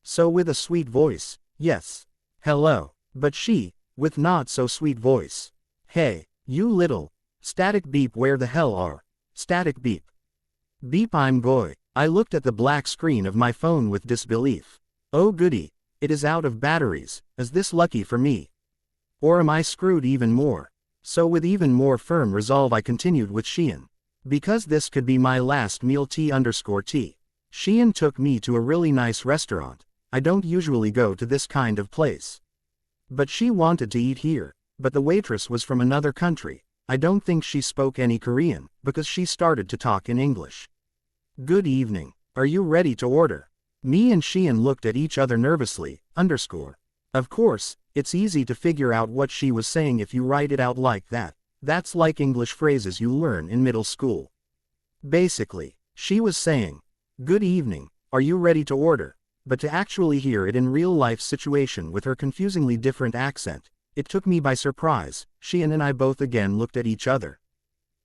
So with a sweet voice, yes. Hello. But she, with not so sweet voice. Hey, you little. Static beep where the hell are? Static beep. Beep I'm goy. I looked at the black screen of my phone with disbelief. Oh goody. It is out of batteries. Is this lucky for me? Or am I screwed even more? So with even more firm resolve I continued with Shion. Because this could be my last meal T_T. Shion took me to a really nice restaurant. I don't usually go to this kind of place. But she wanted to eat here, but the waitress was from another country. I don't think she spoke any Korean, because she started to talk in English. Good evening. Are you ready to order? Me and Shion looked at each other nervously, underscore. Of course, it's easy to figure out what she was saying if you write it out like that. That's like English phrases you learn in middle school. Basically, she was saying, good evening, are you ready to order? But to actually hear it in real-life situation with her confusingly different accent, it took me by surprise. Shion and I both again looked at each other,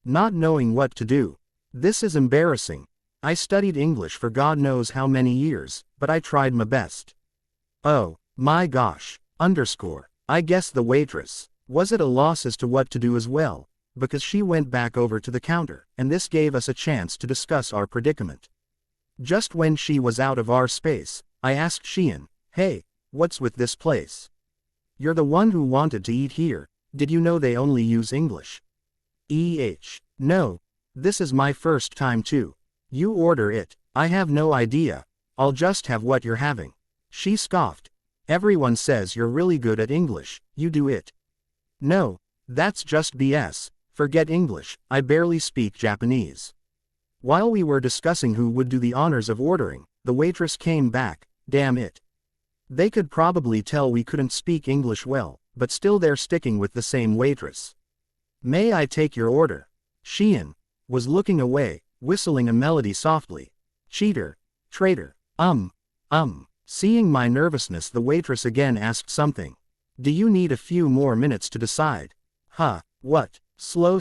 not knowing what to do. This is embarrassing. I studied English for God knows how many years, but I tried my best. Oh, my gosh, underscore. I guess the waitress was at a loss as to what to do as well, because she went back over to the counter, and this gave us a chance to discuss our predicament. Just when she was out of our space, I asked Shion, hey, what's with this place? You're the one who wanted to eat here. Did you know they only use English? No. This is my first time too. You order it. I have no idea. I'll just have what you're having. She scoffed. Everyone says you're really good at English. You do it. No, That's just BS, forget English, I barely speak Japanese. While we were discussing who would do the honors of ordering, the waitress came back, damn it. They could probably tell we couldn't speak English well, but still they're sticking with the same waitress. May I take your order? Xian was looking away, whistling a melody softly. Cheater. Traitor. Seeing my nervousness, the waitress again asked something. Do you need a few more minutes to decide? Huh, what? Slow.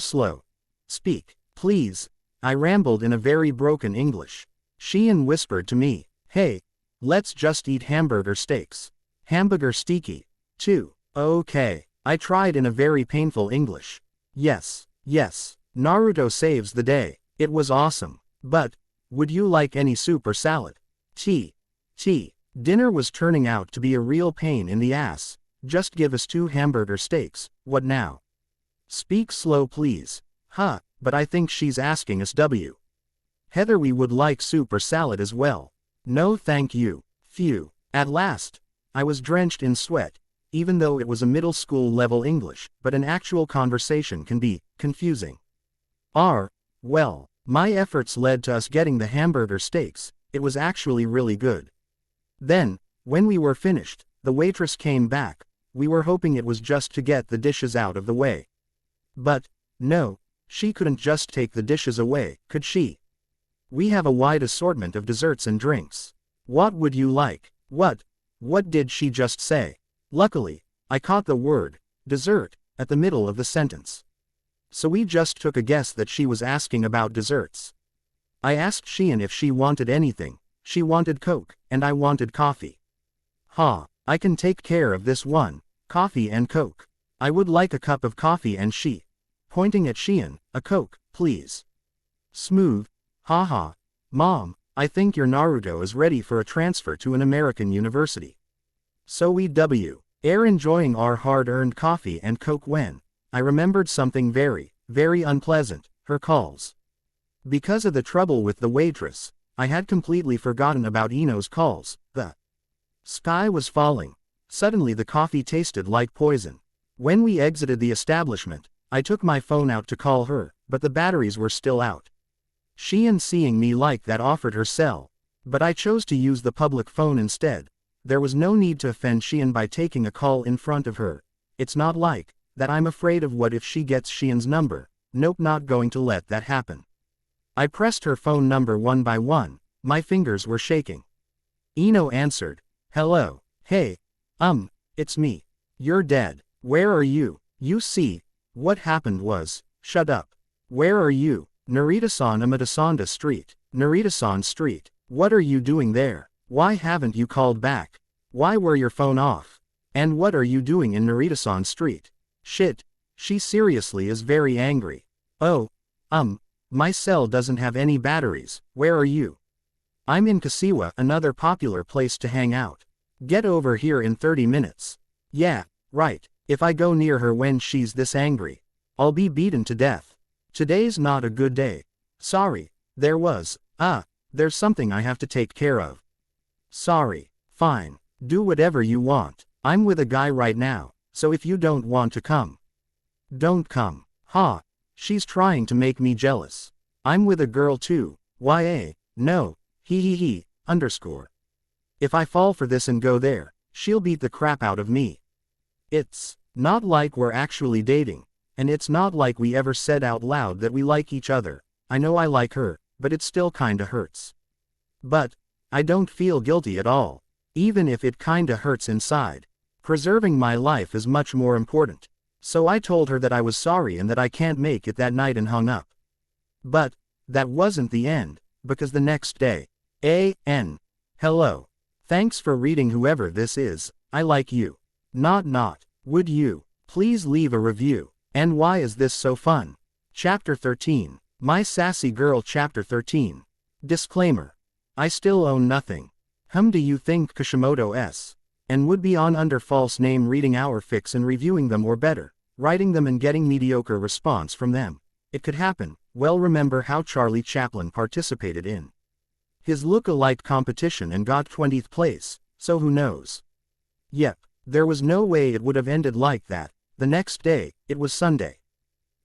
Speak, please. I rambled in a very broken English. Xian whispered to me, hey, let's just eat hamburger steaks. Hamburger steaky. 2. Okay. I tried in a very painful English. Yes. Naruto saves the day. It was awesome. But, would you like any soup or salad? Tea. Dinner was turning out to be a real pain in the ass. Just give us 2 hamburger steaks, what now? Speak slow please. Huh, but I think she's asking us Heather, we would like soup or salad as well. No thank you. Phew. At last. I was drenched in sweat, even though it was a middle school level English, but an actual conversation can be confusing. Well, my efforts led to us getting the hamburger steaks. It was actually really good. Then, when we were finished, the waitress came back. We were hoping it was just to get the dishes out of the way. But, no, she couldn't just take the dishes away, could she? We have a wide assortment of desserts and drinks. What would you like? What did she just say? Luckily, I caught the word, dessert, at the middle of the sentence. So we just took a guess that she was asking about desserts. I asked Xian if she wanted anything. She wanted Coke, and I wanted coffee. I can take care of this one, coffee and Coke. I would like a cup of coffee and pointing at Xian, a Coke, please. Smooth. Mom, I think your Naruto is ready for a transfer to an American university. So we are enjoying our hard-earned coffee and Coke when I remembered something very, very unpleasant, her calls. Because of the trouble with the waitress, I had completely forgotten about Ino's calls. The sky was falling. Suddenly the coffee tasted like poison. When we exited the establishment, I took my phone out to call her, but the batteries were still out. Xian, seeing me like that, offered her cell, but I chose to use the public phone instead. There was no need to offend Xian by taking a call in front of her. It's not like that I'm afraid of what if she gets Xian's number. Nope, not going to let that happen. I pressed her phone number one by one. My fingers were shaking. Ino answered. Hello. Hey. It's me. You're dead. Where are you? You see, what happened was, shut up. Where are you? Narita-san, Amada-sanda Street. Narita-san Street. What are you doing there? Why haven't you called back? Why were your phone off? And what are you doing in Narita-san Street? Shit. She seriously is very angry. Oh. My cell doesn't have any batteries. Where are you? I'm in Kasiwa, another popular place to hang out. Get over here in 30 minutes. Yeah, right. If I go near her when she's this angry, I'll be beaten to death. Today's not a good day. Sorry, there's something I have to take care of. Sorry. Fine. Do whatever you want. I'm with a guy right now, so if you don't want to come, don't come. She's trying to make me jealous. I'm with a girl too. No. Underscore. If I fall for this and go there, she'll beat the crap out of me. It's not like we're actually dating, and it's not like we ever said out loud that we like each other. I know I like her, but it still kinda hurts. But I don't feel guilty at all. Even if it kinda hurts inside. Preserving my life is much more important. So I told her that I was sorry and that I can't make it that night and hung up. But that wasn't the end, because the next day, hello. Thanks for reading, whoever this is. I like you. Would you please leave a review? And why is this so fun? Chapter 13. My Sassy Girl. Chapter 13. Disclaimer. I still own nothing. Do you think Kishimoto S. and would be on under false name reading our fics and reviewing them, or better, writing them and getting mediocre response from them? It could happen. Well, remember how Charlie Chaplin participated in his look-alike competition and got 20th place, so who knows? Yep, there was no way it would have ended like that. The next day, it was Sunday.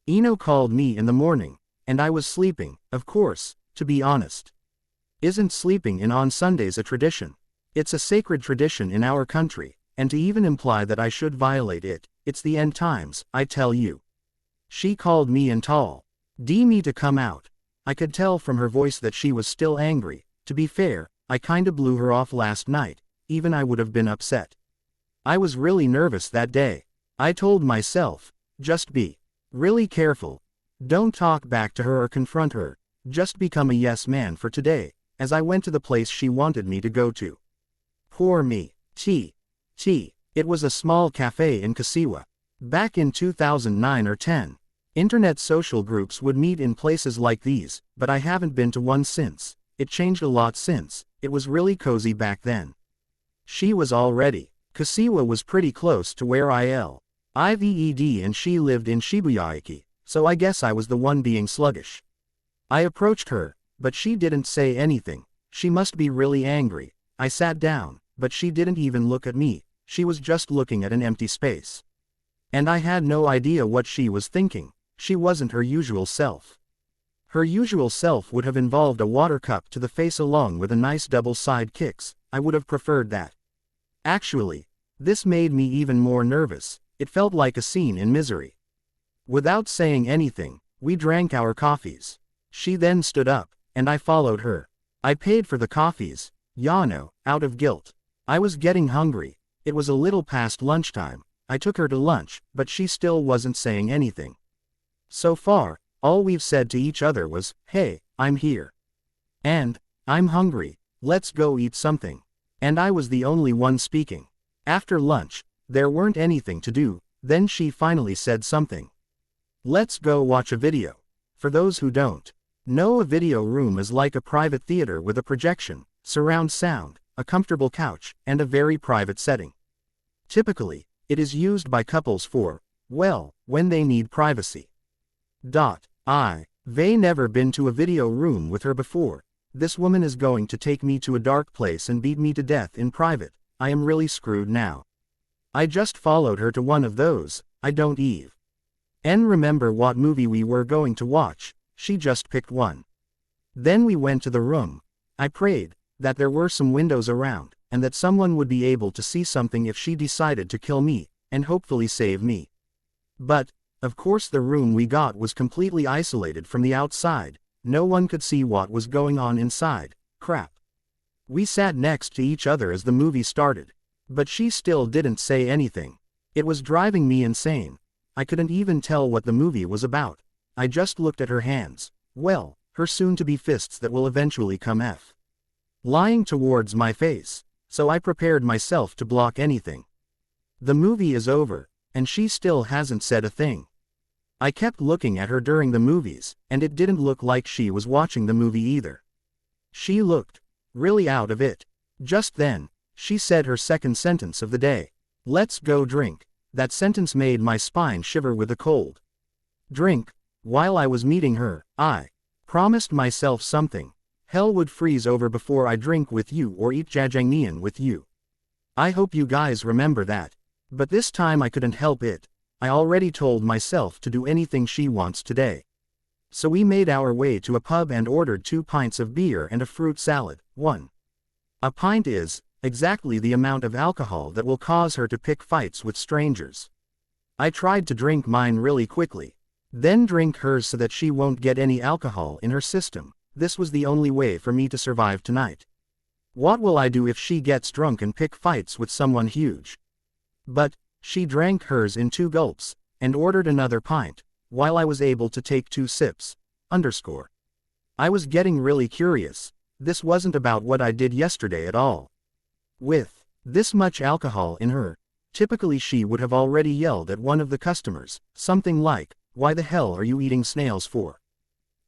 Ino called me in the morning, and I was sleeping, of course, to be honest. Isn't sleeping in on Sundays a tradition? It's a sacred tradition in our country, and to even imply that I should violate it, it's the end times, I tell you. She called me and told me to come out. I could tell from her voice that she was still angry. To be fair, I kinda blew her off last night, even I would have been upset. I was really nervous that day. I told myself, just be really careful. Don't talk back to her or confront her, just become a yes man for today, as I went to the place she wanted me to go to. Poor me. It was a small cafe in Kasiwa. Back in 2009 or 10. Internet social groups would meet in places like these, but I haven't been to one since. It changed a lot since. It was really cozy back then. She was all ready. Kasiwa was pretty close to where I lived and she lived in Shibuya-iki, so I guess I was the one being sluggish. I approached her, but she didn't say anything. She must be really angry. I sat down, but she didn't even look at me. She was just looking at an empty space. And I had no idea what she was thinking. She wasn't her usual self. Her usual self would have involved a water cup to the face along with a nice double side kicks. I would have preferred that. Actually, this made me even more nervous. It felt like a scene in Misery. Without saying anything, we drank our coffees. She then stood up, and I followed her. I paid for the coffees, out of guilt. I was getting hungry. It was a little past lunchtime. I took her to lunch, but she still wasn't saying anything. So far, all we've said to each other was, "Hey, I'm here." And, "I'm hungry, let's go eat something." And I was the only one speaking. After lunch, there weren't anything to do, then she finally said something. "Let's go watch a video." For those who don't know, a video room is like a private theater with a projection, surround sound, a comfortable couch, and a very private setting. Typically, it is used by couples for, well, when they need privacy. I've never been to a video room with her before. This woman is going to take me to a dark place and beat me to death in private. I am really screwed now. I just followed her to one of those. I don't even remember what movie we were going to watch. She just picked one. Then we went to the room. I prayed that there were some windows around, and that someone would be able to see something if she decided to kill me, and hopefully save me. But, of course, the room we got was completely isolated from the outside. No one could see what was going on inside. Crap. We sat next to each other as the movie started. But she still didn't say anything. It was driving me insane. I couldn't even tell what the movie was about. I just looked at her hands. Well, her soon-to-be fists that will eventually come lying towards my face. So I prepared myself to block anything. The movie is over, and she still hasn't said a thing. I kept looking at her during the movies, and it didn't look like she was watching the movie either. She looked really out of it. Just then, she said her second sentence of the day. "Let's go drink." That sentence made my spine shiver with the cold. Drink. While I was meeting her, I promised myself something. Hell would freeze over before I drink with you or eat Jajang Nian with you. I hope you guys remember that. But this time I couldn't help it. I already told myself to do anything she wants today. So we made our way to a pub and ordered 2 pints of beer and a fruit salad. 1. A pint is exactly the amount of alcohol that will cause her to pick fights with strangers. I tried to drink mine really quickly. Then drink hers so that she won't get any alcohol in her system. This was the only way for me to survive tonight. What will I do if she gets drunk and pick fights with someone huge? But she drank hers in 2 gulps, and ordered another pint, while I was able to take 2 sips. I was getting really curious. This wasn't about what I did yesterday at all. With this much alcohol in her, typically she would have already yelled at one of the customers, something like, "Why the hell are you eating snails for?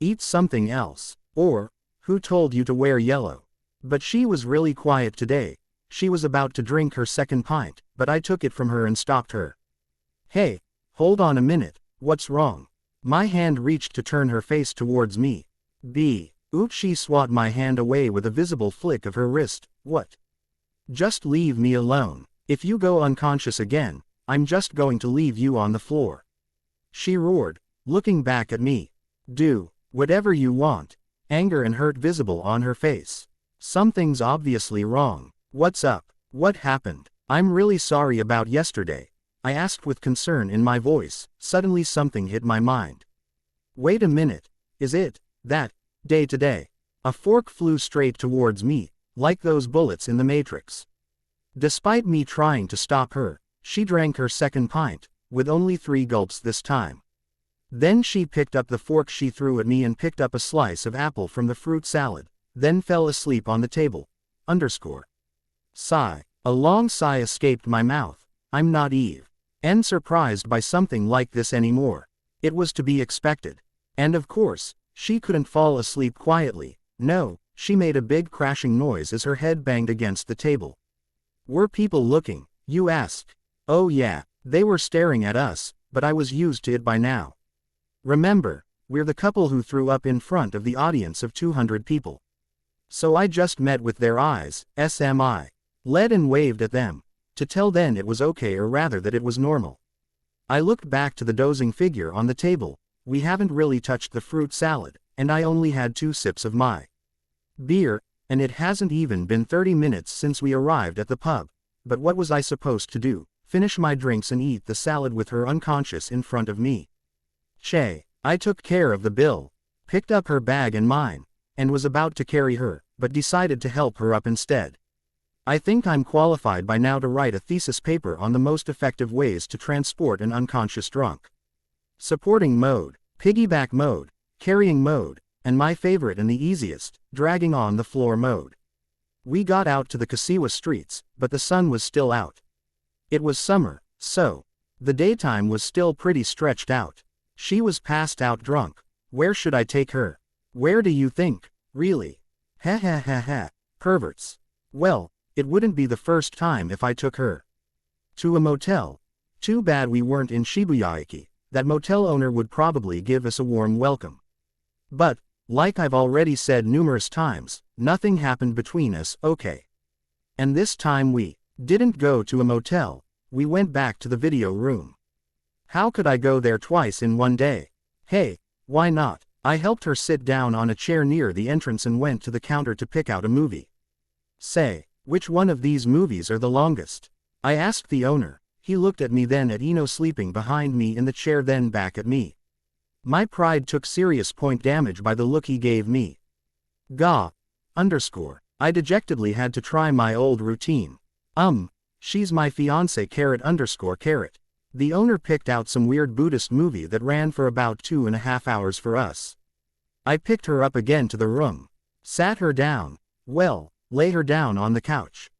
Eat something else." Or, "Who told you to wear yellow?" But she was really quiet today. She was about to drink her second pint, but I took it from her and stopped her. "Hey, hold on a minute, what's wrong?" My hand reached to turn her face towards me. Oops, she swat my hand away with a visible flick of her wrist. "What? Just leave me alone. If you go unconscious again, I'm just going to leave you on the floor. She roared, looking back at me. Do whatever you want. Anger and hurt visible on her face. Something's obviously wrong. What's up? What happened? I'm really sorry about yesterday, I asked with concern in my voice. Suddenly something hit my mind. Wait a minute. Is it that day today? A fork flew straight towards me, like those bullets in the Matrix. Despite me trying to stop her, she drank her second pint, with only 3 gulps this time. Then she picked up the fork she threw at me and picked up a slice of apple from the fruit salad, then fell asleep on the table. Sigh. A long sigh escaped my mouth. I'm not Eve. And surprised by something like this anymore. It was to be expected. And of course, she couldn't fall asleep quietly. No, she made a big crashing noise as her head banged against the table. Were people looking, you ask? Oh yeah, they were staring at us, but I was used to it by now. Remember, we're the couple who threw up in front of the audience of 200 people. So I just met with their eyes, SMI. Led and waved at them, to tell them it was okay, or rather that it was normal. I looked back to the dozing figure on the table. We haven't really touched the fruit salad, and I only had 2 sips of my beer, and it hasn't even been 30 minutes since we arrived at the pub. But what was I supposed to do? Finish my drinks and eat the salad with her unconscious in front of me? Che. I took care of the bill, picked up her bag and mine, and was about to carry her, but decided to help her up instead. I think I'm qualified by now to write a thesis paper on the most effective ways to transport an unconscious drunk. Supporting mode, piggyback mode, carrying mode, and my favorite and the easiest, dragging on the floor mode. We got out to the Kasiwa streets, but the sun was still out. It was summer, so the daytime was still pretty stretched out. She was passed out drunk. Where should I take her? Where do you think? Really? Ha ha ha ha. Perverts. Well, it wouldn't be the first time if I took her to a motel. Too bad we weren't in Shibuya-iki. That motel owner would probably give us a warm welcome. But, like I've already said numerous times, nothing happened between us, okay? And this time we didn't go to a motel, we went back to the video room. How could I go there twice in one day? Hey, why not? I helped her sit down on a chair near the entrance and went to the counter to pick out a movie. Say, which one of these movies are the longest? I asked the owner. He looked at me, then at Ino sleeping behind me in the chair, then back at me. My pride took serious point damage by the look he gave me. Gah. I dejectedly had to try my old routine. She's my fiancé .. The owner picked out some weird Buddhist movie that ran for about 2.5 hours for us. I picked her up again to the room. Sat her down. Well, lay her down on the couch.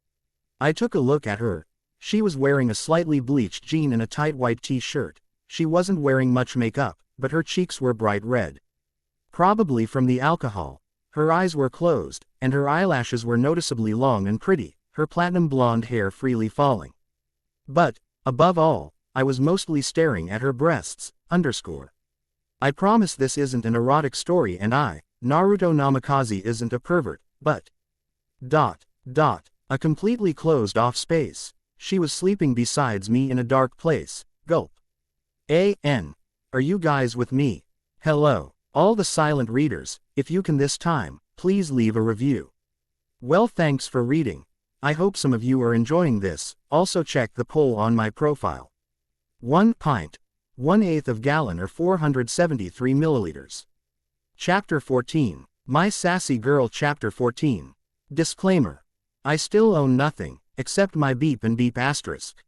I took a look at her. She was wearing a slightly bleached jean and a tight white t-shirt. She wasn't wearing much makeup, but her cheeks were bright red. Probably from the alcohol. Her eyes were closed, and her eyelashes were noticeably long and pretty, her platinum blonde hair freely falling. But, above all, I was mostly staring at her breasts. I promise this isn't an erotic story, and Naruto Namikaze isn't a pervert, but... A completely closed off space. She was sleeping besides me in a dark place. Gulp. Are you guys with me? Hello. All the silent readers, if you can this time, please leave a review. Well, thanks for reading. I hope some of you are enjoying this. Also check the poll on my profile. 1 pint, 1/8 of gallon or 473 milliliters. Chapter 14. My Sassy Girl. Chapter 14. Disclaimer. I still own nothing, except my beep and beep asterisk.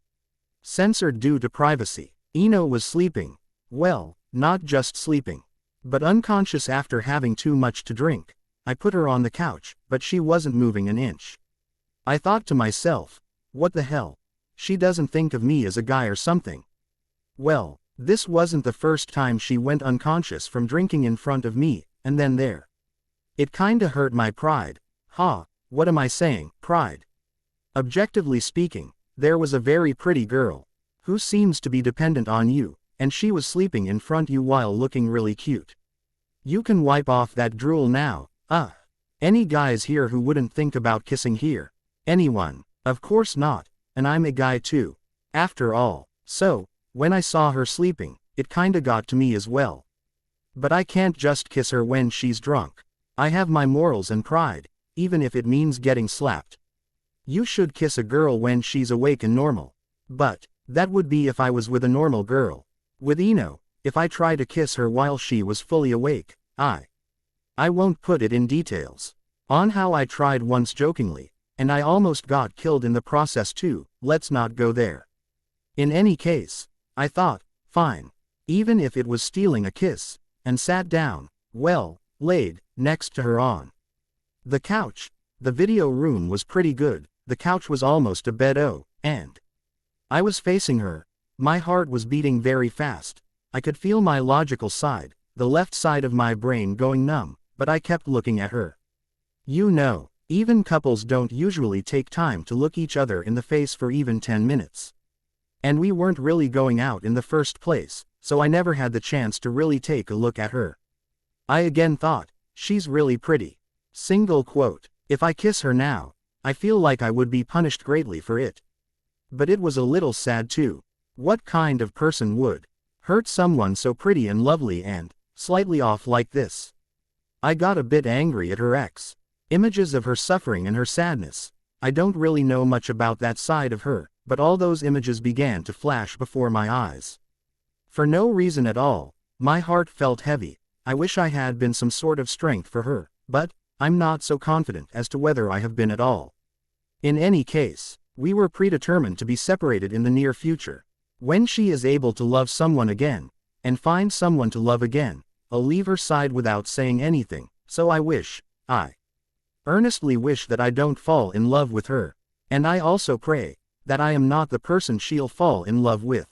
Censored due to privacy. Ino was sleeping. Well, not just sleeping, but unconscious after having too much to drink. I put her on the couch, but she wasn't moving an inch. I thought to myself, what the hell? She doesn't think of me as a guy or something. Well, this wasn't the first time she went unconscious from drinking in front of me, and then there. It kinda hurt my pride. What am I saying, pride? Objectively speaking, there was a very pretty girl, who seems to be dependent on you, and she was sleeping in front of you while looking really cute. You can wipe off that drool now. Any guys here who wouldn't think about kissing here? Anyone? Of course not, and I'm a guy too. After all, So, when I saw her sleeping, it kinda got to me as well. But I can't just kiss her when she's drunk. I have my morals and pride, even if it means getting slapped. You should kiss a girl when she's awake and normal. But, that would be if I was with a normal girl. With Ino, if I try to kiss her while she was fully awake, I won't put it in details. On how I tried once jokingly, and I almost got killed in the process too, let's not go there. In any case, I thought, fine. Even if it was stealing a kiss, and sat down, well, laid, next to her on the couch. The video room was pretty good, the couch was almost a bed and I was facing her. My heart was beating very fast. I could feel my logical side, the left side of my brain going numb, but I kept looking at her. You know, even couples don't usually take time to look each other in the face for even 10 minutes. And we weren't really going out in the first place, so I never had the chance to really take a look at her. I again thought, she's really pretty. Single quote. If I kiss her now, I feel like I would be punished greatly for it. But it was a little sad too. What kind of person would hurt someone so pretty and lovely and slightly off like this? I got a bit angry at her ex. Images of her suffering and her sadness. I don't really know much about that side of her, but all those images began to flash before my eyes. For no reason at all, my heart felt heavy. I wish I had been some sort of strength for her, but I'm not so confident as to whether I have been at all. In any case, we were predetermined to be separated in the near future. When she is able to love someone again, and find someone to love again, I'll leave her side without saying anything, so I earnestly wish that I don't fall in love with her. And I also pray that I am not the person she'll fall in love with.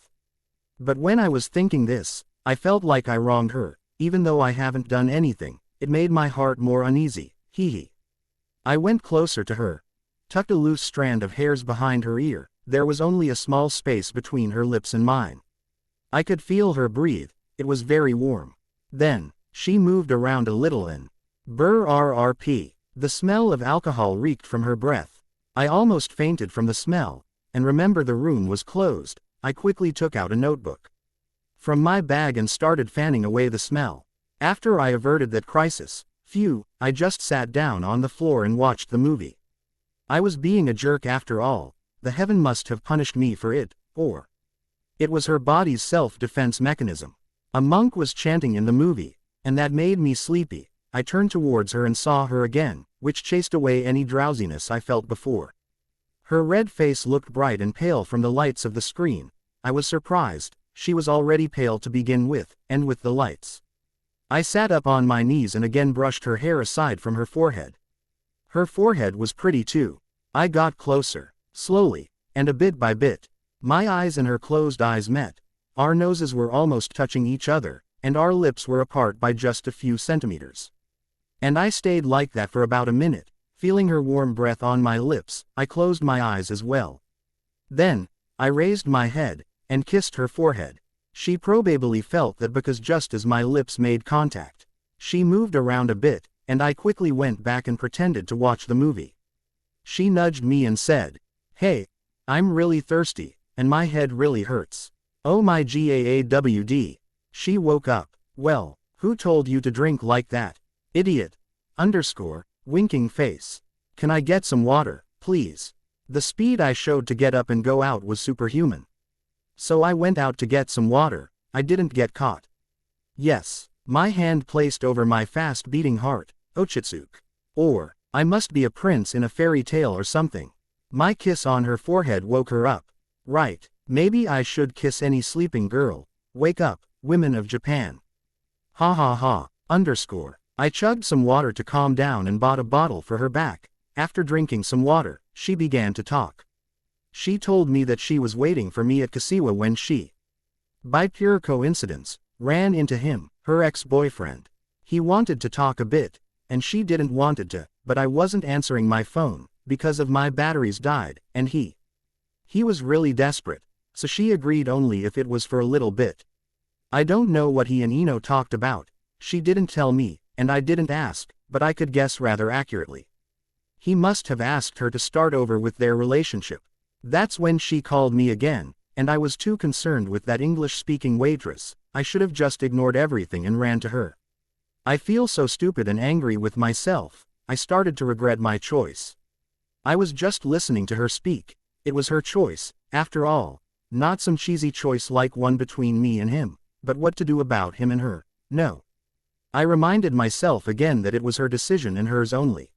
But when I was thinking this, I felt like I wronged her, even though I haven't done anything. It made my heart more uneasy. I went closer to her, tucked a loose strand of hairs behind her ear. There was only a small space between her lips and mine. I could feel her breathe. It was very warm. Then, she moved around a little and brrrp. The smell of alcohol reeked from her breath. I almost fainted from the smell, and remember the room was closed. I quickly took out a notebook from my bag and started fanning away the smell. After I averted that crisis, I just sat down on the floor and watched the movie. I was being a jerk after all. The heaven must have punished me for it, or it was her body's self-defense mechanism. A monk was chanting in the movie, and that made me sleepy. I turned towards her and saw her again, which chased away any drowsiness I felt before. Her red face looked bright and pale from the lights of the screen. I was surprised. She was already pale to begin with, and with the lights. I sat up on my knees and again brushed her hair aside from her forehead. Her forehead was pretty too. I got closer, slowly, and a bit by bit. My eyes and her closed eyes met. Our noses were almost touching each other, and our lips were apart by just a few centimeters. And I stayed like that for about a minute, feeling her warm breath on my lips. I closed my eyes as well. Then, I raised my head, and kissed her forehead. She probably felt that because just as my lips made contact, she moved around a bit, and I quickly went back and pretended to watch the movie. She nudged me and said, "Hey, I'm really thirsty, and my head really hurts." Oh my gaawd. She woke up. Well, who told you to drink like that? Idiot. Winking face. Can I get some water, please? The speed I showed to get up and go out was superhuman. So I went out to get some water. I didn't get caught. Yes, my hand placed over my fast-beating heart. Ochitsuke. Or, I must be a prince in a fairy tale or something. My kiss on her forehead woke her up. Right, maybe I should kiss any sleeping girl. Wake up, women of Japan. Ha ha ha. I chugged some water to calm down and bought a bottle for her back. After drinking some water, she began to talk. She told me that she was waiting for me at Kasiwa when she, by pure coincidence, ran into him, her ex-boyfriend. He wanted to talk a bit, and she didn't wanted to, but I wasn't answering my phone, because of my batteries died, and he was really desperate, so she agreed only if it was for a little bit. I don't know what he and Ino talked about. She didn't tell me, and I didn't ask, but I could guess rather accurately. He must have asked her to start over with their relationship. That's when she called me again, and I was too concerned with that English-speaking waitress. I should have just ignored everything and ran to her. I feel so stupid and angry with myself. I started to regret my choice. I was just listening to her speak. It was her choice, after all. Not some cheesy choice like one between me and him, but what to do about him and her. No. I reminded myself again that it was her decision and hers only.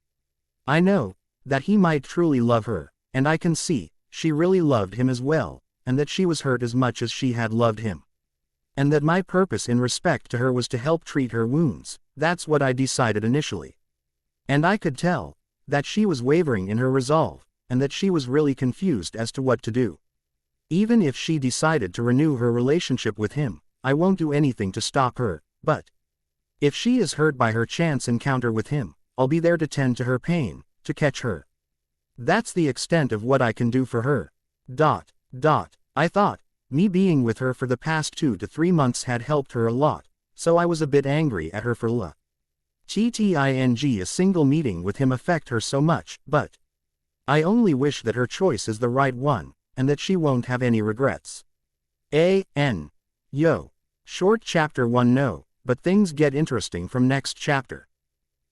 I know that he might truly love her, and I can see she really loved him as well, and that she was hurt as much as she had loved him. And that my purpose in respect to her was to help treat her wounds. That's what I decided initially. And I could tell that she was wavering in her resolve, and that she was really confused as to what to do. Even if she decided to renew her relationship with him, I won't do anything to stop her, but if she is hurt by her chance encounter with him, I'll be there to tend to her pain, to catch her. That's the extent of what I can do for her. I thought, me being with her for the past 2 to 3 months had helped her a lot, so I was a bit angry at her for letting a single meeting with him affect her so much, but I only wish that her choice is the right one, and that she won't have any regrets. Yo. Short chapter 1 no, but things get interesting from next chapter.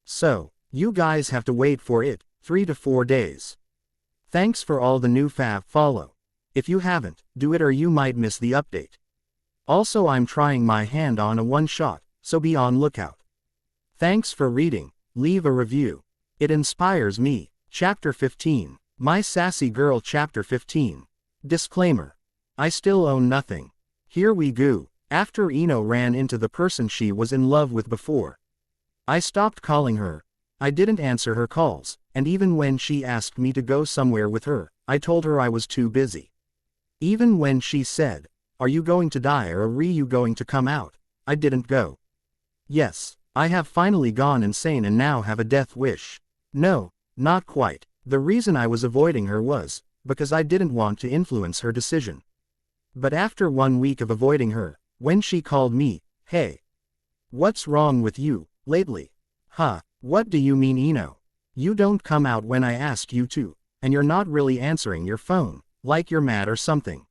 So, you guys have to wait for it, 3 to 4 days. Thanks for all the new fab follow. If you haven't, do it or you might miss the update. Also I'm trying my hand on a one-shot, so be on lookout. Thanks for reading, leave a review. It inspires me. Chapter 15. My Sassy Girl Chapter 15. Disclaimer. I still own nothing. Here we go. After Ino ran into the person she was in love with before, I stopped calling her. I didn't answer her calls, and even when she asked me to go somewhere with her, I told her I was too busy. Even when she said, "Are you going to die or are you going to come out?" I didn't go. Yes, I have finally gone insane and now have a death wish. No, not quite. The reason I was avoiding her was because I didn't want to influence her decision. But after 1 week of avoiding her, when she called me, "Hey, what's wrong with you lately?" "Huh, what do you mean, Ino? You don't come out when I ask you to, and you're not really answering your phone, like you're mad or something."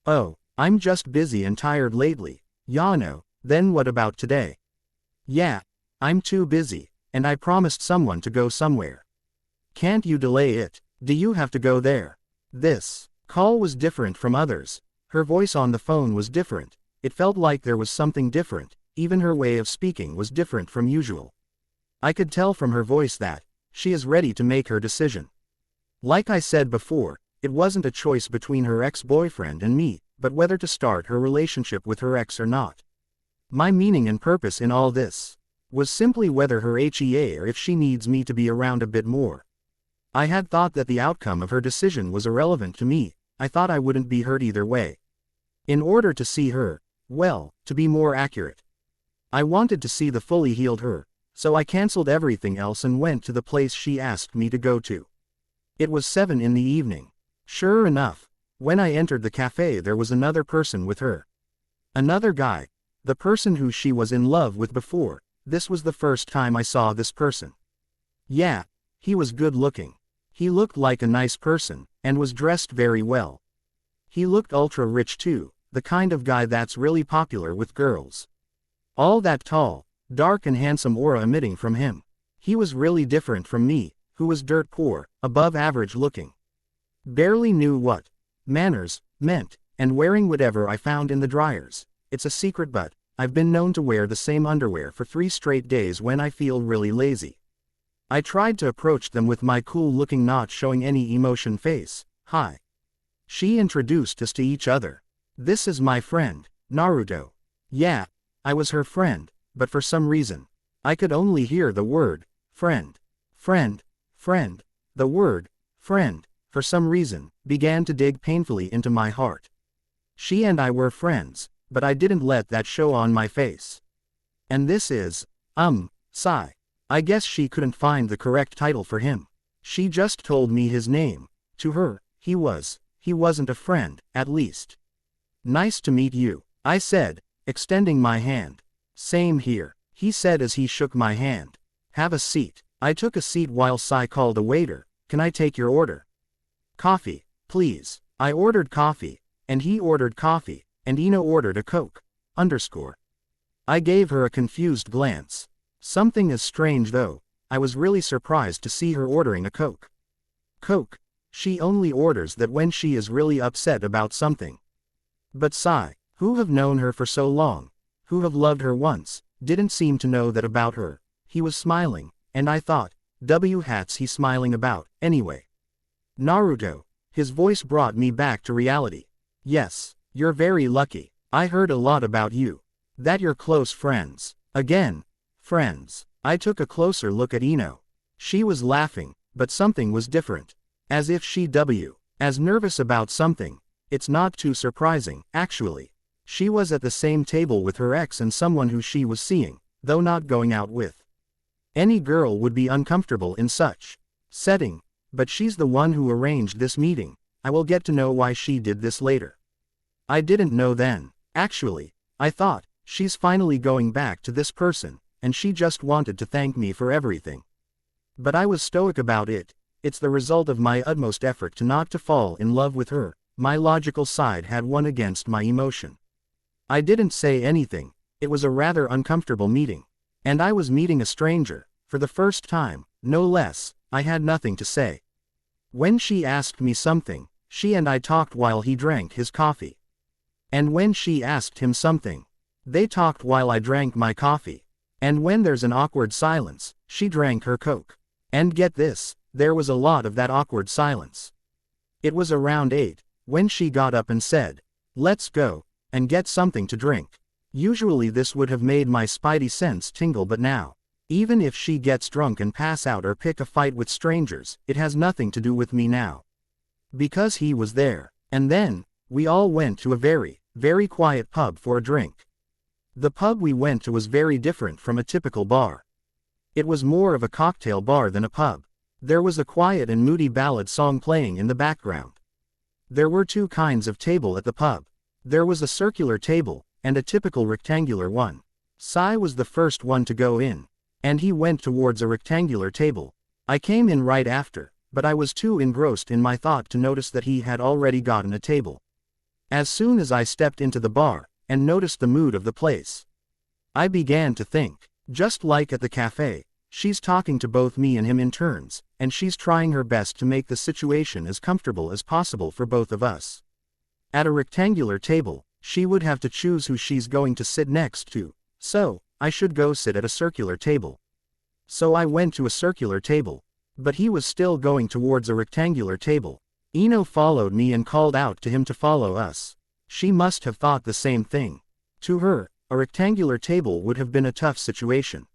"Oh, I'm just busy and tired lately." "Yeah, no, then what about today?" "Yeah, I'm too busy, and I promised someone to go somewhere." "Can't you delay it? Do you have to go there?" This call was different from others. Her voice on the phone was different. It felt like there was something different. Even her way of speaking was different from usual. I could tell from her voice that she is ready to make her decision. Like I said before, it wasn't a choice between her ex-boyfriend and me, but whether to start her relationship with her ex or not. My meaning and purpose in all this was simply whether her HEA or if she needs me to be around a bit more. I had thought that the outcome of her decision was irrelevant to me. I thought I wouldn't be hurt either way. In order to see her, well, to be more accurate, I wanted to see the fully healed her, so I canceled everything else and went to the place she asked me to go to. It was 7 in the evening. Sure enough, when I entered the cafe there was another person with her. Another guy. The person who she was in love with before. This was the first time I saw this person. Yeah, he was good looking. He looked like a nice person, and was dressed very well. He looked ultra rich too, the kind of guy that's really popular with girls. All that tall, dark and handsome aura emitting from him. He was really different from me, who was dirt poor, above average looking. Barely knew what manners meant, and wearing whatever I found in the dryers. It's a secret, but I've been known to wear the same underwear for 3 straight days when I feel really lazy. I tried to approach them with my cool-looking, not showing any emotion face. "Hi." She introduced us to each other. "This is my friend, Naruto." Yeah, I was her friend, but for some reason, I could only hear the word, friend. Friend. Friend. The word, friend, for some reason, began to dig painfully into my heart. She and I were friends, but I didn't let that show on my face. And this is, Sai. I guess she couldn't find the correct title for him. She just told me his name. To her, he wasn't a friend, at least. "Nice to meet you," I said, extending my hand. "Same here," he said as he shook my hand. "Have a seat." I took a seat while Sai called a waiter. "Can I take your order?" "Coffee, please." I ordered coffee. and he ordered coffee, and Ino ordered a Coke. I gave her a confused glance. Something is strange though, I was really surprised to see her ordering a Coke. Coke. She only orders that when she is really upset about something. But Sai, who have known her for so long, who have loved her once, didn't seem to know that about her. He was smiling, and I thought, what's he smiling about, anyway? Naruto. His voice brought me back to reality. Yes, you're very lucky. I heard a lot about you. That you're close friends. Again. Friends. I took a closer look at Ino. She was laughing, but something was different. As if she as nervous about something. It's not too surprising, actually. She was at the same table with her ex and someone who she was seeing, though not going out with. Any girl would be uncomfortable in such setting, but she's the one who arranged this meeting. I will get to know why she did this later. I didn't know then. Actually, I thought, she's finally going back to this person, and she just wanted to thank me for everything. But I was stoic about it. It's the result of my utmost effort to not to fall in love with her. My logical side had won against my emotion. I didn't say anything. It was a rather uncomfortable meeting. And I was meeting a stranger, for the first time, no less. I had nothing to say. When she asked me something, she and I talked while he drank his coffee. And when she asked him something, they talked while I drank my coffee. And when there's an awkward silence, she drank her Coke. And get this, there was a lot of that awkward silence. It was around 8, when she got up and said, "Let's go, and get something to drink." Usually this would have made my spidey sense tingle, but now, even if she gets drunk and pass out or pick a fight with strangers, it has nothing to do with me now. Because he was there. And then, we all went to a very, very quiet pub for a drink. The pub we went to was very different from a typical bar. It was more of a cocktail bar than a pub. There was a quiet and moody ballad song playing in the background. There were two kinds of table at the pub. There was a circular table, and a typical rectangular one. Sai was the first one to go in, and he went towards a rectangular table. I came in right after, but I was too engrossed in my thought to notice that he had already gotten a table. As soon as I stepped into the bar, and noticed the mood of the place, I began to think, just like at the cafe, she's talking to both me and him in turns, and she's trying her best to make the situation as comfortable as possible for both of us. At a rectangular table, she would have to choose who she's going to sit next to, so, I should go sit at a circular table. So I went to a circular table, but he was still going towards a rectangular table. Ino followed me and called out to him to follow us. She must have thought the same thing. To her, a rectangular table would have been a tough situation.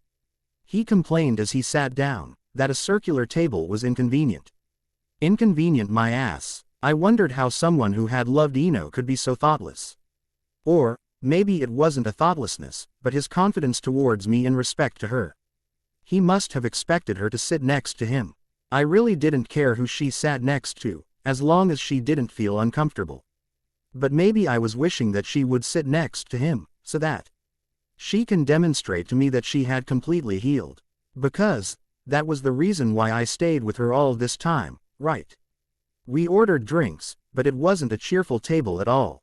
He complained as he sat down, that a circular table was inconvenient. Inconvenient my ass. I wondered how someone who had loved Ino could be so thoughtless. Or, maybe it wasn't a thoughtlessness, but his confidence towards me in respect to her. He must have expected her to sit next to him. I really didn't care who she sat next to, as long as she didn't feel uncomfortable. But maybe I was wishing that she would sit next to him, so that she can demonstrate to me that she had completely healed. Because, that was the reason why I stayed with her all this time, right? We ordered drinks, but it wasn't a cheerful table at all.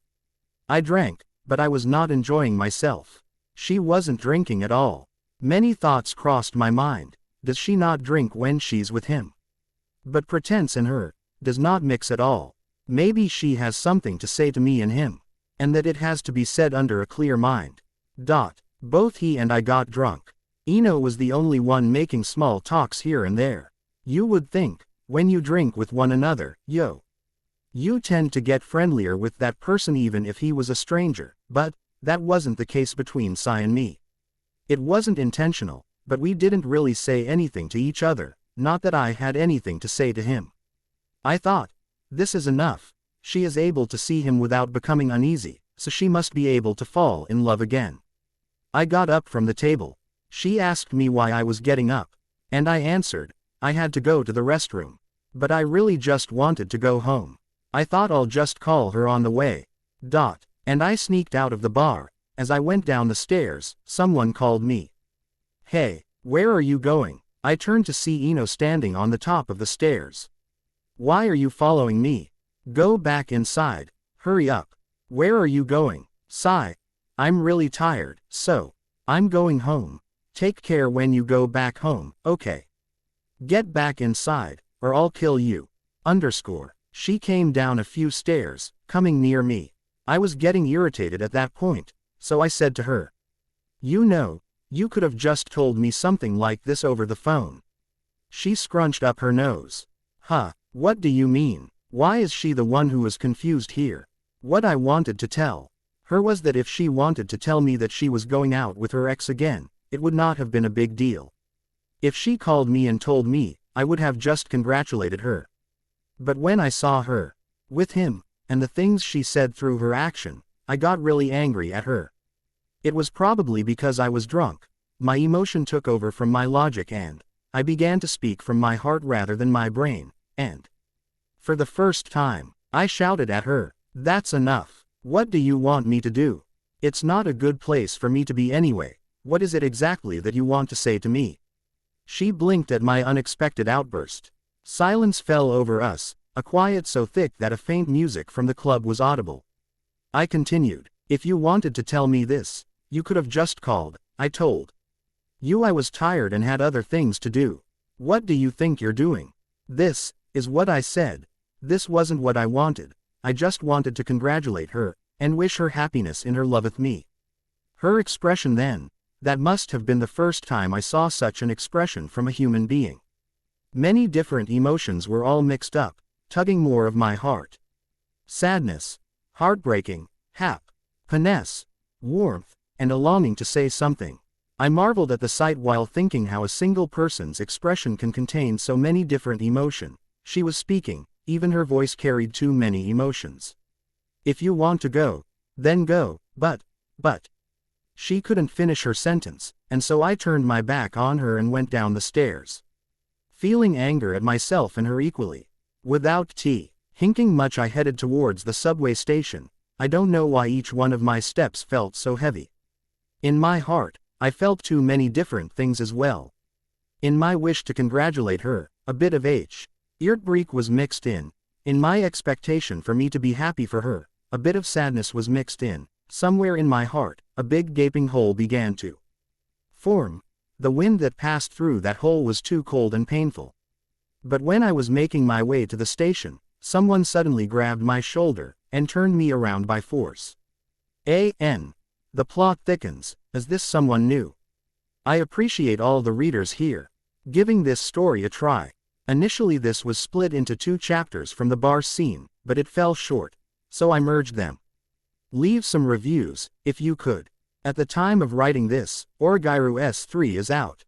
I drank, but I was not enjoying myself. She wasn't drinking at all. Many thoughts crossed my mind. Does she not drink when she's with him? But pretense in her does not mix at all. Maybe she has something to say to me and him, and that it has to be said under a clear mind. Both he and I got drunk. Ino was the only one making small talks here and there. You would think, when you drink with one another, you tend to get friendlier with that person even if he was a stranger, but that wasn't the case between Sai and me. It wasn't intentional, but we didn't really say anything to each other, not that I had anything to say to him. I thought, this is enough. She is able to see him without becoming uneasy, so she must be able to fall in love again. I got up from the table. She asked me why I was getting up, and I answered, I had to go to the restroom. But I really just wanted to go home. I thought I'll just call her on the way. And I sneaked out of the bar. As I went down the stairs, someone called me. Hey, where are you going? I turned to see Ino standing on the top of the stairs. Why are you following me? Go back inside. Hurry up. Where are you going? Sigh. I'm really tired, so I'm going home. Take care when you go back home, okay? Get back inside, or I'll kill you. Underscore. She came down a few stairs, coming near me. I was getting irritated at that point, so I said to her, "You know, you could have just told me something like this over the phone." She scrunched up her nose. Huh, what do you mean? Why is she the one who was confused here? What I wanted to tell her was that if she wanted to tell me that she was going out with her ex again, it would not have been a big deal. If she called me and told me, I would have just congratulated her. But when I saw her with him, and the things she said through her action, I got really angry at her. It was probably because I was drunk. My emotion took over from my logic and I began to speak from my heart rather than my brain, and for the first time, I shouted at her, "That's enough. What do you want me to do? It's not a good place for me to be anyway. What is it exactly that you want to say to me?" She blinked at my unexpected outburst. Silence fell over us, a quiet so thick that a faint music from the club was audible. I continued, "If you wanted to tell me this, you could have just called. I told you I was tired and had other things to do. What do you think you're doing?" This is what I said. This wasn't what I wanted. I just wanted to congratulate her, and wish her happiness in her love with me. Her expression then, that must have been the first time I saw such an expression from a human being. Many different emotions were all mixed up, tugging more of my heart. Sadness, heartbreaking, happiness, warmth, and a longing to say something. I marveled at the sight while thinking how a single person's expression can contain so many different emotions. She was speaking, even her voice carried too many emotions. "If you want to go, then go, but. She couldn't finish her sentence, and so I turned my back on her and went down the stairs. Feeling anger at myself and her equally. Without thinking much I headed towards the subway station. I don't know why each one of my steps felt so heavy. In my heart, I felt too many different things as well. In my wish to congratulate her, a bit of heartbreak was mixed in. In my expectation for me to be happy for her, a bit of sadness was mixed in. Somewhere in my heart, a big gaping hole began to form. The wind that passed through that hole was too cold and painful. But when I was making my way to the station, someone suddenly grabbed my shoulder and turned me around by force. The plot thickens. Is this someone new? I appreciate all the readers here giving this story a try. Initially this was split into 2 chapters from the bar scene, but it fell short, so I merged them. Leave some reviews, if you could. At the time of writing this, Origairu S3 is out.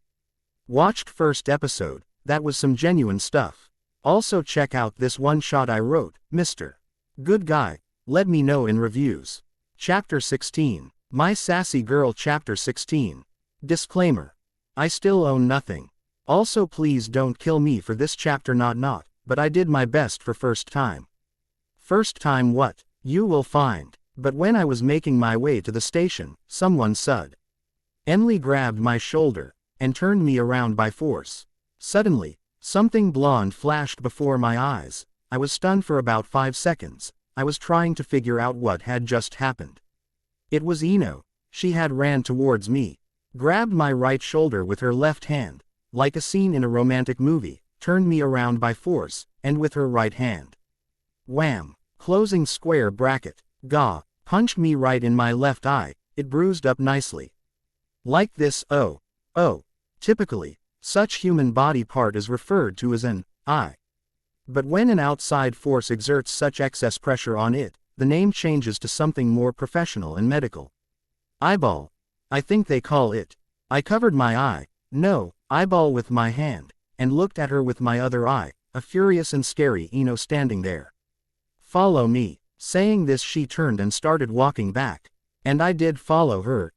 Watched first episode, that was some genuine stuff. Also check out this one shot I wrote, Mr. Good Guy. Let me know in reviews. Chapter 16. My Sassy Girl Chapter 16. Disclaimer. I still own nothing. Also please don't kill me for this chapter not, but I did my best for first time. First time what? You will find. But when I was making my way to the station, someone suddenly grabbed my shoulder and turned me around by force. Suddenly, something blonde flashed before my eyes. I was stunned for about 5 seconds. I was trying to figure out what had just happened. It was Ino. She had ran towards me, grabbed my right shoulder with her left hand, like a scene in a romantic movie, turned me around by force, and with her right hand, wham, closing square bracket, punched me right in my left eye. It bruised up nicely. Like this, oh. Typically, such human body part is referred to as an eye. But when an outside force exerts such excess pressure on it, the name changes to something more professional and medical. Eyeball. I think they call it. I covered my eyeball with my hand, and looked at her with my other eye, a furious and scary Ino standing there. Follow me. Saying this she turned and started walking back. And I did follow her,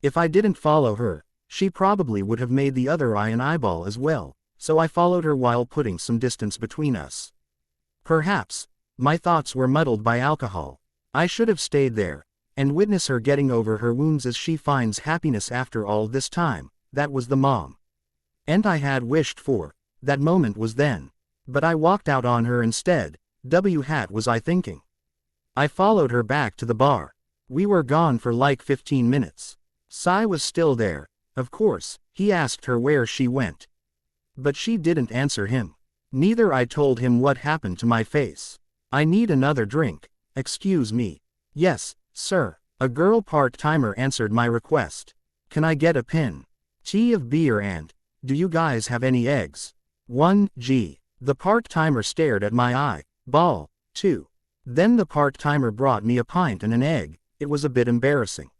If I didn't follow her, she probably would have made the other eye an eyeball as well, so I followed her while putting some distance between us. Perhaps, my thoughts were muddled by alcohol. I should have stayed there, and witness her getting over her wounds as she finds happiness after all this time. That was the mom and I had wished for. That moment was then. But I walked out on her instead. Was I thinking? I followed her back to the bar. We were gone for like 15 minutes. Sai was still there. Of course, he asked her where she went. But she didn't answer him. Neither I told him what happened to my face. I need another drink. Excuse me. Yes, sir. A girl part-timer answered my request. Can I get a pin? Tea of beer and, do you guys have any eggs? 1 G. The part-timer stared at my eye. Ball. 2. Then the part-timer brought me a pint and an egg. It was a bit embarrassing.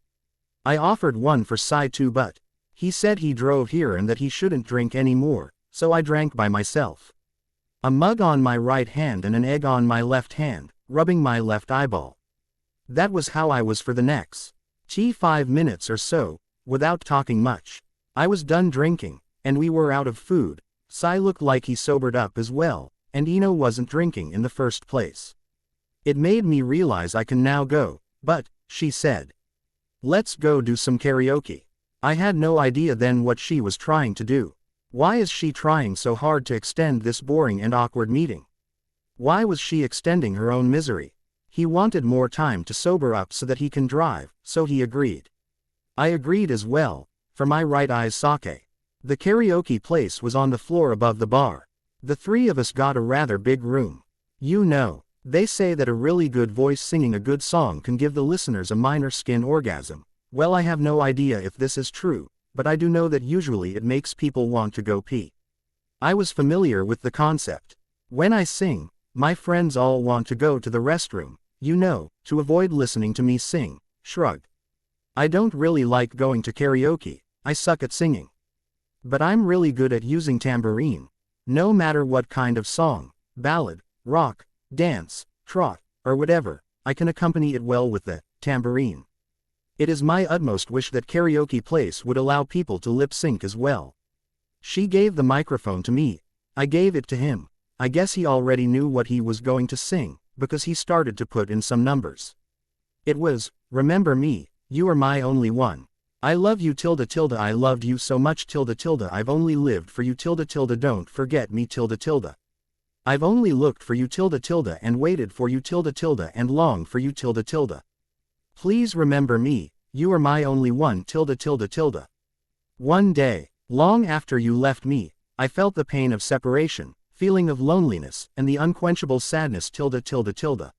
I offered one for Sai too, but he said he drove here and that he shouldn't drink any more, so I drank by myself. A mug on my right hand and an egg on my left hand, rubbing my left eyeball. That was how I was for the next 5 minutes or so, without talking much. I was done drinking, and we were out of food. Sai looked like he sobered up as well, and Ino wasn't drinking in the first place. It made me realize I can now go, but, she said, let's go do some karaoke. I had no idea then what she was trying to do. Why is she trying so hard to extend this boring and awkward meeting? Why was she extending her own misery? He wanted more time to sober up so that he can drive, so he agreed. I agreed as well, for my right eye's sake. The karaoke place was on the floor above the bar. The three of us got a rather big room. You know, they say that a really good voice singing a good song can give the listeners a minor skin orgasm. Well, I have no idea if this is true, but I do know that usually it makes people want to go pee. I was familiar with the concept. When I sing, my friends all want to go to the restroom, you know, to avoid listening to me sing. Shrug. I don't really like going to karaoke. I suck at singing. But I'm really good at using tambourine. No matter what kind of song, ballad, rock, dance, trot, or whatever, I can accompany it well with the tambourine. It is my utmost wish that karaoke place would allow people to lip sync as well. She gave the microphone to me. I gave it to him. I guess he already knew what he was going to sing, because he started to put in some numbers. It was, remember me, you are my only one. I love you tilde tilde I loved you so much tilde tilde I've only lived for you tilde tilde don't forget me tilde tilde. I've only looked for you tilde tilde and waited for you tilde tilde and longed for you tilde tilde. Please remember me, you are my only one tilde tilde tilde. One day, long after you left me, I felt the pain of separation, feeling of loneliness, and the unquenchable sadness tilde tilde tilde.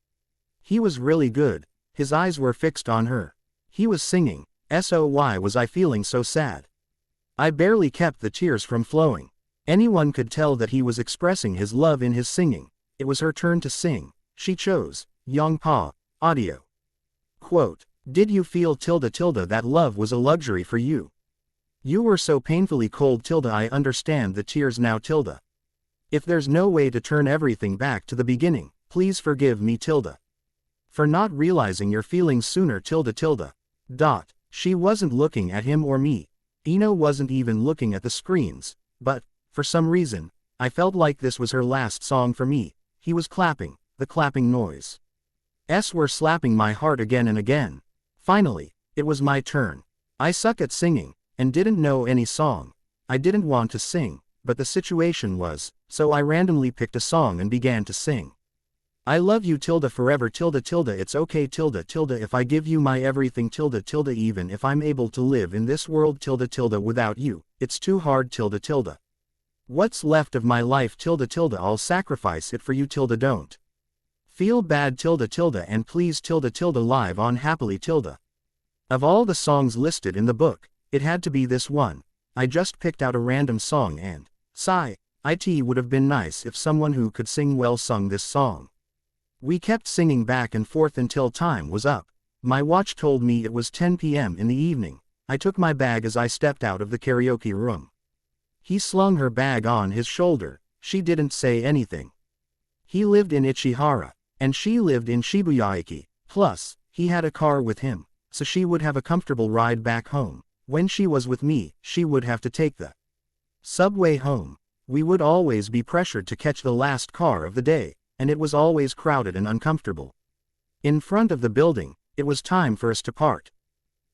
He was really good, his eyes were fixed on her. He was singing, so why was I feeling so sad? I barely kept the tears from flowing. Anyone could tell that he was expressing his love in his singing. It was her turn to sing. She chose, Yongpa, audio. Quote, did you feel tilde tilde that love was a luxury for you? You were so painfully cold tilde I understand the tears now tilde. If there's no way to turn everything back to the beginning, please forgive me tilde. For not realizing your feelings sooner tilde tilde. Dot. She wasn't looking at him or me. Ino wasn't even looking at the screens, but, for some reason, I felt like this was her last song for me. He was clapping, the clapping noise. Were slapping my heart again and again. Finally, it was my turn. I suck at singing, and didn't know any song. I didn't want to sing, but the situation was, so I randomly picked a song and began to sing. I love you tilde forever tilde tilde it's okay tilde tilde if I give you my everything tilde tilde even if I'm able to live in this world tilde tilde without you, it's too hard tilde tilde. What's left of my life tilde tilde I'll sacrifice it for you tilde don't feel bad tilde tilde and please tilde tilde live on happily tilde. Of all the songs listed in the book, it had to be this one. I just picked out a random song and, sigh, it would have been nice if someone who could sing well sung this song. We kept singing back and forth until time was up. My watch told me it was 10 p.m. in the evening. I took my bag as I stepped out of the karaoke room. He slung her bag on his shoulder. She didn't say anything. He lived in Ichihara, and she lived in Shibuyaiki. Plus, he had a car with him, so she would have a comfortable ride back home. When she was with me, she would have to take the subway home. We would always be pressured to catch the last car of the day, and it was always crowded and uncomfortable. In front of the building, it was time for us to part.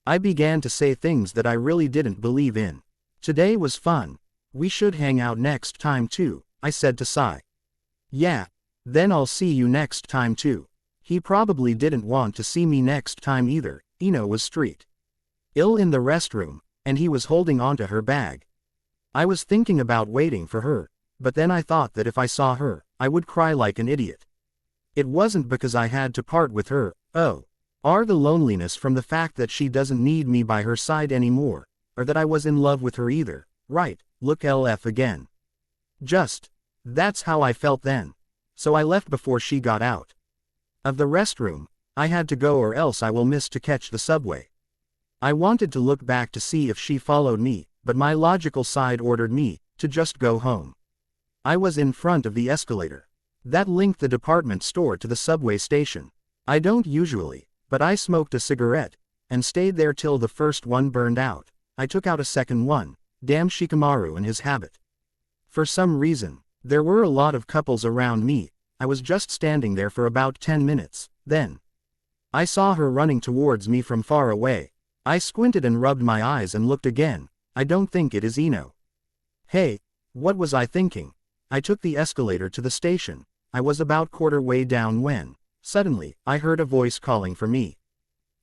I began to say things that I really didn't believe in. Today was fun. We should hang out next time too, I said to Sai. Yeah. Then I'll see you next time too. He probably didn't want to see me next time either. Ino was street ill in the restroom, and he was holding onto her bag. I was thinking about waiting for her, but then I thought that if I saw her, I would cry like an idiot. It wasn't because I had to part with her, or the loneliness from the fact that she doesn't need me by her side anymore, or that I was in love with her either. Right, look LF again. That's how I felt then. So I left before she got out of the restroom. I had to go or else I will miss to catch the subway. I wanted to look back to see if she followed me, but my logical side ordered me to just go home. I was in front of the escalator that linked the department store to the subway station. I don't usually, but I smoked a cigarette and stayed there till the first one burned out. I took out a second one. Damn Shikamaru and his habit. For some reason, there were a lot of couples around me. I was just standing there for about 10 minutes, then I saw her running towards me from far away. I squinted and rubbed my eyes and looked again. I don't think it is Ino. Hey, what was I thinking? I took the escalator to the station. I was about quarter way down when, suddenly, I heard a voice calling for me.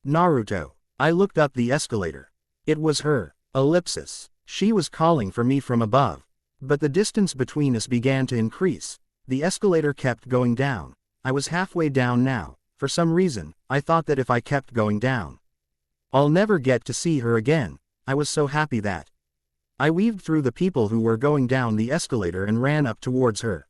Naruto. I looked up the escalator. It was her. Ellipsis. She was calling for me from above. But the distance between us began to increase. The escalator kept going down. I was halfway down now. For some reason, I thought that if I kept going down, I'll never get to see her again. I was so happy that I weaved through the people who were going down the escalator and ran up towards her.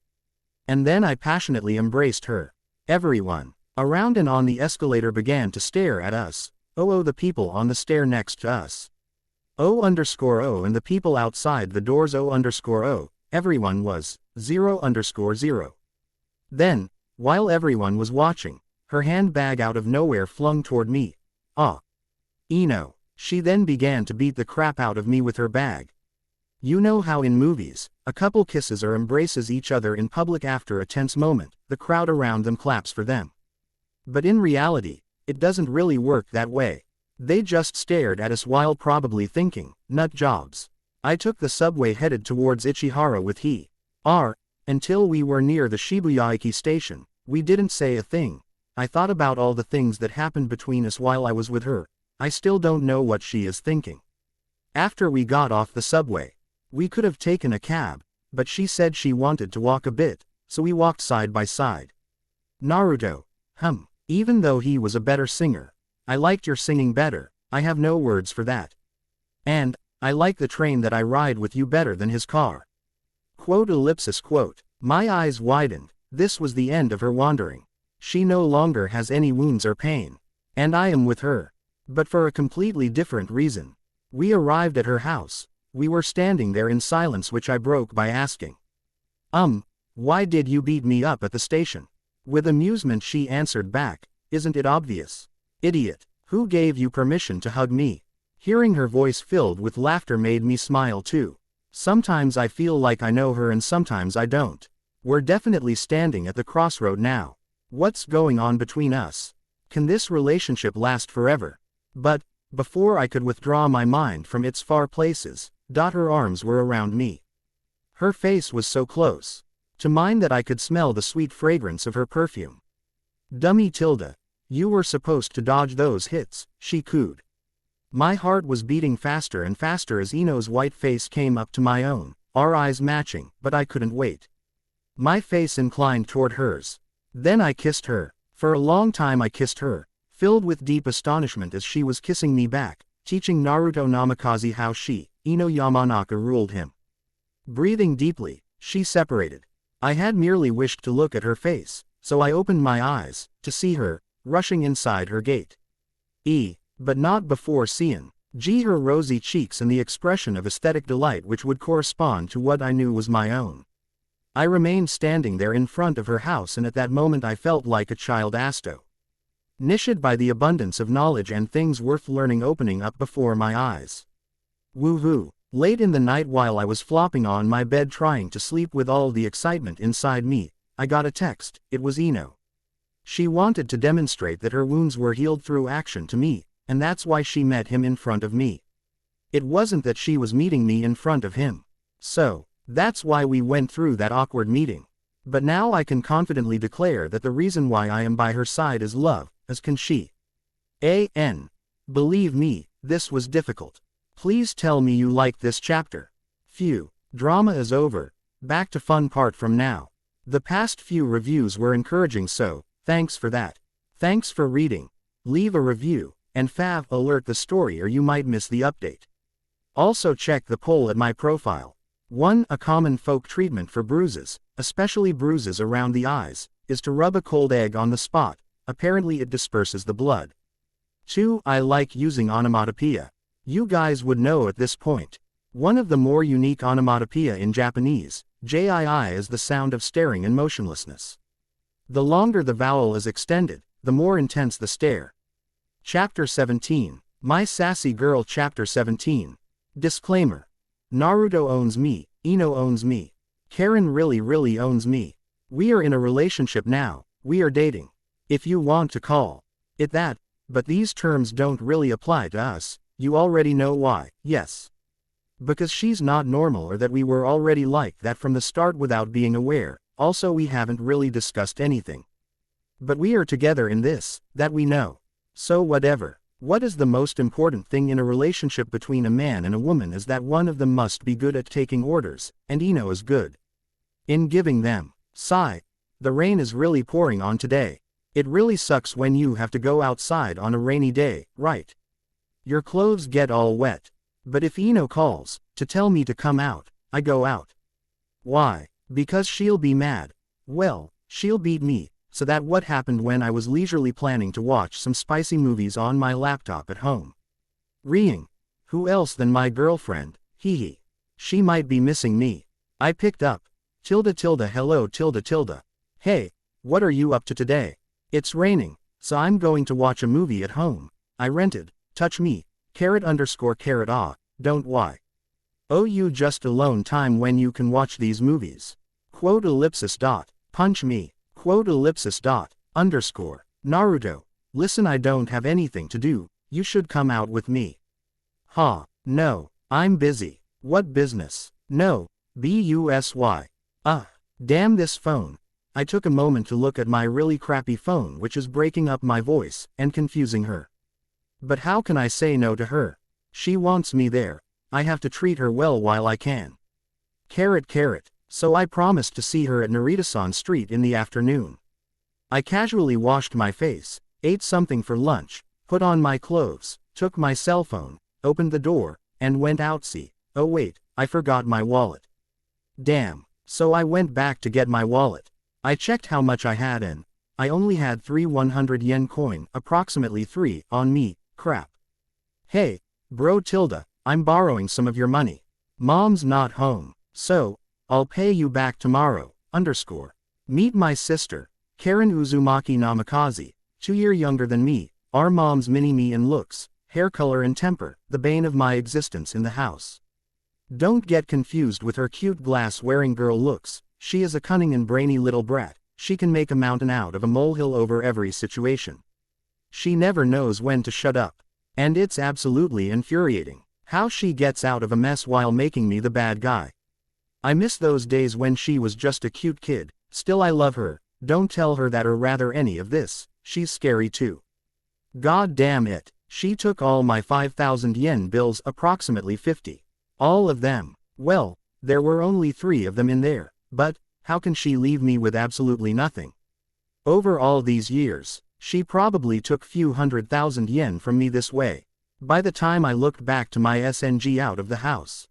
And then I passionately embraced her. Everyone around and on the escalator began to stare at us. The people on the stair next to us. O_O and the people outside the doors O_O. Everyone was 0_0. Then, while everyone was watching, her handbag out of nowhere flung toward me. Ino. She then began to beat the crap out of me with her bag. You know how in movies, a couple kisses or embraces each other in public after a tense moment, the crowd around them claps for them. But in reality, it doesn't really work that way. They just stared at us while probably thinking, nut jobs. I took the subway headed towards Ichihara with until we were near the Shibuya-Eki station. We didn't say a thing. I thought about all the things that happened between us while I was with her. I still don't know what she is thinking. After we got off the subway, we could have taken a cab, but she said she wanted to walk a bit, so we walked side by side. Naruto. Even though he was a better singer, I liked your singing better. I have no words for that. And I like the train that I ride with you better than his car. Quote. My eyes widened. This was the end of her wandering. She no longer has any wounds or pain. And I am with her. But for a completely different reason. We arrived at her house. We were standing there in silence, which I broke by asking, why did you beat me up at the station? With amusement she answered back, isn't it obvious? Idiot. Who gave you permission to hug me? Hearing her voice filled with laughter made me smile too. Sometimes I feel like I know her and sometimes I don't. We're definitely standing at the crossroad now. What's going on between us? Can this relationship last forever? But, before I could withdraw my mind from its far places, her arms were around me. Her face was so close to mine that I could smell the sweet fragrance of her perfume. Dummy Tilda. You were supposed to dodge those hits, she cooed. My heart was beating faster and faster as Ino's white face came up to my own, our eyes matching, but I couldn't wait. My face inclined toward hers. Then I kissed her. For a long time I kissed her, filled with deep astonishment as she was kissing me back, teaching Naruto Namikaze how she, Ino Yamanaka, ruled him. Breathing deeply, she separated. I had merely wished to look at her face, so I opened my eyes, to see her, rushing inside her gate. But not before seeing her rosy cheeks and the expression of aesthetic delight which would correspond to what I knew was my own. I remained standing there in front of her house, and at that moment I felt like a child astonished by the abundance of knowledge and things worth learning opening up before my eyes. Woohoo! Late in the night while I was flopping on my bed trying to sleep with all the excitement inside me, I got a text. It was Ino. She wanted to demonstrate that her wounds were healed through action to me, and that's why she met him in front of me. It wasn't that she was meeting me in front of him. So, that's why we went through that awkward meeting. But now I can confidently declare that the reason why I am by her side is love, as can she. Believe me, this was difficult. Please tell me you liked this chapter. Phew, drama is over. Back to fun part from now. The past few reviews were encouraging, so thanks for that. Thanks for reading. Leave a review, and fav alert the story or you might miss the update. Also check the poll at my profile. 1. A common folk treatment for bruises, especially bruises around the eyes, is to rub a cold egg on the spot. Apparently it disperses the blood. 2. I like using onomatopoeia. You guys would know at this point. One of the more unique onomatopoeia in Japanese, jii, is the sound of staring and motionlessness. The longer the vowel is extended, the more intense the stare. Chapter 17. My Sassy Girl. Chapter 17. Disclaimer. Naruto owns me, Ino owns me. Karen really owns me. We are in a relationship now, we are dating. If you want to call it that, but these terms don't really apply to us, you already know why, yes. Because she's not normal, or that we were already like that from the start without being aware. Also we haven't really discussed anything. But we are together in this, that we know. So whatever. What is the most important thing in a relationship between a man and a woman is that one of them must be good at taking orders, and Ino is good in giving them. Sigh. The rain is really pouring on today. It really sucks when you have to go outside on a rainy day, right? Your clothes get all wet. But if Ino calls to tell me to come out, I go out. Why? Because she'll be mad. Well, she'll beat me. So that what happened when I was leisurely planning to watch some spicy movies on my laptop at home. Reeing. Who else than my girlfriend, hee. She might be missing me. I picked up. Hello. Hey, what are you up to today? It's raining, so I'm going to watch a movie at home. I rented, touch me, _, don't why. Oh, you just alone time when you can watch these movies. Punch me. Naruto. Listen, I don't have anything to do, you should come out with me. Ha, no, I'm busy. What business? No, busy. Damn this phone. I took a moment to look at my really crappy phone, which is breaking up my voice and confusing her. But how can I say no to her? She wants me there. I have to treat her well while I can. So I promised to see her at Narita-san Street in the afternoon. I casually washed my face, ate something for lunch, put on my clothes, took my cell phone, opened the door, and went out. Oh wait, I forgot my wallet. Damn. So I went back to get my wallet. I checked how much I had and I only had 3 100 yen coin, approximately 3, on me. Crap. Hey, bro I'm borrowing some of your money. Mom's not home, so I'll pay you back tomorrow, Meet my sister, Karen Uzumaki Namikaze, 2 years younger than me, our mom's mini-me in looks, hair color and temper, the bane of my existence in the house. Don't get confused with her cute glass-wearing girl looks, she is a cunning and brainy little brat, she can make a mountain out of a molehill over every situation. She never knows when to shut up. And it's absolutely infuriating how she gets out of a mess while making me the bad guy. I miss those days when she was just a cute kid. Still, I love her. Don't tell her that, or rather any of this. She's scary too. God damn it. She took all my 5,000 yen bills, approximately 50. All of them. Well, there were only 3 of them in there. But how can she leave me with absolutely nothing? Over all these years, she probably took few 100,000 yen from me this way. By the time I looked back to my SNG out of the house.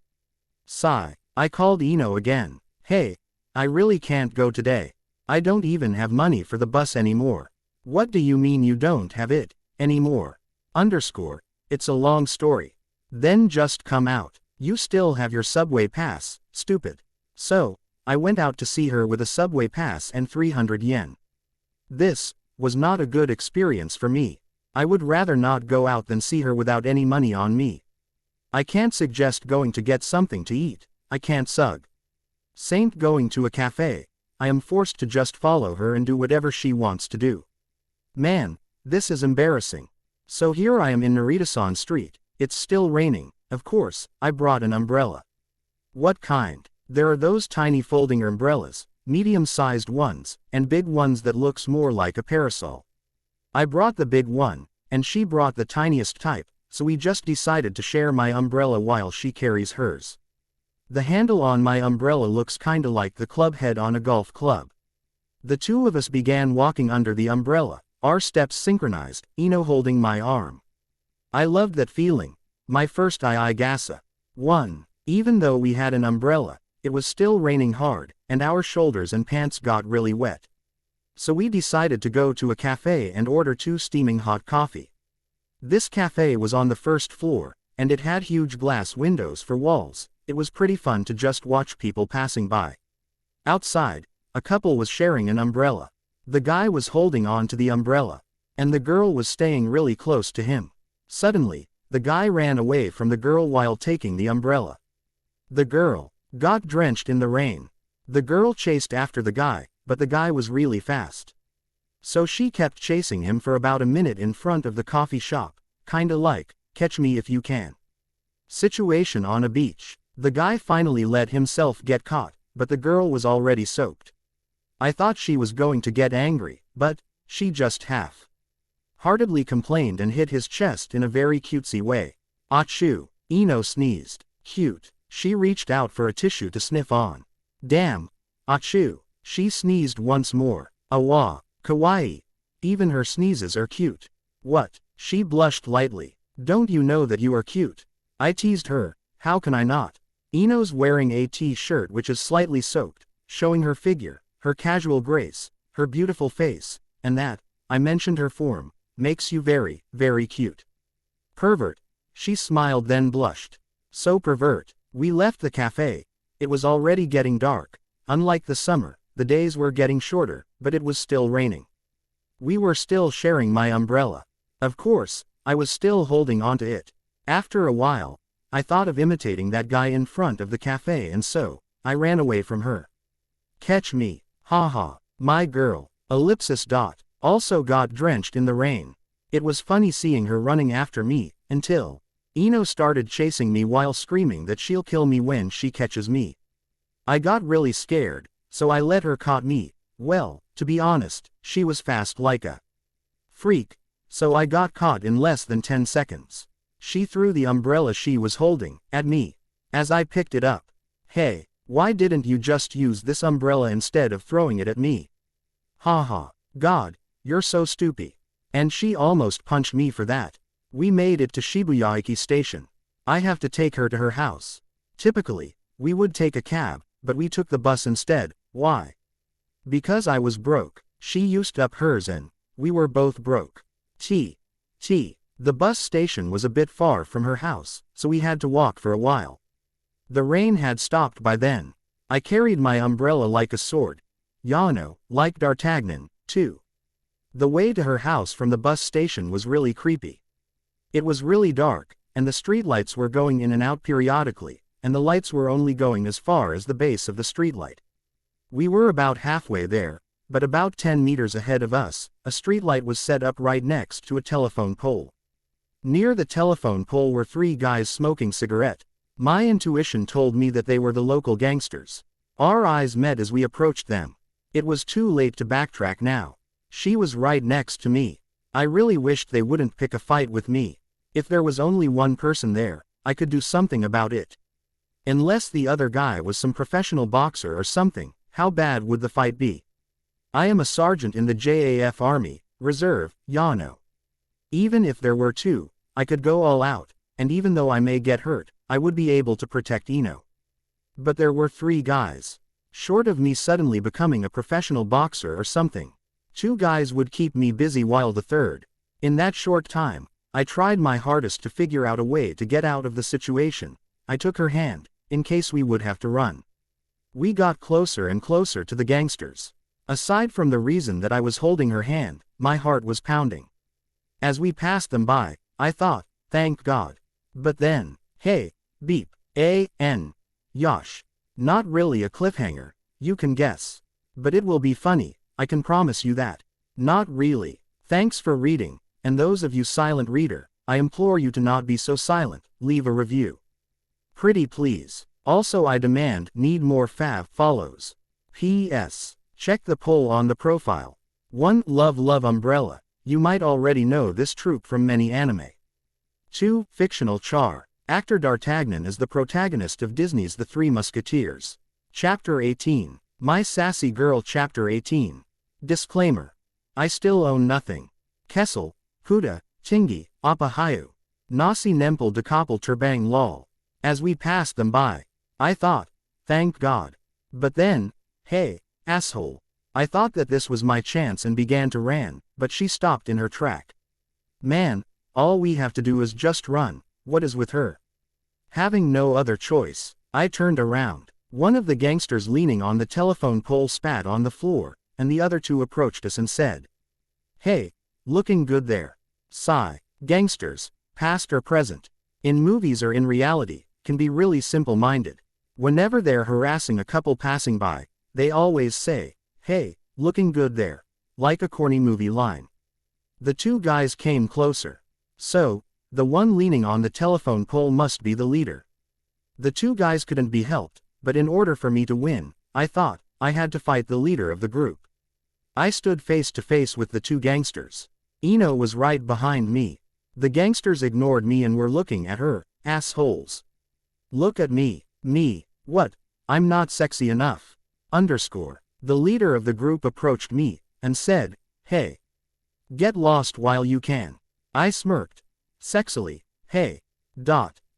Sigh. I called Ino again. Hey, I really can't go today. I don't even have money for the bus anymore. What do you mean you don't have it anymore? It's a long story. Then just come out. You still have your subway pass, stupid. So, I went out to see her with a subway pass and 300 yen. This was not a good experience for me. I would rather not go out than see her without any money on me. I can't suggest going to get something to eat. I can't Saint going to a cafe. I am forced to just follow her and do whatever she wants to do. Man, this is embarrassing. So here I am in Narita-san Street. It's still raining. Of course, I brought an umbrella. What kind? There are those tiny folding umbrellas, medium-sized ones, and big ones that looks more like a parasol. I brought the big one, and she brought the tiniest type, so we just decided to share my umbrella while she carries hers. The handle on my umbrella looks kinda like the club head on a golf club. The two of us began walking under the umbrella, our steps synchronized, Ino holding my arm. I loved that feeling. My first gasa. 1. Even though we had an umbrella, it was still raining hard, and our shoulders and pants got really wet. So we decided to go to a cafe and order 2 steaming hot coffee. This cafe was on the first floor, and it had huge glass windows for walls. It was pretty fun to just watch people passing by. Outside, a couple was sharing an umbrella. The guy was holding on to the umbrella, and the girl was staying really close to him. Suddenly, the guy ran away from the girl while taking the umbrella. The girl got drenched in the rain. The girl chased after the guy, but the guy was really fast. So she kept chasing him for about a minute in front of the coffee shop, kinda like, Catch Me If You Can situation on a beach. The guy finally let himself get caught, but the girl was already soaked. I thought she was going to get angry, but she just half-heartedly complained and hit his chest in a very cutesy way. Achoo! Ino sneezed. Cute. She reached out for a tissue to sniff on. Damn. Achoo! She sneezed once more. Awa. Kawaii. Even her sneezes are cute. What? She blushed lightly. Don't you know that you are cute? I teased her. How can I not? Ino's wearing a t-shirt which is slightly soaked, showing her figure, her casual grace, her beautiful face, and that, I mentioned her form, makes you very, very cute. Pervert. She smiled then blushed. So pervert. We left the cafe. It was already getting dark. Unlike the summer, the days were getting shorter, but it was still raining. We were still sharing my umbrella. Of course, I was still holding onto it. After a while, I thought of imitating that guy in front of the cafe and so, I ran away from her. Catch me. Haha. My girl, ellipsis dot, also got drenched in the rain. It was funny seeing her running after me, until Ino started chasing me while screaming that she'll kill me when she catches me. I got really scared, so I let her caught me. Well, to be honest, she was fast like a freak, so I got caught in less than 10 seconds. She threw the umbrella she was holding at me. As I picked it up. Hey, why didn't you just use this umbrella instead of throwing it at me? Haha. God, you're so stupid. And she almost punched me for that. We made it to Shibuya Station. I have to take her to her house. Typically, we would take a cab, but we took the bus instead. Why? Because I was broke. She used up hers and we were both broke. The bus station was a bit far from her house, so we had to walk for a while. The rain had stopped by then. I carried my umbrella like a sword. Yano, like D'Artagnan, too. The way to her house from the bus station was really creepy. It was really dark, and the streetlights were going in and out periodically, and the lights were only going as far as the base of the streetlight. We were about halfway there, but about 10 meters ahead of us, a streetlight was set up right next to a telephone pole. Near the telephone pole were 3 guys smoking cigarette. My intuition told me that they were the local gangsters. Our eyes met as we approached them. It was too late to backtrack now. She was right next to me. I really wished they wouldn't pick a fight with me. If there was only one person there, I could do something about it. Unless the other guy was some professional boxer or something, how bad would the fight be? I am a sergeant in the JAF Army, Reserve, Yano. Even if there were 2, I could go all out, and even though I may get hurt, I would be able to protect Ino. But there were 3 guys. Short of me suddenly becoming a professional boxer or something, 2 guys would keep me busy while the third. In that short time, I tried my hardest to figure out a way to get out of the situation. I took her hand, in case we would have to run. We got closer and closer to the gangsters. Aside from the reason that I was holding her hand, my heart was pounding. As we passed them by, I thought, thank God. But then, hey, beep, A-N, Yosh. Not really a cliffhanger, you can guess. But it will be funny, I can promise you that. Not really. Thanks for reading, and those of you silent reader, I implore you to not be so silent, leave a review. Pretty please. Also I demand need more fav follows. P.S. Check the poll on the profile. 1. Love umbrella. You might already know this troupe from many anime. 2. Fictional char. Actor D'Artagnan is the protagonist of Disney's The Three Musketeers. Chapter 18. My Sassy Girl. Chapter 18. Disclaimer. I still own nothing. Kessel, Huda, Tingi, Apahayu. Nasi Nempel Dekapel Terbang lol. As we passed them by, I thought, thank God. But then, hey, asshole. I thought that this was my chance and began to ran, but she stopped in her track. Man, all we have to do is just run. What is with her? Having no other choice, I turned around. One of the gangsters leaning on the telephone pole spat on the floor, and the other two approached us and said, "Hey, looking good there." Sigh. Gangsters, past or present, in movies or in reality, can be really simple-minded. Whenever they're harassing a couple passing by, they always say, "Hey, looking good there," like a corny movie line. The two guys came closer. So, the one leaning on the telephone pole must be the leader. The two guys couldn't be helped, but in order for me to win, I thought, I had to fight the leader of the group. I stood face to face with the two gangsters. Ino was right behind me. The gangsters ignored me and were looking at her, assholes. Look at me. Me. What? I'm not sexy enough. The leader of the group approached me, and said, "Hey. Get lost while you can." I smirked. Sexily. "Hey.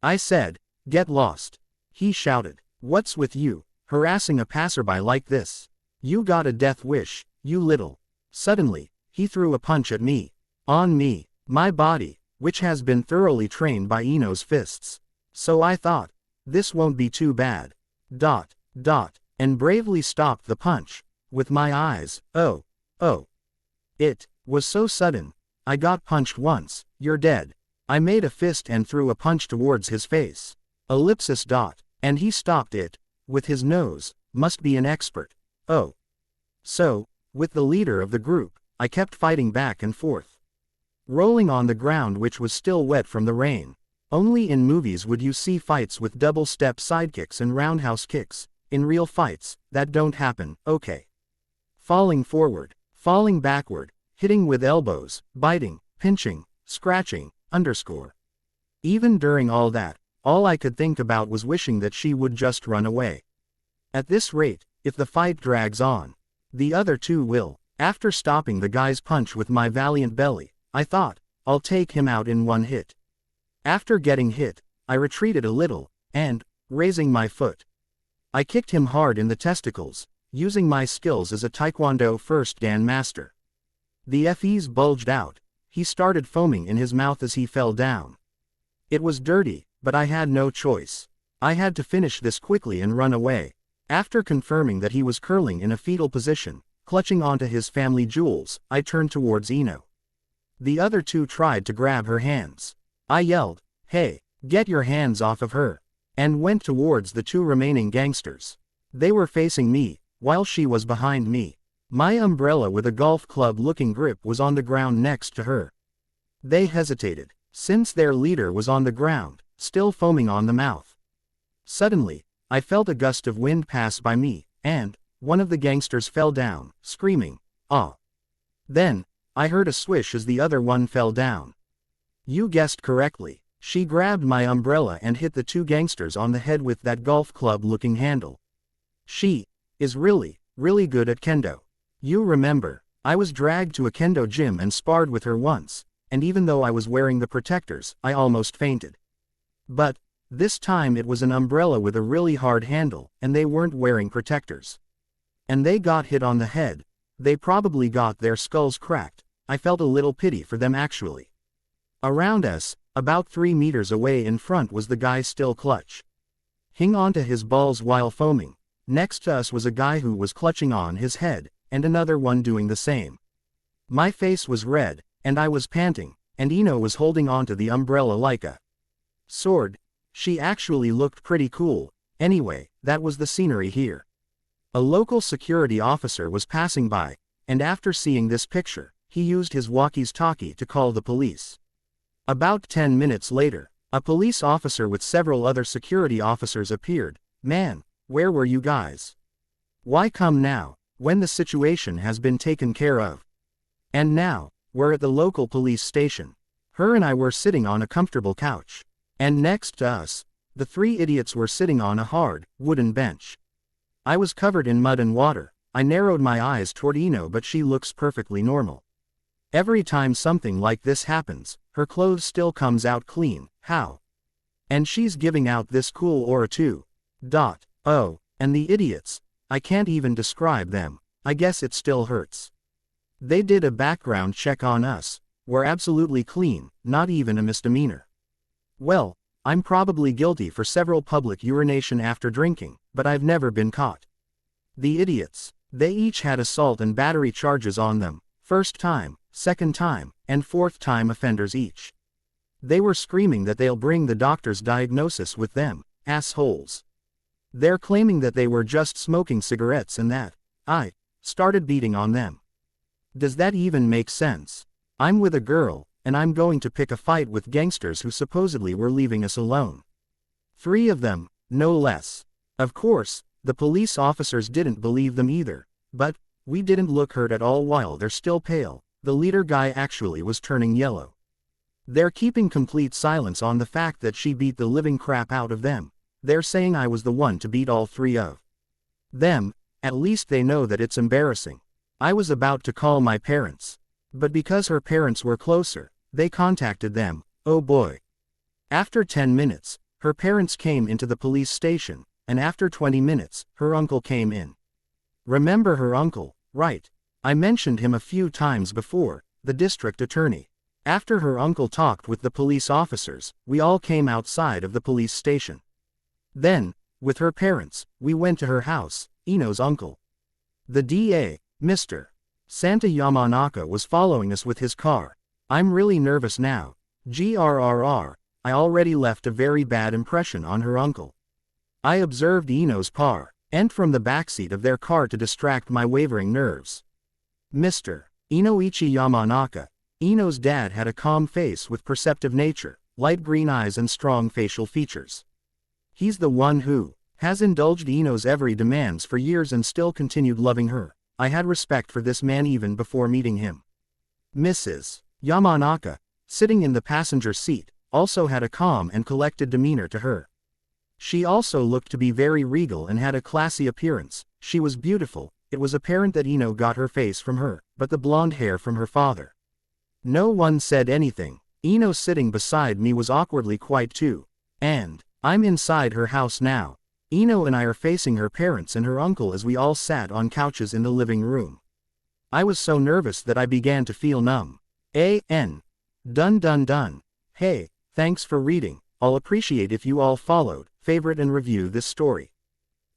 I said, get lost." He shouted, "What's with you, harassing a passerby like this? You got a death wish, you little." Suddenly, he threw a punch at me. On me, my body, which has been thoroughly trained by Ino's fists. So I thought, this won't be too bad. And bravely stopped the punch, with my eyes. Oh. It was so sudden. I got punched once, you're dead. I made a fist and threw a punch towards his face. Ellipsis. And he stopped it, with his nose, must be an expert. Oh. So, with the leader of the group, I kept fighting back and forth. Rolling on the ground which was still wet from the rain. Only in movies would you see fights with double-step sidekicks and roundhouse kicks. In real fights, that don't happen, okay. Falling forward, falling backward, hitting with elbows, biting, pinching, scratching, Even during all that, all I could think about was wishing that she would just run away. At this rate, if the fight drags on, the other two will. After stopping the guy's punch with my valiant belly, I thought, I'll take him out in one hit. After getting hit, I retreated a little, and, raising my foot, I kicked him hard in the testicles, using my skills as a Taekwondo first Dan master. The FEs bulged out. He started foaming in his mouth as he fell down. It was dirty, but I had no choice. I had to finish this quickly and run away. After confirming that he was curling in a fetal position, clutching onto his family jewels, I turned towards Ino. The other two tried to grab her hands. I yelled, "Hey, get your hands off of her," and went towards the two remaining gangsters. They were facing me, while she was behind me. My umbrella with a golf club-looking grip was on the ground next to her. They hesitated, since their leader was on the ground, still foaming on the mouth. Suddenly, I felt a gust of wind pass by me, and one of the gangsters fell down, screaming, "Ah!" Then, I heard a swish as the other one fell down. You guessed correctly, she grabbed my umbrella and hit the two gangsters on the head with that golf club-looking handle. She is really good at Kendo. You remember, I was dragged to a Kendo gym and sparred with her once, and even though I was wearing the protectors, I almost fainted. But, this time it was an umbrella with a really hard handle, and they weren't wearing protectors. And they got hit on the head. They probably got their skulls cracked. I felt a little pity for them actually. Around us, about 3 meters away in front was the guy still clutching onto his balls while foaming. Next to us was a guy who was clutching on his head, and another one doing the same. My face was red, and I was panting, and Ino was holding onto the umbrella like a sword. She actually looked pretty cool. Anyway, that was the scenery here. A local security officer was passing by, and after seeing this picture, he used his walkie-talkie to call the police. About 10 minutes later, a police officer with several other security officers appeared. "Man, where were you guys? Why come now, when the situation has been taken care of? And now, we're at the local police station. Her and I were sitting on a comfortable couch. And next to us, the three idiots were sitting on a hard, wooden bench. I was covered in mud and water. I narrowed my eyes toward Ino, but she looks perfectly normal. Every time something like this happens, her clothes still comes out clean. How? And she's giving out this cool aura too. Oh, and the idiots. I can't even describe them. I guess it still hurts. They did a background check on us. We're absolutely clean, not even a misdemeanor. Well, I'm probably guilty for several public urination after drinking, but I've never been caught. The idiots. They each had assault and battery charges on them, first time, second time, and fourth time offenders each. They were screaming that they'll bring the doctor's diagnosis with them, assholes. They're claiming that they were just smoking cigarettes and that I started beating on them. Does that even make sense? I'm with a girl, and I'm going to pick a fight with gangsters who supposedly were leaving us alone. 3 of them, no less. Of course, the police officers didn't believe them either, but we didn't look hurt at all while they're still pale. The leader guy actually was turning yellow. They're keeping complete silence on the fact that she beat the living crap out of them. They're saying I was the one to beat all 3 of them. At least they know that it's embarrassing. I was about to call my parents. But because her parents were closer, they contacted them. Oh boy. After 10 minutes, her parents came into the police station, and after 20 minutes, her uncle came in. Remember her uncle, right? I mentioned him a few times before, the district attorney. After her uncle talked with the police officers, we all came outside of the police station. Then, with her parents, we went to her house, Ino's uncle. The DA, Mr. Santa Yamanaka, was following us with his car. I'm really nervous now. GRRR, I already left a very bad impression on her uncle. I observed Ino's car, and from the backseat of their car to distract my wavering nerves. Mr. Inoichi Yamanaka. Ino's dad had a calm face with perceptive nature, light green eyes and strong facial features. He's the one who has indulged Ino's every demands for years and still continued loving her. I had respect for this man even before meeting him. Mrs. Yamanaka, sitting in the passenger seat, also had a calm and collected demeanor to her. She also looked to be very regal and had a classy appearance. She was beautiful. It was apparent that Ino got her face from her, but the blonde hair from her father. No one said anything. Ino sitting beside me was awkwardly quiet too. And I'm inside her house now. Ino and I are facing her parents and her uncle as we all sat on couches in the living room. I was so nervous that I began to feel numb. Done. Hey, thanks for reading. I'll appreciate if you all followed, favorite and review this story.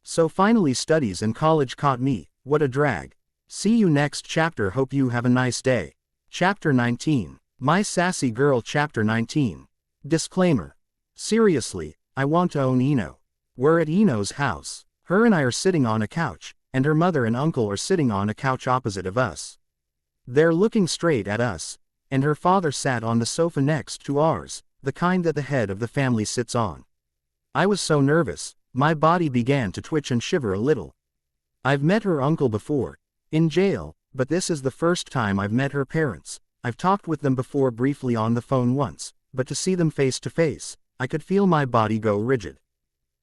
So finally studies and college caught me. What a drag. See you next chapter. Hope you have a nice day. Chapter 19. My Sassy Girl. Chapter 19. Disclaimer. Seriously, I want to own Ino. We're at Ino's house. Her and I are sitting on a couch, and her mother and uncle are sitting on a couch opposite of us. They're looking straight at us, and her father sat on the sofa next to ours, the kind that the head of the family sits on. I was so nervous, my body began to twitch and shiver a little. I've met her uncle before, in jail, but this is the first time I've met her parents. I've talked with them before briefly on the phone once, but to see them face to face, I could feel my body go rigid.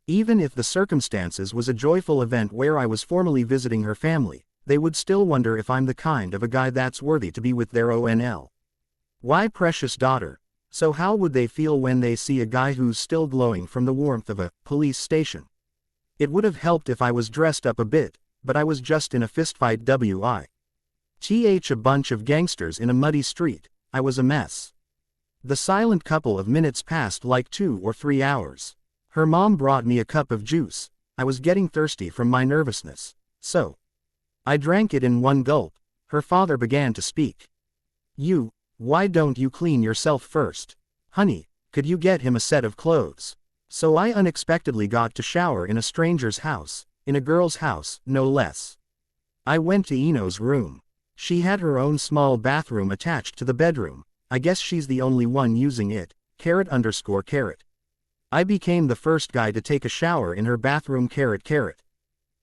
Even if the circumstances was a joyful event where I was formally visiting her family, they would still wonder if I'm the kind of a guy that's worthy to be with their ONL. Why, precious daughter? So how would they feel when they see a guy who's still glowing from the warmth of a police station? It would have helped if I was dressed up a bit, but I was just in a fistfight with a bunch of gangsters in a muddy street. I was a mess. The silent couple of minutes passed like 2 or 3 hours. Her mom brought me a cup of juice. I was getting thirsty from my nervousness, so I drank it in one gulp. Her father began to speak. Why don't you clean yourself first? Honey, could you get him a set of clothes? So I unexpectedly got to shower in a stranger's house, in a girl's house, no less. I went to Ino's room. She had her own small bathroom attached to the bedroom. I guess she's the only one using it, __. I became the first guy to take a shower in her bathroom __.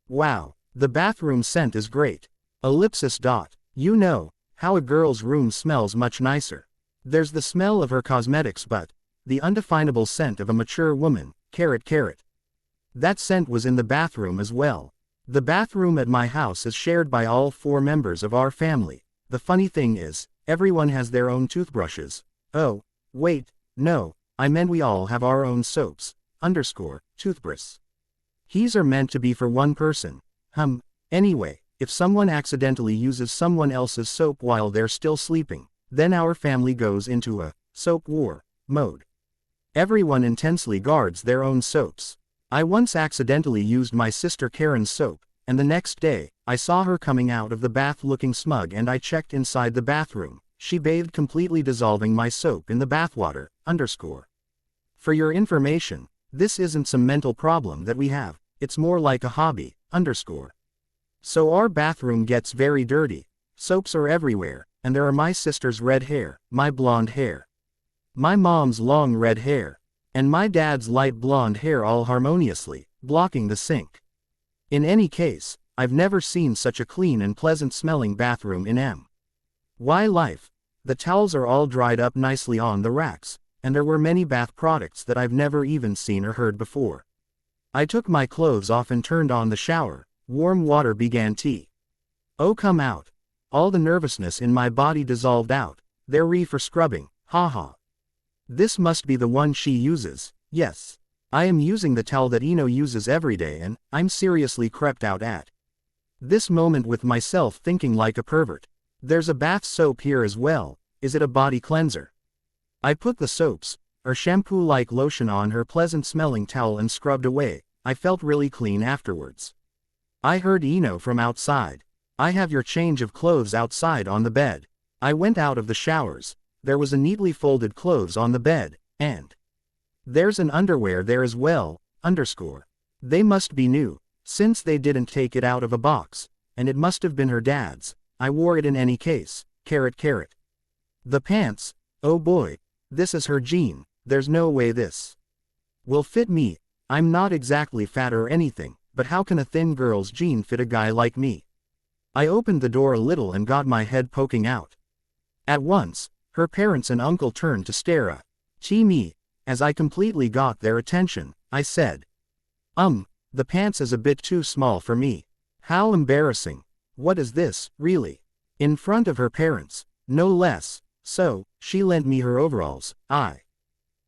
Wow, The bathroom scent is great. Ellipsis dot. You know how a girl's room smells much nicer. There's the smell of her cosmetics but the undefinable scent of a mature woman, carrot carrot. That scent was in the bathroom as well. The bathroom at my house is shared by all 4 members of our family. The funny thing is, everyone has their own toothbrushes. Oh, wait, no, I meant we all have our own soaps, toothbrush. These are meant to be for one person. Anyway, if someone accidentally uses someone else's soap while they're still sleeping, then our family goes into a soap war mode. Everyone intensely guards their own soaps. I once accidentally used my sister Karen's soap, and the next day, I saw her coming out of the bath looking smug and I checked inside the bathroom. She bathed completely dissolving my soap in the bathwater, For your information, this isn't some mental problem that we have, it's more like a hobby, So our bathroom gets very dirty. Soaps are everywhere, and there are my sister's red hair, my blonde hair, my mom's long red hair, and my dad's light blonde hair all harmoniously, blocking the sink. In any case, I've never seen such a clean and pleasant smelling bathroom in my life. The towels are all dried up nicely on the racks, and there were many bath products that I've never even seen or heard before. I took my clothes off and turned on the shower. Warm water began to come out. All the nervousness in my body dissolved out. They're ready for scrubbing, haha. This must be the one she uses. Yes. I am using the towel that Eno uses every day and I'm seriously creeped out at this moment with myself thinking like a pervert. There's a bath soap here as well. Is it a body cleanser? I put the soaps, or shampoo-like lotion on her pleasant-smelling towel and scrubbed away. I felt really clean afterwards. I heard Eno from outside. I have your change of clothes outside on the bed. I went out of the showers. There was a neatly folded clothes on the bed, and there's an underwear there as well, They must be new, since they didn't take it out of a box, and it must have been her dad's. I wore it in any case, carrot. The pants, oh boy, this is her jean, there's no way this will fit me. I'm not exactly fat or anything, but how can a thin girl's jean fit a guy like me? I opened the door a little and got my head poking out. At once, her parents and uncle turned to stare at me. As I completely got their attention, I said, the pants is a bit too small for me. How embarrassing. What is this, really? In front of her parents, no less. So, she lent me her overalls. I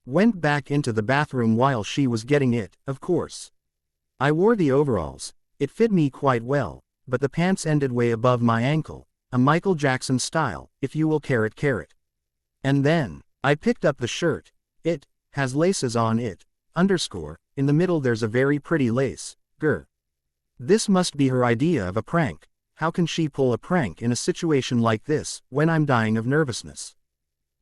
went back into the bathroom while she was getting it, of course. I wore the overalls. It fit me quite well, but the pants ended way above my ankle, a Michael Jackson style, if you will, carrot. And then, I picked up the shirt. It has laces on it, in the middle there's a very pretty lace, This must be her idea of a prank. How can she pull a prank in a situation like this, when I'm dying of nervousness?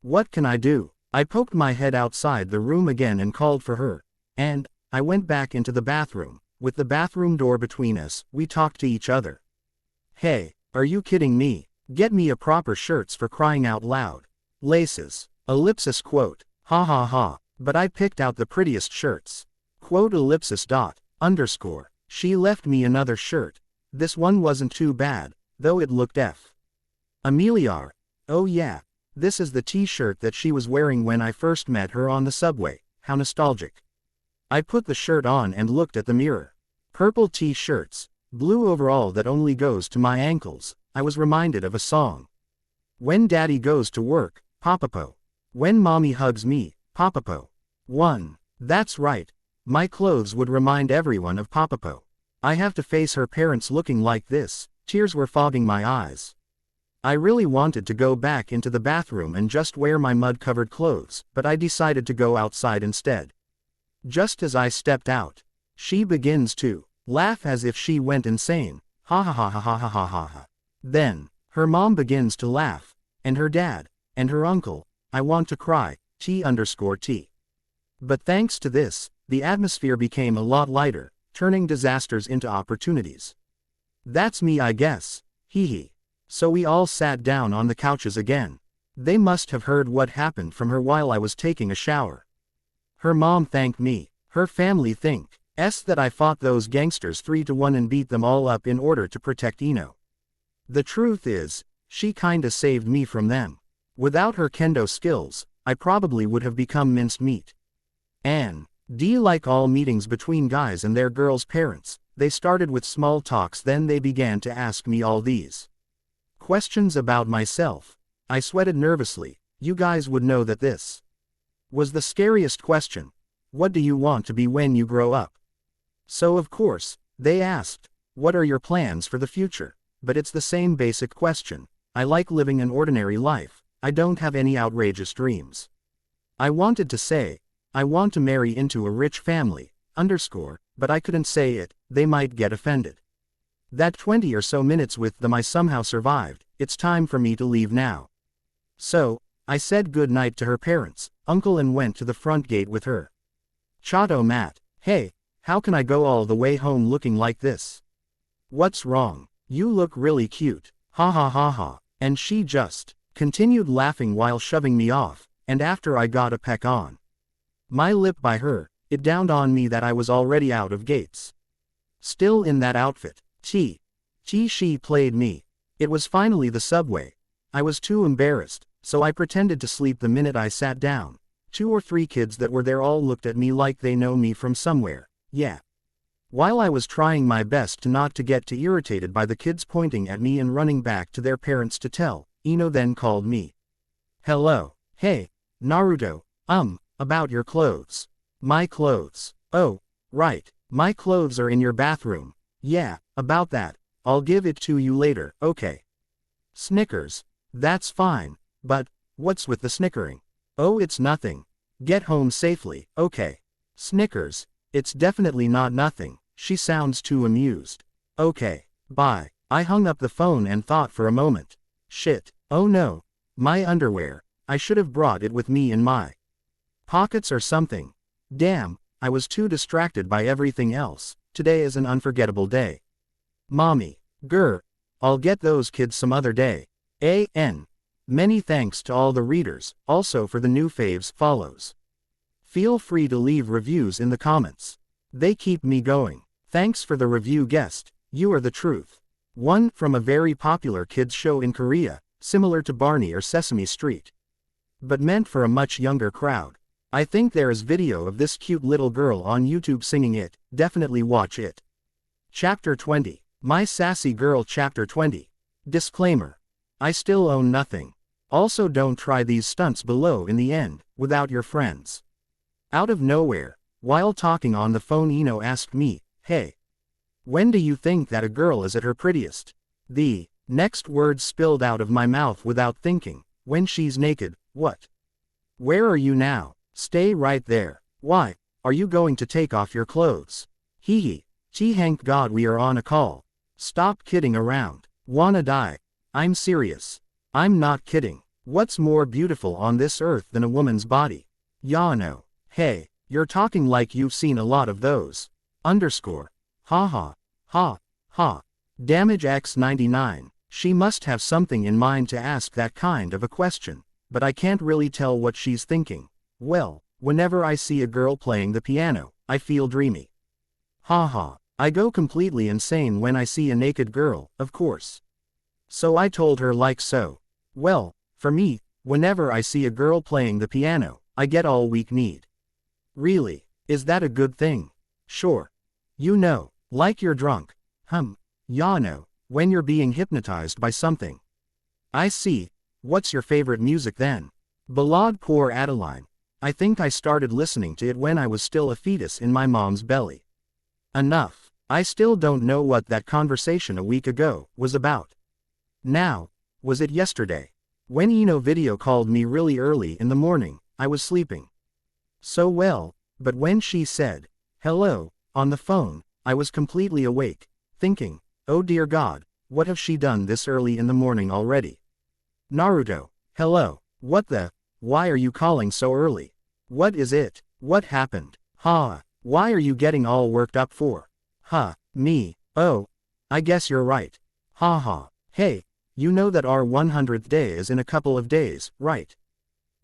What can I do? I poked my head outside the room again and called for her, and I went back into the bathroom. With the bathroom door between us, we talked to each other. Hey, are you kidding me? Get me a proper shirts for crying out loud. Laces. Ellipsis quote. Ha ha ha. But I picked out the prettiest shirts. Quote ellipsis dot. She left me another shirt. This one wasn't too bad, though it looked familiar. Oh yeah. This is the t-shirt that she was wearing when I first met her on the subway. How nostalgic. I put the shirt on and looked at the mirror. Purple t-shirts, blue overall that only goes to my ankles. I was reminded of a song. When daddy goes to work, Papapo. When mommy hugs me, Papapo. 1. That's right. My clothes would remind everyone of Papapo. I have to face her parents looking like this. Tears were fogging my eyes. I really wanted to go back into the bathroom and just wear my mud-covered clothes, but I decided to go outside instead. Just as I stepped out, she begins to laugh as if she went insane. Ha ha ha ha ha ha ha ha ha. Then, her mom begins to laugh, and her dad, and her uncle. I want to cry, T. But thanks to this, the atmosphere became a lot lighter, turning disasters into opportunities. That's me, I guess. Hee hee. So we all sat down on the couches again. They must have heard what happened from her while I was taking a shower. Her mom thanked me. Her family thanked That I fought those gangsters 3-1 and beat them all up in order to protect Ino. The truth is, she kinda saved me from them. Without her kendo skills, I probably would have become minced meat. And, like all meetings between guys and their girls' parents, they started with small talks, then they began to ask me all these questions about myself. I sweated nervously. You guys would know that this was the scariest question. What do you want to be when you grow up? So of course, they asked, what are your plans for the future? But it's the same basic question. I like living an ordinary life. I don't have any outrageous dreams. I wanted to say, I want to marry into a rich family, but I couldn't say it, they might get offended. That 20 or so minutes with them I somehow survived. It's time for me to leave now. So, I said good night to her parents, uncle, and went to the front gate with her. Chato Matt, hey, how can I go all the way home looking like this? What's wrong? You look really cute. Ha ha ha ha. And she just continued laughing while shoving me off, and after I got a peck on my lip by her, it dawned on me that I was already out of gates. Still in that outfit. She played me. It was finally the subway. I was too embarrassed, so I pretended to sleep the minute I sat down. 2 or 3 kids that were there all looked at me like they know me from somewhere. Yeah. While I was trying my best to not to get too irritated by the kids pointing at me and running back to their parents to tell, Ino then called me. Hello. Hey, Naruto, about your clothes. My clothes. Oh, right, my clothes are in your bathroom. Yeah, about that, I'll give it to you later, okay. Snickers. That's fine, but, what's with the snickering? Oh, it's nothing. Get home safely, okay. Snickers. It's definitely not nothing. She sounds too amused. Okay, bye. I hung up the phone and thought for a moment. Shit, oh no. My underwear. I should have brought it with me in my pockets or something. Damn, I was too distracted by everything else. Today is an unforgettable day. Mommy. Grr. I'll get those kids some other day. A.N. Many thanks to all the readers, also for the new faves follows. Feel free to leave reviews in the comments. They keep me going. Thanks for the review guest, you are the truth. One from a very popular kids show in Korea, similar to Barney or Sesame Street. But meant for a much younger crowd. I think there is video of this cute little girl on YouTube singing it, definitely watch it. Chapter 20. My Sassy Girl Chapter 20. Disclaimer. I still own nothing. Also don't try these stunts below in the end, without your friends. Out of nowhere, while talking on the phone, Ino asked me, hey. When do you think that a girl is at her prettiest? The next words spilled out of my mouth without thinking. When she's naked. What? Where are you now? Stay right there. Why, are you going to take off your clothes? Hee hee. Thank God we are on a call. Stop kidding around. Wanna die? I'm serious. I'm not kidding. What's more beautiful on this earth than a woman's body? Ya know. Hey, you're talking like you've seen a lot of those. Ha ha. Ha. Ha. Damage X99. She must have something in mind to ask that kind of a question, but I can't really tell what she's thinking. Well, whenever I see a girl playing the piano, I feel dreamy. Ha ha. I go completely insane when I see a naked girl, of course. So I told her like so. Well, for me, whenever I see a girl playing the piano, I get all weak-kneed. Really? Is that a good thing? Sure. You know, like you're drunk. Ya know, when you're being hypnotized by something. I see. What's your favorite music then? Ballade pour Adeline. I think I started listening to it when I was still a fetus in my mom's belly. Enough. I still don't know what that conversation a week ago was about. Now, was it yesterday? When Ino video called me really early in the morning, I was sleeping. So well, but when she said, hello, on the phone, I was completely awake, thinking, oh dear God, what have she done this early in the morning already? Naruto, hello, why are you calling so early? What is it? What happened? Ha, why are you getting all worked up for? Me, oh, I guess you're right. Ha ha, hey, you know that our 100th day is in a couple of days, right?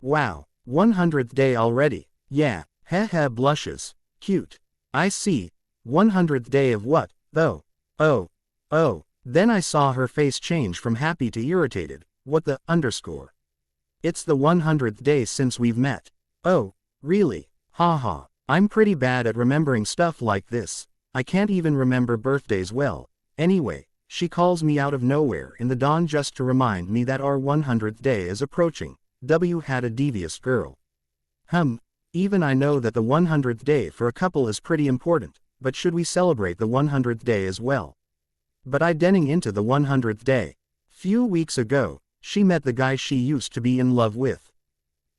Wow, 100th day already, yeah, heh blushes, cute. I see, 100th day of what, though? Oh. Oh. Then I saw her face change from happy to irritated. What the, underscore? It's the 100th day since we've met. Oh, really? Haha. I'm pretty bad at remembering stuff like this. I can't even remember birthdays well. Anyway, she calls me out of nowhere in the dawn just to remind me that our 100th day is approaching. W had a devious girl. Even I know that the 100th day for a couple is pretty important, but should we celebrate the 100th day as well? But I denning into the 100th day. Few weeks ago, she met the guy she used to be in love with.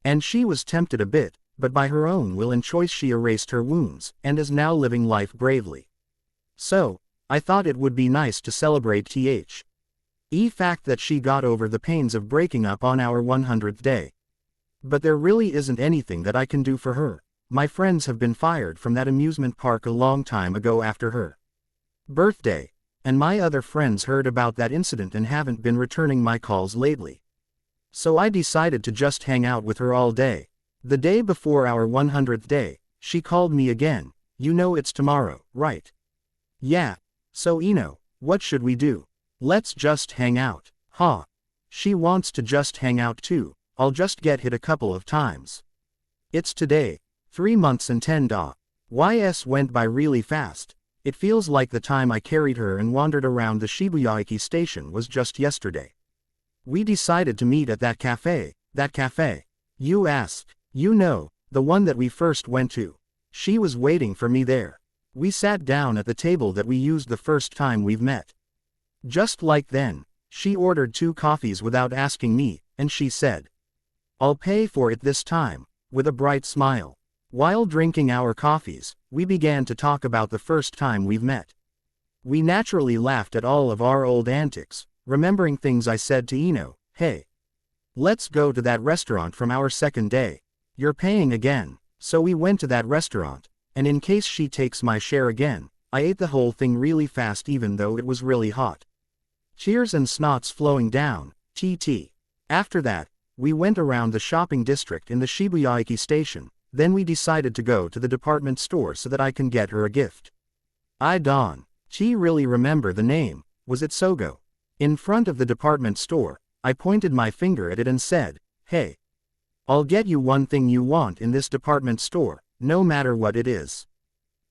And she was tempted a bit, but by her own will and choice she erased her wounds, and is now living life bravely. So, I thought it would be nice to celebrate fact that she got over the pains of breaking up on our 100th day. But there really isn't anything that I can do for her. My friends have been fired from that amusement park a long time ago after her birthday, and my other friends heard about that incident and haven't been returning my calls lately. So I decided to just hang out with her all day. The day before our 100th day, she called me again. You know it's tomorrow, right? Yeah. So what should we do? Let's just hang out. Ha. She wants to just hang out too. I'll just get hit a couple of times. It's today. 3 months and 10 days went by really fast. It feels like the time I carried her and wandered around the Shibuya station was just yesterday. We decided to meet at that cafe. You asked. The one that we first went to. She was waiting for me there. We sat down at the table that we used the first time we've met. Just like then, she ordered 2 coffees without asking me, and she said, "I'll pay for it this time," with a bright smile. While drinking our coffees, we began to talk about the first time we've met. We naturally laughed at all of our old antics, remembering things I said to hey, let's go to that restaurant from our second day. You're paying again. So we went to that restaurant, and in case she takes my share again, I ate the whole thing really fast even though it was really hot. Tears and snots flowing down, TT. After that, we went around the shopping district in the Shibuya station, then we decided to go to the department store so that I can get her a gift. She really remember the name, was it Sogo? In front of the department store, I pointed my finger at it and said, "Hey, I'll get you one thing you want in this department store, no matter what it is."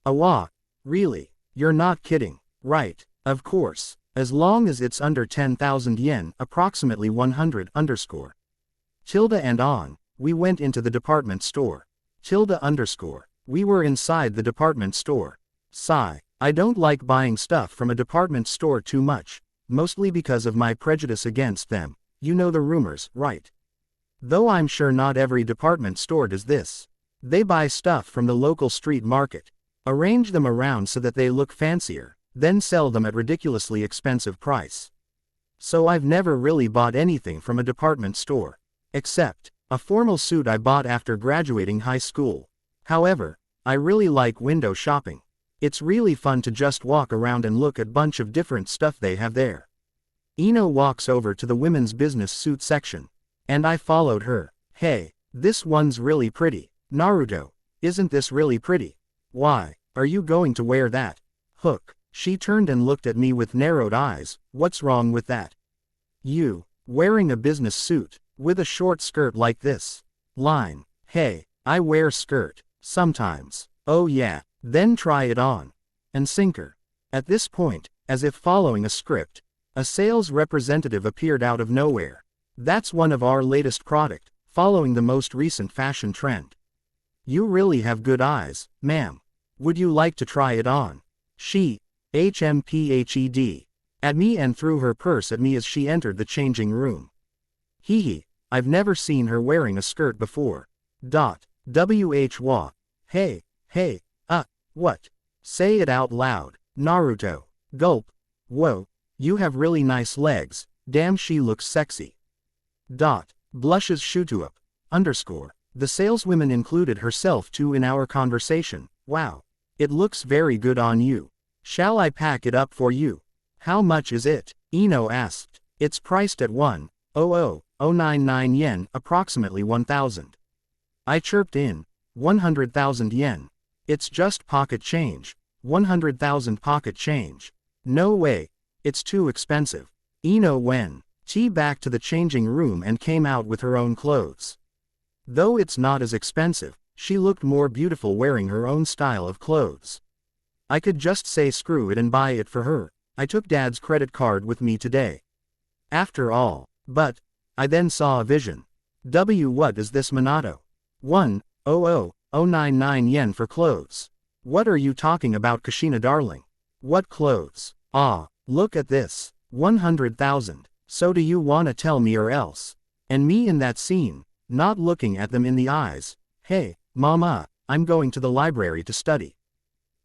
Awa, really? You're not kidding, right? Of course, as long as it's under 10,000 yen, approximately 100 underscore. Tilde and on, we went into the department store. Tilde underscore, we were inside the department store. Sigh, I don't like buying stuff from a department store too much, mostly because of my prejudice against them. You know the rumors, right? Though I'm sure not every department store does this. They buy stuff from the local street market, arrange them around so that they look fancier, then sell them at ridiculously expensive price. So I've never really bought anything from a department store. Except a formal suit I bought after graduating high school. However, I really like window shopping. It's really fun to just walk around and look at bunch of different stuff they have there. Walks over to the women's business suit section. And I followed her. Hey, this one's really pretty. Naruto, isn't this really pretty? Why, are you going to wear that? Hook. She turned and looked at me with narrowed eyes. What's wrong with that? You, wearing a business suit, with a short skirt like this. Line. Hey, I wear skirt, sometimes. Oh yeah, then try it on. And sinker. At this point, as if following a script, a sales representative appeared out of nowhere. That's one of our latest product, following the most recent fashion trend. You really have good eyes, ma'am. Would you like to try it on? She, HMPHED, at me and threw her purse at me as she entered the changing room. Hee, I've never seen her wearing a skirt before. WH. Hey, what? Say it out loud. Naruto. Gulp. Whoa, you have really nice legs, damn she looks sexy. Blushes Shutuup, underscore. The saleswoman included herself too in our conversation. Wow. It looks very good on you. Shall I pack it up for you? How much is it? Ino asked. It's priced at 1,000,099 yen, approximately 1,000. I chirped in. 100,000 yen. It's just pocket change. 100,000 pocket change. No way. It's too expensive. Ino went back to the changing room and came out with her own clothes. Though it's not as expensive, she looked more beautiful wearing her own style of clothes. I could just say screw it and buy it for her. I took Dad's credit card with me today. After all. But I then saw a vision. What is this Minato? 1,000,099 yen for clothes. What are you talking about, Kushina darling? What clothes? Ah, look at this. 100,000. So do you wanna tell me or else? And me in that scene, not looking at them in the eyes. Hey, Mama, I'm going to the library to study.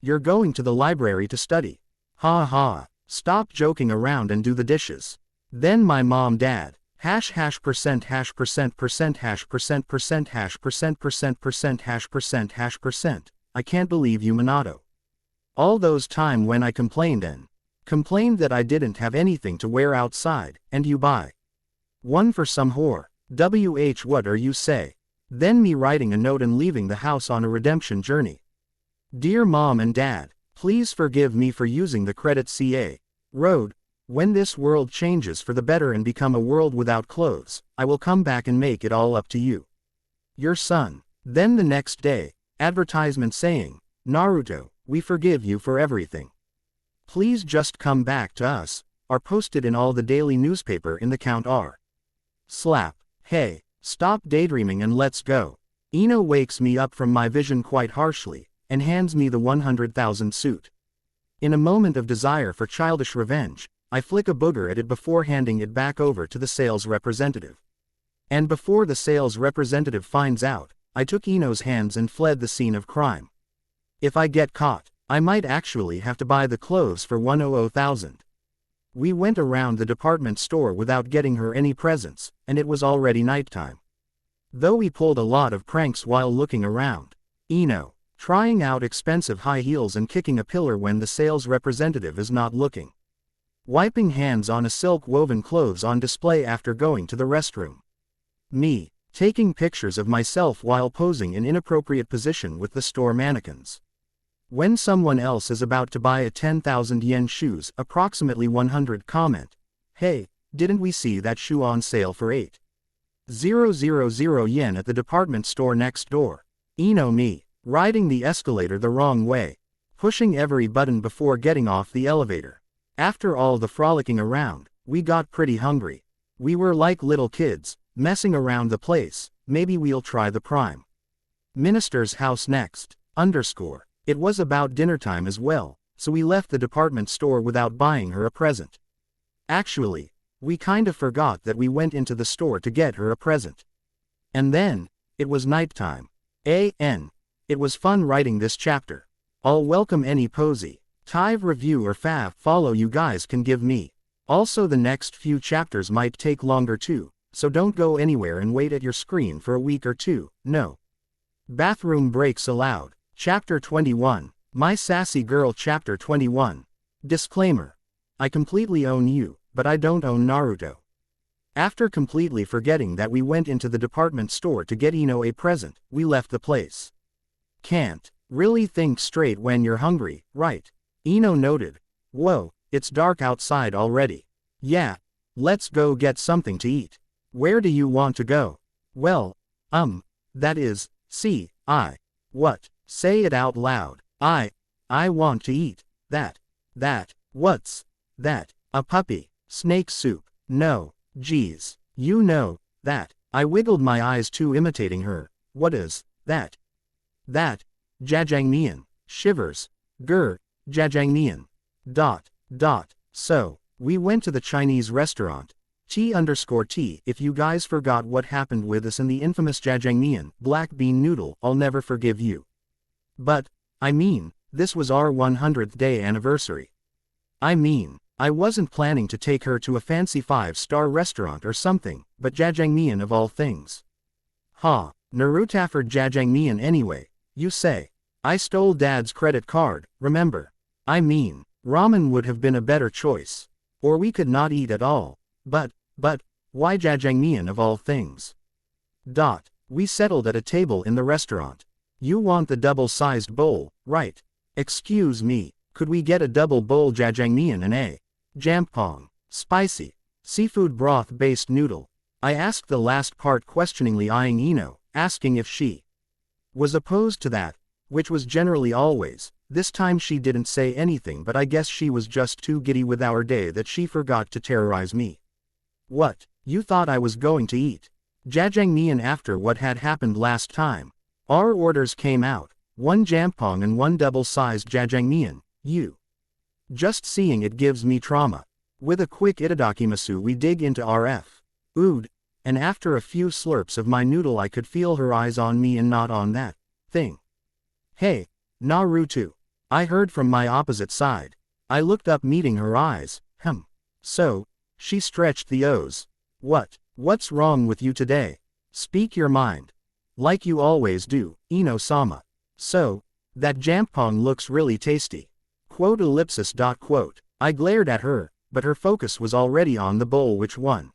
You're going to the library to study? Ha ha, stop joking around and do the dishes. Then my mom dad, #%%%%% %%%%%%%%. I can't believe you, Minato. All those time when I complained that I didn't have anything to wear outside, and you buy one for some whore. What are you say? Then me writing a note and leaving the house on a redemption journey. Dear Mom and Dad, please forgive me for using the credit CA road. When this world changes for the better and become a world without clothes, I will come back and make it all up to you. Your son. Then the next day, advertisement saying, Naruto, we forgive you for everything. Please just come back to us, are posted in all the daily newspaper in the Count R. Slap. Hey, stop daydreaming and let's go. Ino wakes me up from my vision quite harshly, and hands me the 100,000 suit. In a moment of desire for childish revenge, I flick a booger at it before handing it back over to the sales representative. And before the sales representative finds out, I took Ino's hands and fled the scene of crime. If I get caught, I might actually have to buy the clothes for 100,000. We went around the department store without getting her any presents, and it was already nighttime. Though we pulled a lot of pranks while looking around. Ino, trying out expensive high heels and kicking a pillar when the sales representative is not looking. Wiping hands on a silk woven clothes on display after going to the restroom. Me, taking pictures of myself while posing in inappropriate position with the store mannequins. When someone else is about to buy a 10,000 yen shoes, approximately 100, comment, hey, didn't we see that shoe on sale for 8,000 yen at the department store next door? Ino me, riding the escalator the wrong way, pushing every button before getting off the elevator. After all the frolicking around, we got pretty hungry. We were like little kids, messing around the place. Maybe we'll try the Prime Minister's house next. It was about dinner time as well, so we left the department store without buying her a present. Actually, we kind of forgot that we went into the store to get her a present. And then, it was nighttime. It was fun writing this chapter. I'll welcome any posy, Tive review or fav follow you guys can give me. Also the next few chapters might take longer too, so don't go anywhere and wait at your screen for a week or two, no. Bathroom breaks allowed. Chapter 21. My Sassy Girl Chapter 21. Disclaimer. I completely own you, but I don't own Naruto. After completely forgetting that we went into the department store to get Ino a present, we left the place. Can't really think straight when you're hungry, right? Ino noted. Whoa, it's dark outside already. Yeah, let's go get something to eat. Where do you want to go? Well, that is, what? Say it out loud. I want to eat that. What's that? A puppy. Snake soup. No, geez. You know, that. I wiggled my eyes too, imitating her. What is that? Jajang Nian. Shivers. Jajang Nian. So, we went to the Chinese restaurant. T_T. If you guys forgot what happened with us in the infamous Jajang Nian, black bean noodle, I'll never forgive you. But, I mean, this was our 100th day anniversary. I mean, I wasn't planning to take her to a fancy 5-star restaurant or something, but Jajang Nian of all things. Narutaford Jajang Nian anyway, you say. I stole Dad's credit card, remember? I mean, ramen would have been a better choice. Or we could not eat at all. But, why Jajang Nian of all things? We settled at a table in the restaurant. You want the double-sized bowl, right? Excuse me, could we get a double bowl Jajang Nian and a jampong, spicy, seafood broth-based noodle? I asked the last part questioningly, eyeing Ino, asking if she was opposed to that, which was generally always. This time she didn't say anything, but I guess she was just too giddy with our day that she forgot to terrorize me. What, you thought I was going to eat Jajang Nian after what had happened last time? Our orders came out, 1 jampong and 1 double-sized Jajang Nian. You. Just seeing it gives me trauma. With a quick itadakimasu we dig into our food, and after a few slurps of my noodle I could feel her eyes on me and not on that thing. Hey, Naruto. I heard from my opposite side. I looked up, meeting her eyes. So, she stretched the O's. What's wrong with you today? Speak your mind. Like you always do, Ino-sama. So, that jampong looks really tasty. Quote ellipsis dot quote. I glared at her, but her focus was already on the bowl which one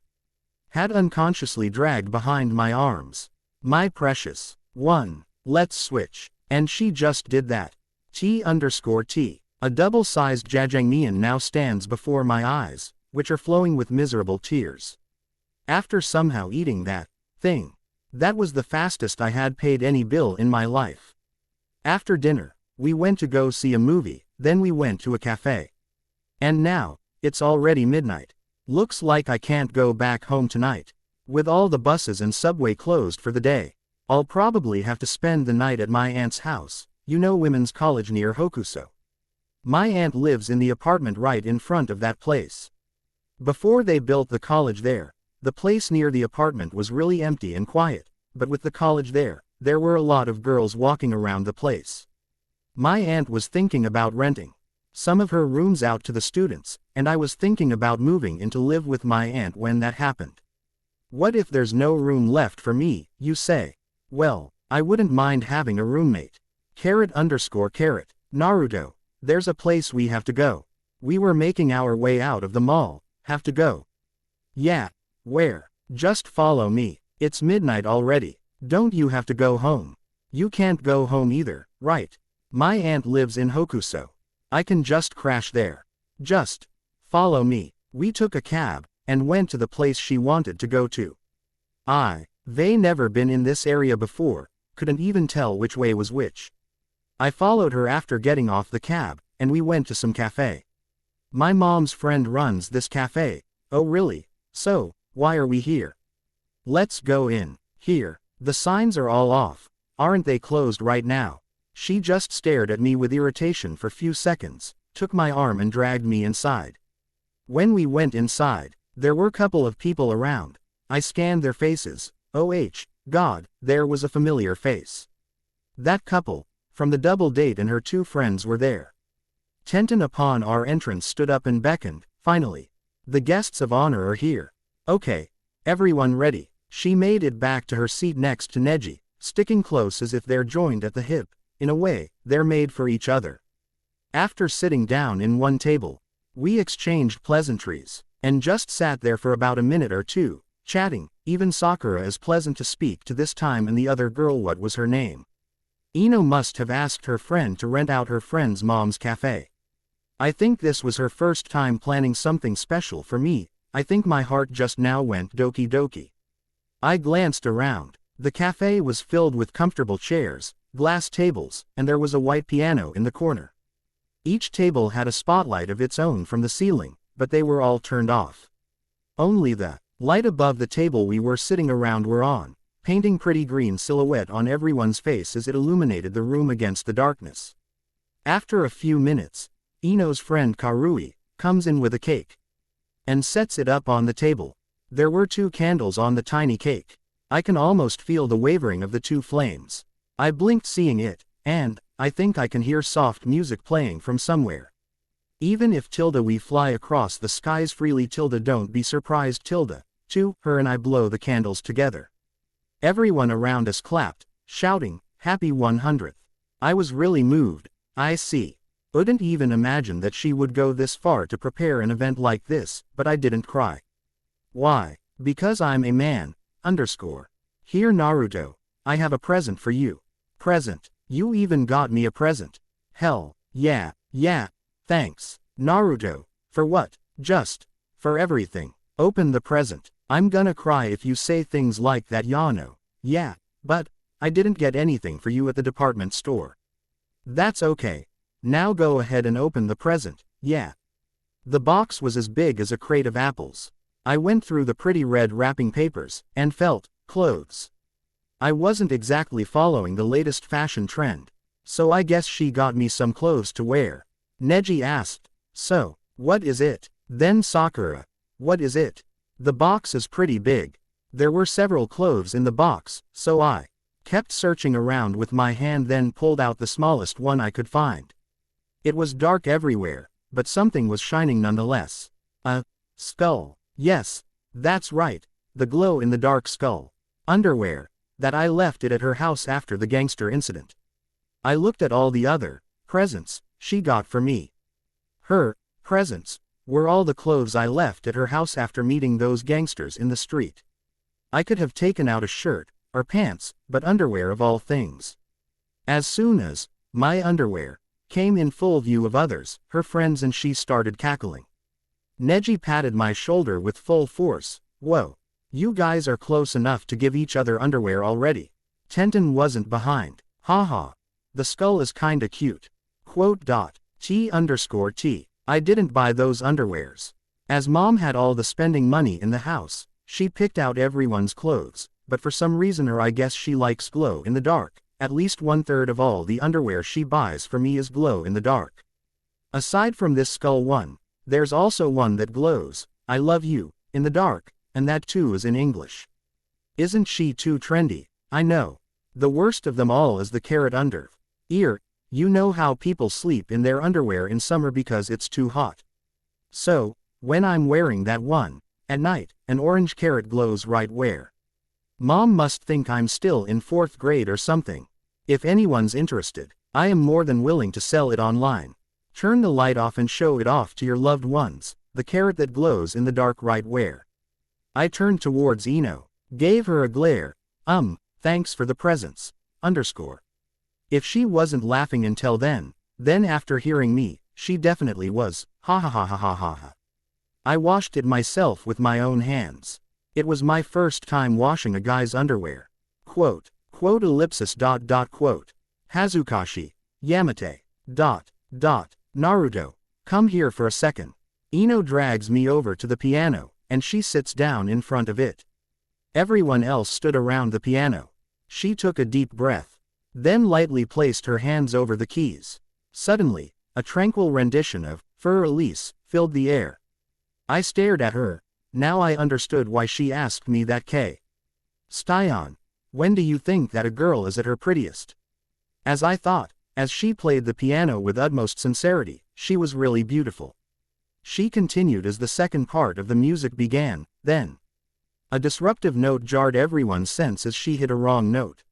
had unconsciously dragged behind my arms. My precious one, let's switch. And she just did that. T_T. A double-sized Jajang Nian now stands before my eyes, which are flowing with miserable tears. After somehow eating that thing, that was the fastest I had paid any bill in my life. After dinner, we went to go see a movie, then we went to a cafe. And now, it's already midnight. Looks like I can't go back home tonight. With all the buses and subway closed for the day, I'll probably have to spend the night at my aunt's house, women's college near Hokuso. My aunt lives in the apartment right in front of that place. Before they built the college there, the place near the apartment was really empty and quiet, but with the college there were a lot of girls walking around the place. My aunt was thinking about renting some of her rooms out to the students, and I was thinking about moving in to live with my aunt when that happened. What if there's no room left for me, you say? Well, I wouldn't mind having a roommate. Naruto, there's a place we have to go. We were making our way out of the mall. Have to go. Yeah, where? Just follow me. It's midnight already. Don't you have to go home? You can't go home either, right? My aunt lives in Hokuso. I can just crash there. Just follow me. We took a cab and went to the place she wanted to go to. They never been in this area before, couldn't even tell which way was which. I followed her after getting off the cab, and we went to some cafe. My mom's friend runs this cafe. Oh really? So, why are we here? Let's go in. Here, the signs are all off. Aren't they closed right now? She just stared at me with irritation for few seconds, took my arm and dragged me inside. When we went inside, there were a couple of people around. I scanned their faces. Oh God, there was a familiar face. That couple, from the double date, and her 2 friends were there. Tenten upon our entrance stood up and beckoned. Finally, the guests of honor are here. Okay, everyone ready? She made it back to her seat next to Neji, sticking close as if they're joined at the hip. In a way, they're made for each other. After sitting down in one table, we exchanged pleasantries, and just sat there for about a minute or two, chatting. Even Sakura is pleasant to speak to this time, and the other girl, what was her name? Ino must have asked her friend to rent out her friend's mom's cafe. I think this was her first time planning something special for me. I think my heart just now went doki doki. I glanced around. The cafe was filled with comfortable chairs, glass tables, and there was a white piano in the corner. Each table had a spotlight of its own from the ceiling, but they were all turned off. Only the light above the table we were sitting around were on, painting pretty green silhouette on everyone's face as it illuminated the room against the darkness. After a few minutes, Ino's friend Karui comes in with a cake and sets it up on the table. There were 2 candles on the tiny cake. I can almost feel the wavering of the 2 flames. I blinked seeing it, and I think I can hear soft music playing from somewhere. Even if we fly across the skies freely, don't be surprised, to her and I blow the candles together. Everyone around us clapped, shouting, happy 100th. I was really moved. I couldn't even imagine that she would go this far to prepare an event like this, but I didn't cry. Why? Because I'm a man. Here Naruto, I have a present for you. Present? You even got me a present. Hell, Yeah, thanks. Naruto. For what? Just. For everything. Open the present. I'm gonna cry if you say things like that, Yano. Yeah, but I didn't get anything for you at the department store. That's okay. Now go ahead and open the present. Yeah. The box was as big as a crate of apples. I went through the pretty red wrapping papers, and felt, clothes. I wasn't exactly following the latest fashion trend, so I guess she got me some clothes to wear. Neji asked, so, what is it? Then Sakura, what is it? The box is pretty big. There were several clothes in the box, so I kept searching around with my hand, then pulled out the smallest one I could find. It was dark everywhere, but something was shining nonetheless. A skull. Yes, that's right, the glow-in-the-dark skull. Underwear. That I left it at her house after the gangster incident. I looked at all the other presents she got for me. Her presents were all the clothes I left at her house after meeting those gangsters in the street. I could have taken out a shirt or pants, but underwear of all things. As soon as my underwear came in full view of others, her friends and she started cackling. Neji patted my shoulder with full force. Whoa. You guys are close enough to give each other underwear already. Tenten wasn't behind. Haha. The skull is kinda cute. T_T. I didn't buy those underwears. As mom had all the spending money in the house, she picked out everyone's clothes, but for some reason I guess she likes glow in the dark. At least 1/3 of all the underwear she buys for me is glow in the dark. Aside from this skull one, there's also one that glows, I love you, in the dark. And that too is in English. Isn't she too trendy? I know. The worst of them all is the carrot under ear. You know how people sleep in their underwear in summer because it's too hot. So, when I'm wearing that one, at night, an orange carrot glows right where. Mom must think I'm still in 4th grade or something. If anyone's interested, I am more than willing to sell it online. Turn the light off and show it off to your loved ones, the carrot that glows in the dark right where. I turned towards Ino, gave her a glare. Thanks for the presents. If she wasn't laughing until then after hearing me, she definitely was. Ha ha ha ha ha ha ha. I washed it myself with my own hands. It was my first time washing a guy's underwear. Hazukashi. Yamate. Naruto. Come here for a second. Ino drags me over to the piano, and she sits down in front of it. Everyone else stood around the piano. She took a deep breath, then lightly placed her hands over the keys. Suddenly, a tranquil rendition of Fur Elise filled the air. I stared at her. Now I understood why she asked me that. Styon, when do you think that a girl is at her prettiest? As I thought, as she played the piano with utmost sincerity, she was really beautiful. She continued as the second part of the music began, then. A disruptive note jarred everyone's sense as she hit a wrong note.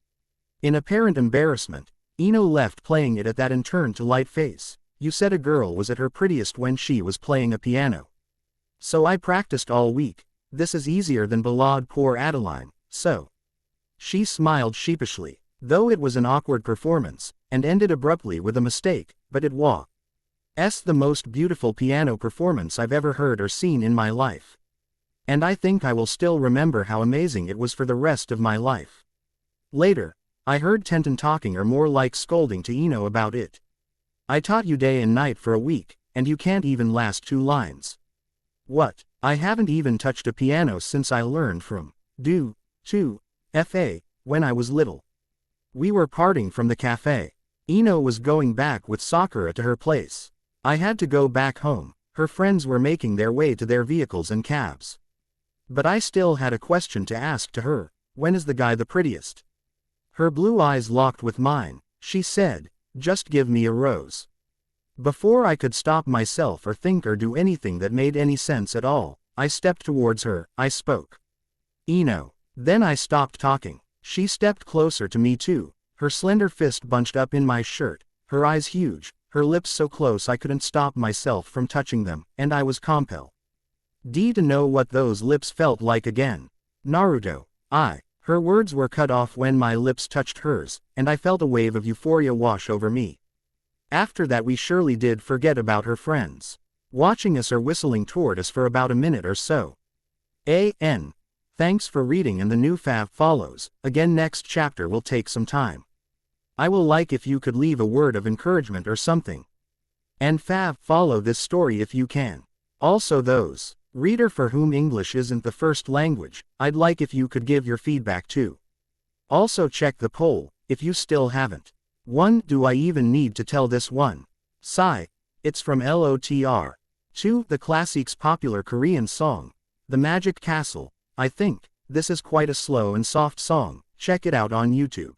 In apparent embarrassment, Ino left playing it at that and turned to light face. You said a girl was at her prettiest when she was playing a piano. So I practiced all week. This is easier than ballade pour Adeline, so. She smiled sheepishly, though it was an awkward performance, and ended abruptly with a mistake, but it was the most beautiful piano performance I've ever heard or seen in my life. And I think I will still remember how amazing it was for the rest of my life. Later, I heard Tenten talking or more like scolding to Ino about it. I taught you day and night for a week, and you can't even last 2 lines. What? I haven't even touched a piano since I learned from do, to, fa, when I was little. We were parting from the cafe. Ino was going back with Sakura to her place. I had to go back home. Her friends were making their way to their vehicles and cabs. But I still had a question to ask to her. When is the guy the prettiest? Her blue eyes locked with mine. She said, just give me a rose. Before I could stop myself or think or do anything that made any sense at all, I stepped towards her. I spoke. Ino. Then I stopped talking. She stepped closer to me too, her slender fist bunched up in my shirt, her eyes huge, her lips so close I couldn't stop myself from touching them, and I was compelled to know what those lips felt like again. Naruto. Her words were cut off when my lips touched hers, and I felt a wave of euphoria wash over me. After that we surely did forget about her friends. Watching us or whistling toward us for about a minute or so. A.N. Thanks for reading and the new fav follows. Again next chapter will take some time. I will like if you could leave a word of encouragement or something. And fav follow this story if you can. Also those reader for whom English isn't the first language, I'd like if you could give your feedback too. Also check the poll, if you still haven't. 1. Do I even need to tell this one? Sigh. It's from LOTR. 2. The classics popular Korean song. The Magic Castle. I think this is quite a slow and soft song. Check it out on YouTube.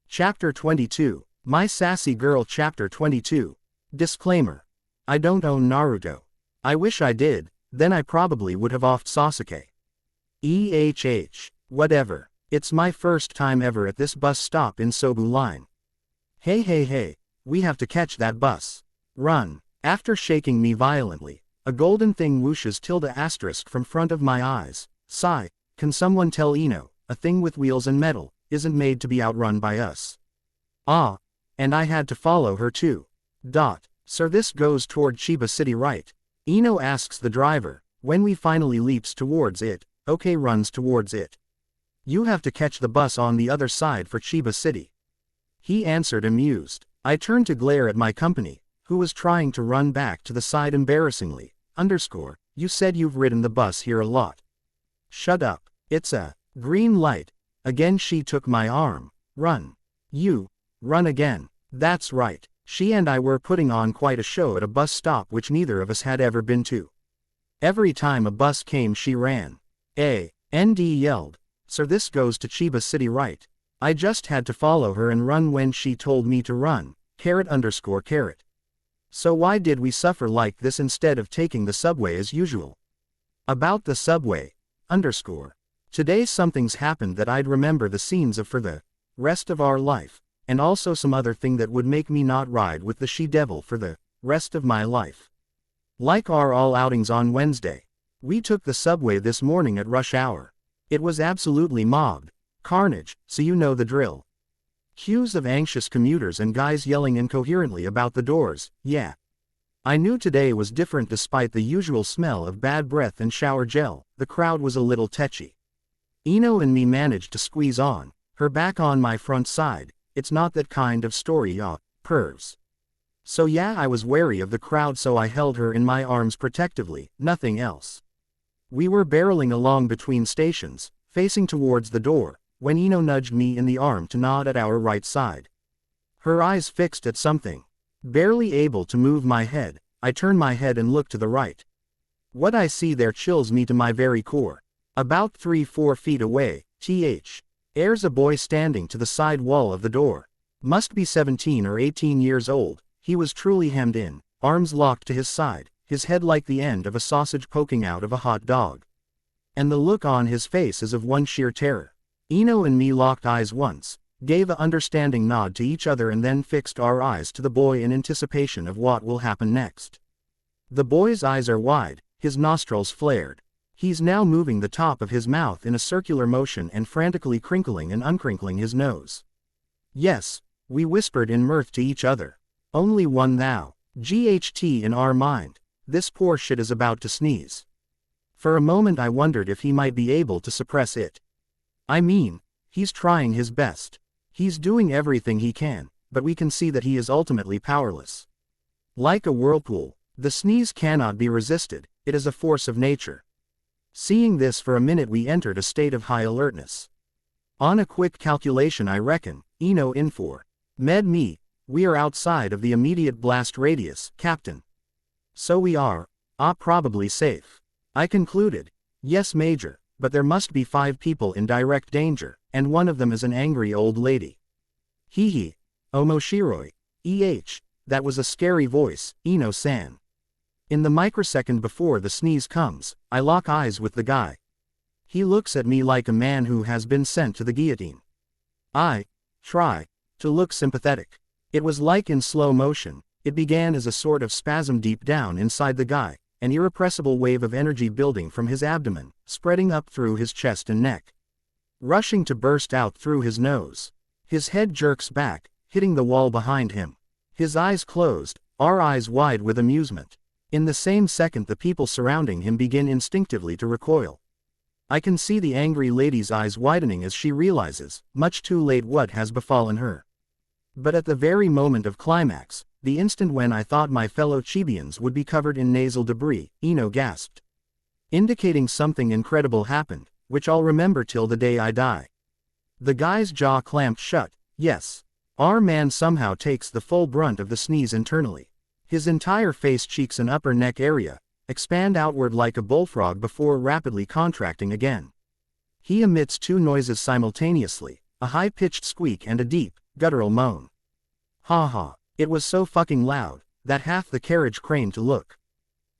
Chapter 22. My Sassy Girl Chapter 22. Disclaimer. I don't own Naruto. I wish I did, then I probably would have offed Sasuke. Whatever. It's my first time ever at this bus stop in Sobu Line. Hey, we have to catch that bus. Run. After shaking me violently, a golden thing whooshes ** from front of my eyes. Sigh. Can someone tell Ino, a thing with wheels and metal, isn't made to be outrun by us? Ah. And I had to follow her too. Sir, this goes toward Chiba City, right? Ino asks the driver. When we finally leaps towards it, okay, runs towards it. You have to catch the bus on the other side for Chiba City. He answered amused. I turned to glare at my company, who was trying to run back to the side embarrassingly. You said you've ridden the bus here a lot. Shut up. It's a green light. Again she took my arm. Run. You. Run again. That's right. She and I were putting on quite a show at a bus stop which neither of us had ever been to. Every time a bus came she ran. ND yelled. Sir, this goes to Chiba City, right? I just had to follow her and run when she told me to run. .. So why did we suffer like this instead of taking the subway as usual? About the subway. Today something's happened that I'd remember the scenes of for the rest of our life, and also some other thing that would make me not ride with the she-devil for the rest of my life. Like our all outings on Wednesday. We took the subway this morning at rush hour. It was absolutely mobbed. Carnage, so you know the drill. Queues of anxious commuters and guys yelling incoherently about the doors, yeah. I knew today was different despite the usual smell of bad breath and shower gel. The crowd was a little tetchy. Ino and me managed to squeeze on, her back on my front side. It's not that kind of story, pervs. So yeah, I was wary of the crowd, so I held her in my arms protectively, nothing else. We were barreling along between stations, facing towards the door, when Ino nudged me in the arm to nod at our right side. Her eyes fixed at something. Barely able to move my head, I turn my head and look to the right. What I see there chills me to my very core. About 3-4 feet away, there's a boy standing to the side wall of the door. Must be 17 or 18 years old. He was truly hemmed in, arms locked to his side, his head like the end of a sausage poking out of a hot dog. And the look on his face is of one sheer terror. Ino and me locked eyes once, gave a understanding nod to each other and then fixed our eyes to the boy in anticipation of what will happen next. The boy's eyes are wide, his nostrils flared. He's now moving the top of his mouth in a circular motion and frantically crinkling and uncrinkling his nose. Yes, we whispered in mirth to each other. Only one thou. GHT in our mind. This poor shit is about to sneeze. For a moment I wondered if he might be able to suppress it. I mean, he's trying his best. He's doing everything he can, but we can see that he is ultimately powerless. Like a whirlpool, the sneeze cannot be resisted, it is a force of nature. Seeing this for a minute we entered a state of high alertness. On a quick calculation I reckon, Ino in for me, we are outside of the immediate blast radius, Captain. So we are, probably safe. I concluded. Yes, Major, but there must be 5 people in direct danger, and one of them is an angry old lady. Hee. Omoshiroi. That was a scary voice, Ino-san. In the microsecond before the sneeze comes, I lock eyes with the guy. He looks at me like a man who has been sent to the guillotine. I try to look sympathetic. It was like in slow motion. It began as a sort of spasm deep down inside the guy, an irrepressible wave of energy building from his abdomen, spreading up through his chest and neck, rushing to burst out through his nose. His head jerks back, hitting the wall behind him. His eyes closed, our eyes wide with amusement. In the same second the people surrounding him begin instinctively to recoil. I can see the angry lady's eyes widening as she realizes, much too late, what has befallen her. But at the very moment of climax, the instant when I thought my fellow Chibians would be covered in nasal debris, Ino gasped. Indicating something incredible happened, which I'll remember till the day I die. The guy's jaw clamped shut. Yes. Our man somehow takes the full brunt of the sneeze internally. His entire face, cheeks and upper neck area expand outward like a bullfrog before rapidly contracting again. He emits two noises simultaneously, a high-pitched squeak and a deep, guttural moan. Ha ha. It was so fucking loud that half the carriage craned to look.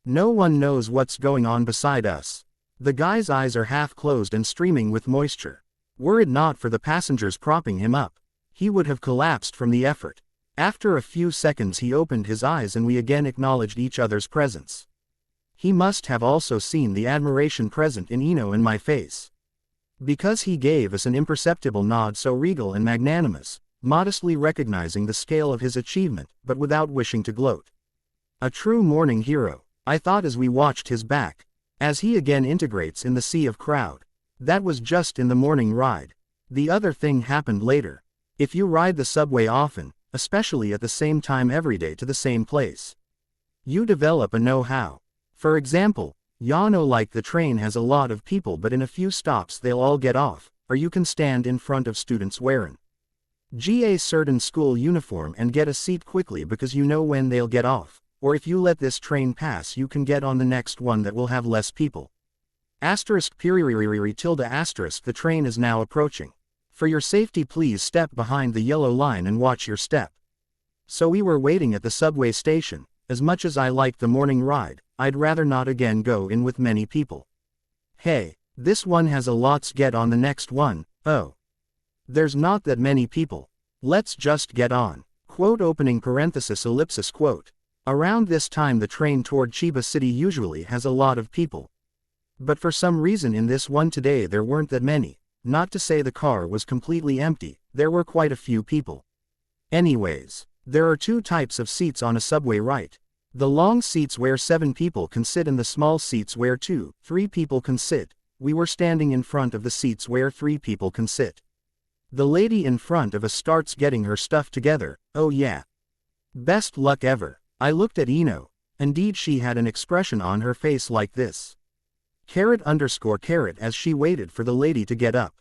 No one knows what's going on beside us. The guy's eyes are half closed and streaming with moisture. Were it not for the passengers propping him up, he would have collapsed from the effort. After a few seconds he opened his eyes and we again acknowledged each other's presence. He must have also seen the admiration present in Ino and my face, because he gave us an imperceptible nod, so regal and magnanimous, modestly recognizing the scale of his achievement, but without wishing to gloat. A true morning hero, I thought as we watched his back, as he again integrates in the sea of crowd. That was just in the morning ride. The other thing happened later. If you ride the subway often, especially at the same time every day to the same place, you develop a know-how. For example, ya know, like the train has a lot of people but in a few stops they'll all get off, or you can stand in front of students wearing a certain school uniform and get a seat quickly because you know when they'll get off, or if you let this train pass you can get on the next one that will have less people. Asterisk period tilde asterisk the train is now approaching. For your safety please step behind the yellow line and watch your step. So we were waiting at the subway station. As much as I liked the morning ride, I'd rather not again go in with many people. Hey, this one has a lots, get on the next one. Oh. There's not that many people. Let's just get on. Quote opening parenthesis ellipsis quote. Around this time the train toward Chiba City usually has a lot of people. But for some reason in this one today there weren't that many. Not to say the car was completely empty, there were quite a few people. Anyways, there are two types of seats on a subway, right? The long seats where 7 people can sit and the small seats where 2-3 people can sit. We were standing in front of the seats where 3 people can sit. The lady in front of us starts getting her stuff together. Oh yeah. Best luck ever. I looked at Ino. Indeed she had an expression on her face like this. __ as she waited for the lady to get up.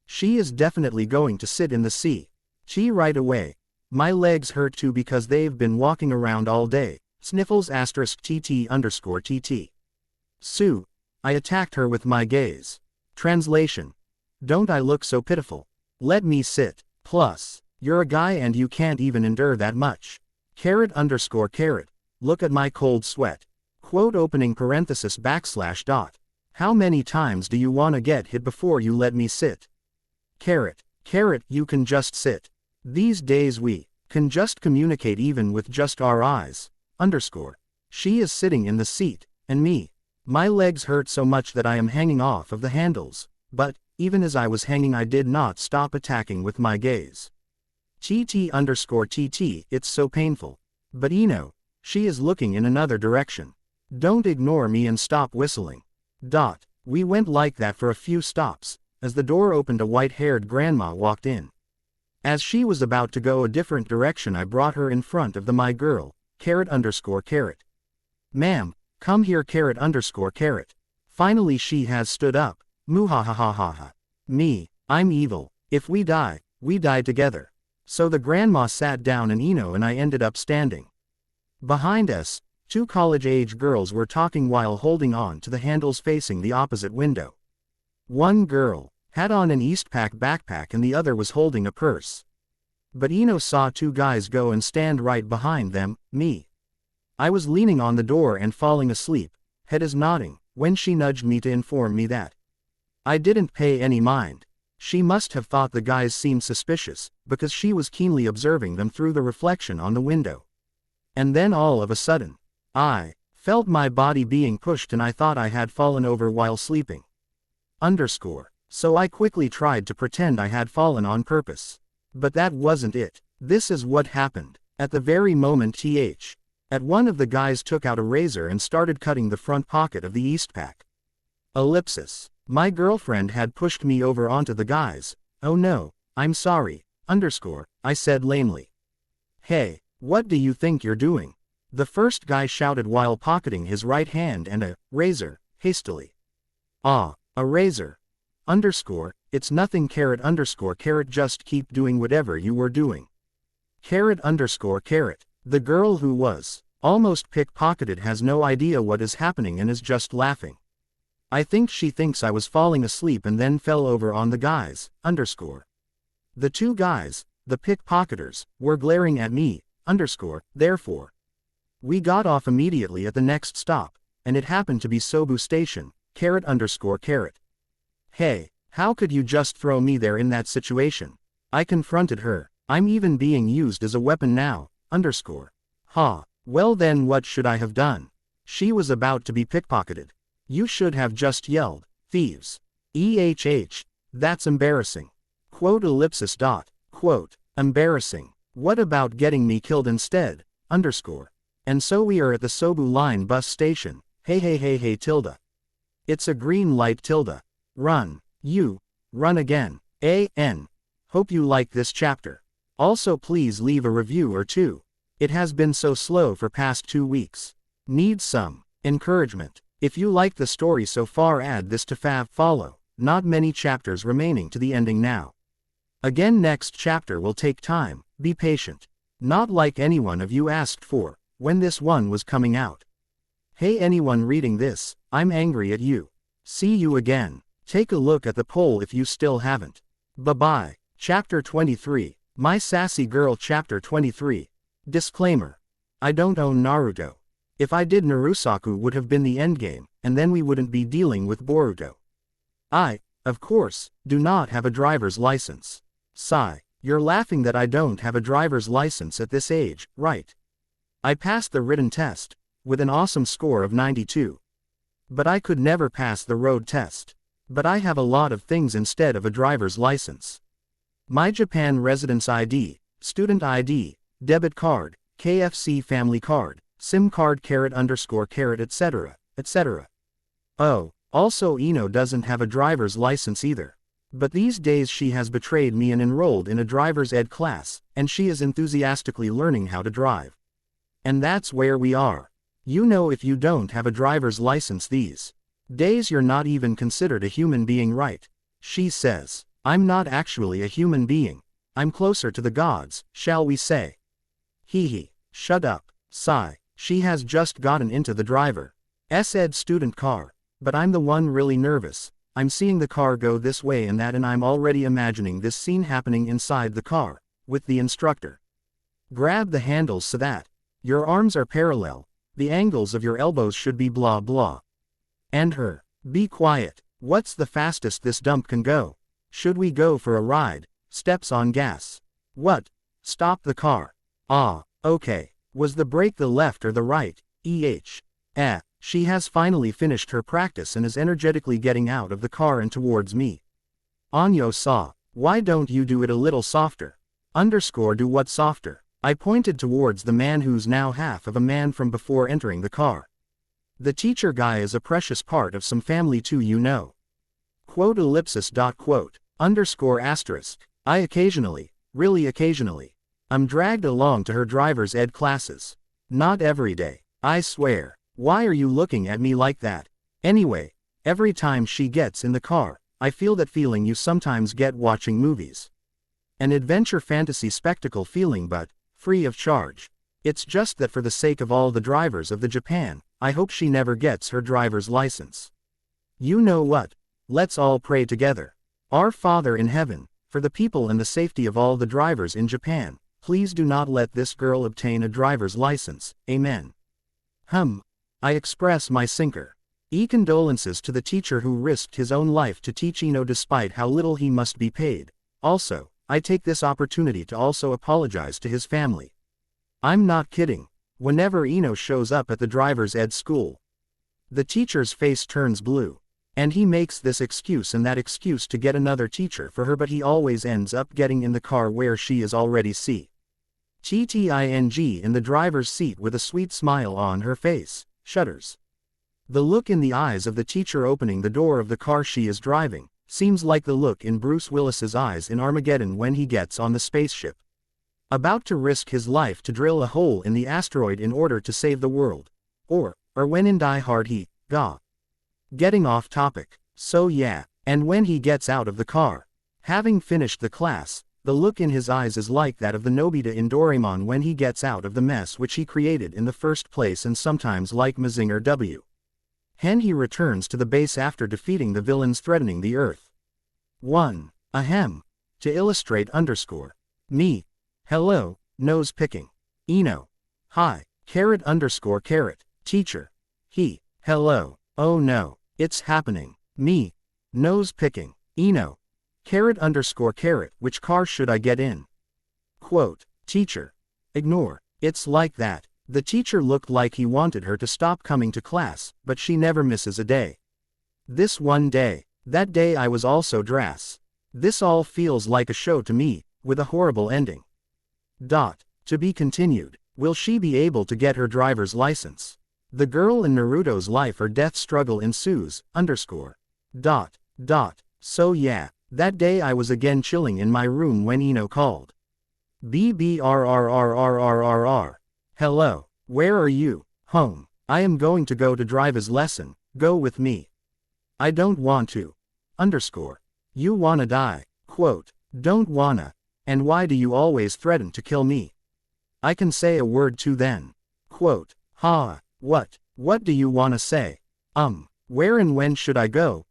She is definitely going to sit in the seat. Right away. My legs hurt too because they've been walking around all day. Sniffles *TT_TT. Sue. I attacked her with my gaze. Translation. Don't I look so pitiful? Let me sit. Plus, you're a guy and you can't even endure that much. _. Look at my cold sweat. Quote opening parenthesis /. How many times do you wanna get hit before you let me sit? You can just sit. These days we can just communicate even with just our eyes. _. She is sitting in the seat, and me. My legs hurt so much that I am hanging off of the handles, but, even as I was hanging I did not stop attacking with my gaze. _TT, it's so painful. But Ino, she is looking in another direction. Don't ignore me and stop whistling. We went like that for a few stops. As the door opened a white-haired grandma walked in. As she was about to go a different direction I brought her in front of the my girl, _. Ma'am, come here _. Finally she has stood up. Muhahahaha. Me, I'm evil. If we die together. So the grandma sat down and Ino and I ended up standing. Behind us, 2 college-age girls were talking while holding on to the handles facing the opposite window. One girl had on an Eastpak backpack and the other was holding a purse. But Ino saw 2 guys go and stand right behind them, me. I was leaning on the door and falling asleep, head is nodding, when she nudged me to inform me that I didn't pay any mind. She must have thought the guys seemed suspicious, because she was keenly observing them through the reflection on the window. And then all of a sudden, I felt my body being pushed and I thought I had fallen over while sleeping. So I quickly tried to pretend I had fallen on purpose. But that wasn't it. This is what happened. At the very moment at one of the guys took out a razor and started cutting the front pocket of the Eastpak. Ellipsis. My girlfriend had pushed me over onto the guys. Oh no, I'm sorry, I said lamely. Hey, what do you think you're doing? The first guy shouted while pocketing his right hand and a razor, hastily. Ah, a razor. It's nothing carrot, just keep doing whatever you were doing. Carrot. The girl who was almost pickpocketed has no idea what is happening and is just laughing. I think she thinks I was falling asleep and then fell over on the guys, The two guys, the pickpocketers, were glaring at me, therefore. We got off immediately at the next stop, and it happened to be Sobu Station, carrot. Hey, how could you just throw me there in that situation? I confronted her. I'm even being used as a weapon now, Ha, well then what should I have done? She was about to be pickpocketed. You should have just yelled, thieves. That's embarrassing. Embarrassing. What about getting me killed instead, And so we are at the Sobu Line bus station. Hey, tilde. It's a green light, tilde. Run. Run again. Hope you like this chapter. Also please leave a review or two. It has been so slow for past 2 weeks. Need some encouragement. If you like the story so far, add this to fav follow. Not many chapters remaining to the ending now. Again, next chapter will take time, be patient. Not like anyone of you asked for, when this one was coming out. Hey anyone reading this, I'm angry at you. See you again. Take a look at the poll if you still haven't. Bye-bye. Chapter 23, My Sassy Girl. Chapter 23. Disclaimer. I don't own Naruto. If I did, Narusaku would have been the endgame, and then we wouldn't be dealing with Boruto. I, of course, do not have a driver's license. Sigh. You're laughing that I don't have a driver's license at this age, right? I passed the written test, with an awesome score of 92. But I could never pass the road test. But I have a lot of things instead of a driver's license. My Japan residence ID, student ID, debit card, KFC family card, SIM card, etc., etc. Oh, also Ino doesn't have a driver's license either. But these days she has betrayed me and enrolled in a driver's ed class, and she is enthusiastically learning how to drive. And that's where we are. You know, if you don't have a driver's license these days, you're not even considered a human being, right? She says, I'm not actually a human being. I'm closer to the gods, shall we say. Hee. Shut up. Sigh. She has just gotten into the driver's ed student car. But I'm the one really nervous. I'm seeing the car go this way and that, and I'm already imagining this scene happening inside the car, with the instructor. Grab the handles so that your arms are parallel, the angles of your elbows should be blah blah. And her. Be quiet. What's the fastest this dump can go? Should we go for a ride? Steps on gas. What? Stop the car. Ah, okay. Was the brake the left or the right? She has finally finished her practice and is energetically getting out of the car and towards me. Anyo saw. Why don't you do it a little softer? Do what softer? I pointed towards the man who's now half of a man from before entering the car. The teacher guy is a precious part of some family too, you know. I occasionally, really occasionally, I'm dragged along to her driver's ed classes. Not every day, I swear. Why are you looking at me like that? Anyway, every time she gets in the car, I feel that feeling you sometimes get watching movies. An adventure fantasy spectacle feeling, but free of charge. It's just that for the sake of all the drivers of the Japan, I hope she never gets her driver's license. You know what? Let's all pray together. Our Father in heaven, for the people and the safety of all the drivers in Japan, please do not let this girl obtain a driver's license. Amen. I express my sincere condolences to the teacher who risked his own life to teach Ino despite how little he must be paid. Also, I take this opportunity to also apologize to his family. I'm not kidding. Whenever Ino shows up at the driver's ed school, the teacher's face turns blue. And he makes this excuse and that excuse to get another teacher for her, but he always ends up getting in the car where she is already. TTING in the driver's seat with a sweet smile on her face, shudders. The look in the eyes of the teacher opening the door of the car she is driving, seems like the look in Bruce Willis's eyes in Armageddon when he gets on the spaceship. About to risk his life to drill a hole in the asteroid in order to save the world. Or when in Die Hard getting off topic. So yeah, and when he gets out of the car, having finished the class, the look in his eyes is like that of the Nobita in Doraemon when he gets out of the mess which he created in the first place, and sometimes like Mazinger W. Hen he returns to the base after defeating the villains threatening the Earth. 1. Ahem. To illustrate me. Hello, nose picking. Eno. Hi. _. Teacher. He. Hello. Oh no, it's happening. Me. Nose picking. Eno. _. Which car should I get in? Quote. Teacher. Ignore. It's like that. The teacher looked like he wanted her to stop coming to class, but she never misses a day. This one day. That day I was also dress. This all feels like a show to me, with a horrible ending. To be continued. Will she be able to get her driver's license? The girl in Naruto's life or death struggle ensues, _. So yeah, that day I was again chilling in my room when Eno called. BBRRRRRRR. Hello, where are you? Home. I am going to go to driver's lesson, go with me. I don't want to. You wanna die. Quote. Don't wanna. And why do you always threaten to kill me? I can say a word too then. Quote. Ha. What do you wanna say? Where and when should I go?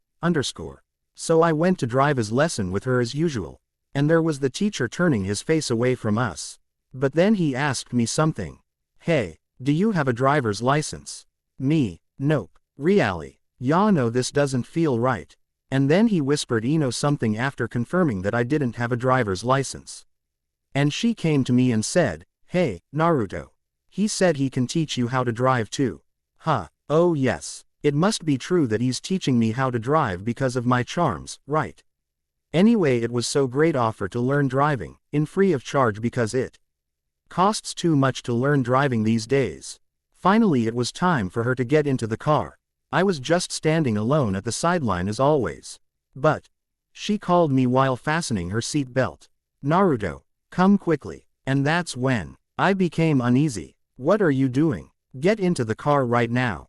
So I went to driver's lesson with her as usual. And there was the teacher turning his face away from us. But then he asked me something. Hey, do you have a driver's license? Me. Nope. Really. Ya know this doesn't feel right. And then he whispered Eno something after confirming that I didn't have a driver's license. And she came to me and said, hey, Naruto. He said he can teach you how to drive too. Huh. Oh yes. It must be true that he's teaching me how to drive because of my charms, right? Anyway, it was so great offer to learn driving, in free of charge because it costs too much to learn driving these days. Finally it was time for her to get into the car. I was just standing alone at the sideline as always. But she called me while fastening her seat belt. Naruto, come quickly. And that's when I became uneasy. What are you doing? Get into the car right now.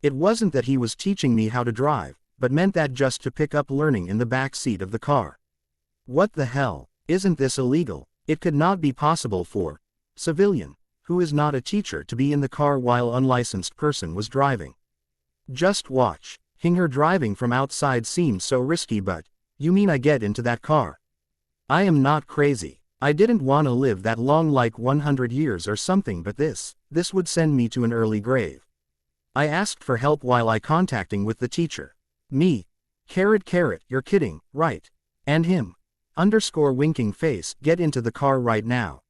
It wasn't that he was teaching me how to drive, but meant that just to pick up learning in the back seat of the car. What the hell? Isn't this illegal? It could not be possible for civilian, who is not a teacher, to be in the car while unlicensed person was driving. Just watch. Her driving from outside seems so risky, but you mean I get into that car? I am not crazy. I didn't want to live that long, like 100 years or something, but this would send me to an early grave. I asked for help while I contacting with the teacher. Me. You're kidding, right? And him. Winking face, get into the car right now.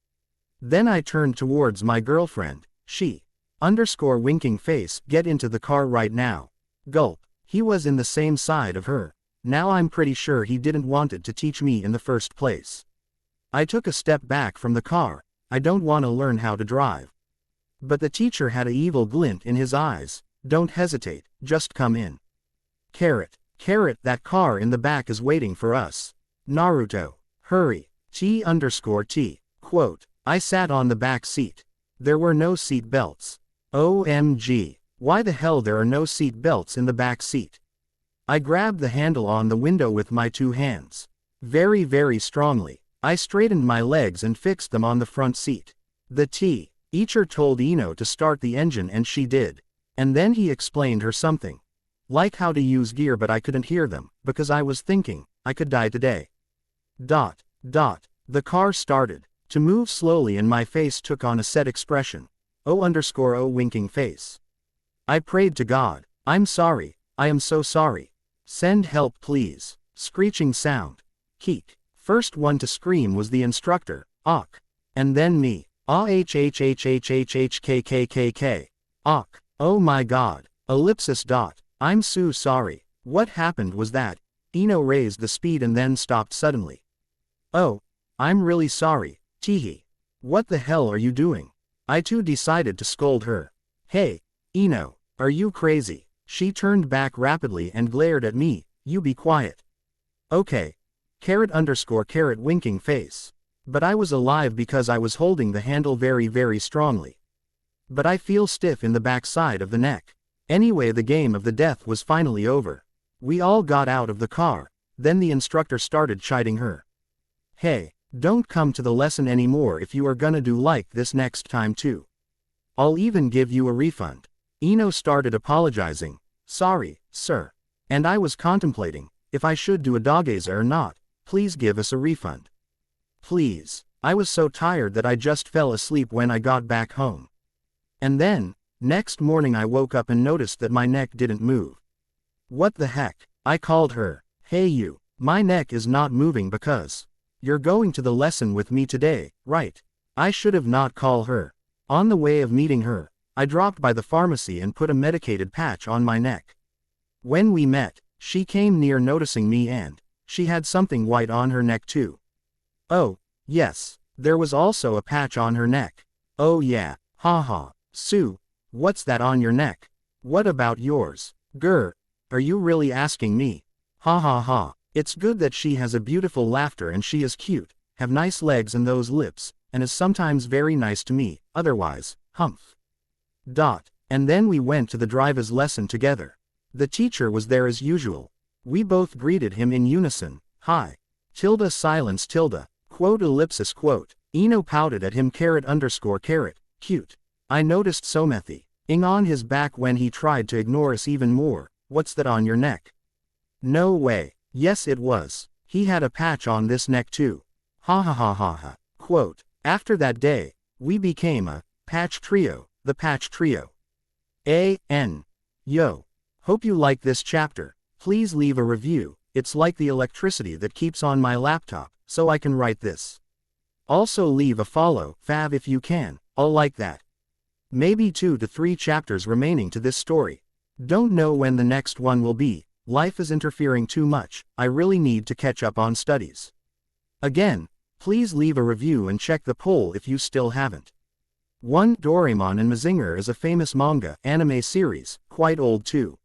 Then I turned towards my girlfriend. She. Winking face, get into the car right now. Gulp. He was in the same side of her. Now I'm pretty sure he didn't wanted to teach me in the first place. I took a step back from the car. I don't want to learn how to drive. But the teacher had a evil glint in his eyes. Don't hesitate, just come in. That car in the back is waiting for us. Naruto. Hurry. T_T. Quote. I sat on the back seat. There were no seat belts. OMG. Why the hell there are no seat belts in the back seat? I grabbed the handle on the window with my two hands. Very, very strongly. I straightened my legs and fixed them on the front seat. The teacher told Eno to start the engine and she did. And then he explained her something. Like how to use gear, but I couldn't hear them, because I was thinking, I could die today. The car started to move slowly and my face took on a set expression. O winking face. I prayed to God. I'm sorry. I am so sorry. Send help please. Screeching sound. Keek. First one to scream was the instructor, Ak. And then me. AHHHHHHKKKK. Ak. Oh my God. Ellipsis. I'm so sorry. What happened was that Eno raised the speed and then stopped suddenly. Oh. I'm really sorry. Teehee. What the hell are you doing? I too decided to scold her. Hey, Ino, are you crazy? She turned back rapidly and glared at me. You be quiet. Okay. __ winking face. But I was alive because I was holding the handle very strongly. But I feel stiff in the backside of the neck. Anyway, the game of the death was finally over. We all got out of the car. Then the instructor started chiding her. Hey, don't come to the lesson anymore if you are gonna do like this next time too. I'll even give you a refund. Ino started apologizing. Sorry, sir. And I was contemplating if I should do a dogeza or not. Please give us a refund. Please. I was so tired that I just fell asleep when I got back home. And then, next morning I woke up and noticed that my neck didn't move. What the heck? I called her. Hey you, my neck is not moving because you're going to the lesson with me today, right? I should have not called her. On the way of meeting her, I dropped by the pharmacy and put a medicated patch on my neck. When we met, she came near noticing me and she had something white on her neck too. Oh, yes, there was also a patch on her neck. Oh yeah, haha. Sue, what's that on your neck? What about yours? Grr, are you really asking me? Ha ha ha. It's good that she has a beautiful laughter and she is cute, have nice legs and those lips, and is sometimes very nice to me, otherwise, humph. And then we went to the driver's lesson together. The teacher was there as usual. We both greeted him in unison. Hi. Silence quote ellipsis quote. Ino pouted at him __ cute. I noticed Somethy ing on his back when he tried to ignore us even more. What's that on your neck? No way. Yes it was. He had a patch on this neck too. Ha ha ha ha ha. Quote. After that day, we became a patch trio, the patch trio. Yo. Hope you like this chapter. Please leave a review. It's like the electricity that keeps on my laptop, so I can write this. Also leave a follow, fav if you can. I'll like that. Maybe 2 to 3 chapters remaining to this story. Don't know when the next one will be. Life is interfering too much. I really need to catch up on studies. Again, please leave a review and check the poll if you still haven't. 1. Doraemon and Mazinger is a famous manga, anime series, quite old too.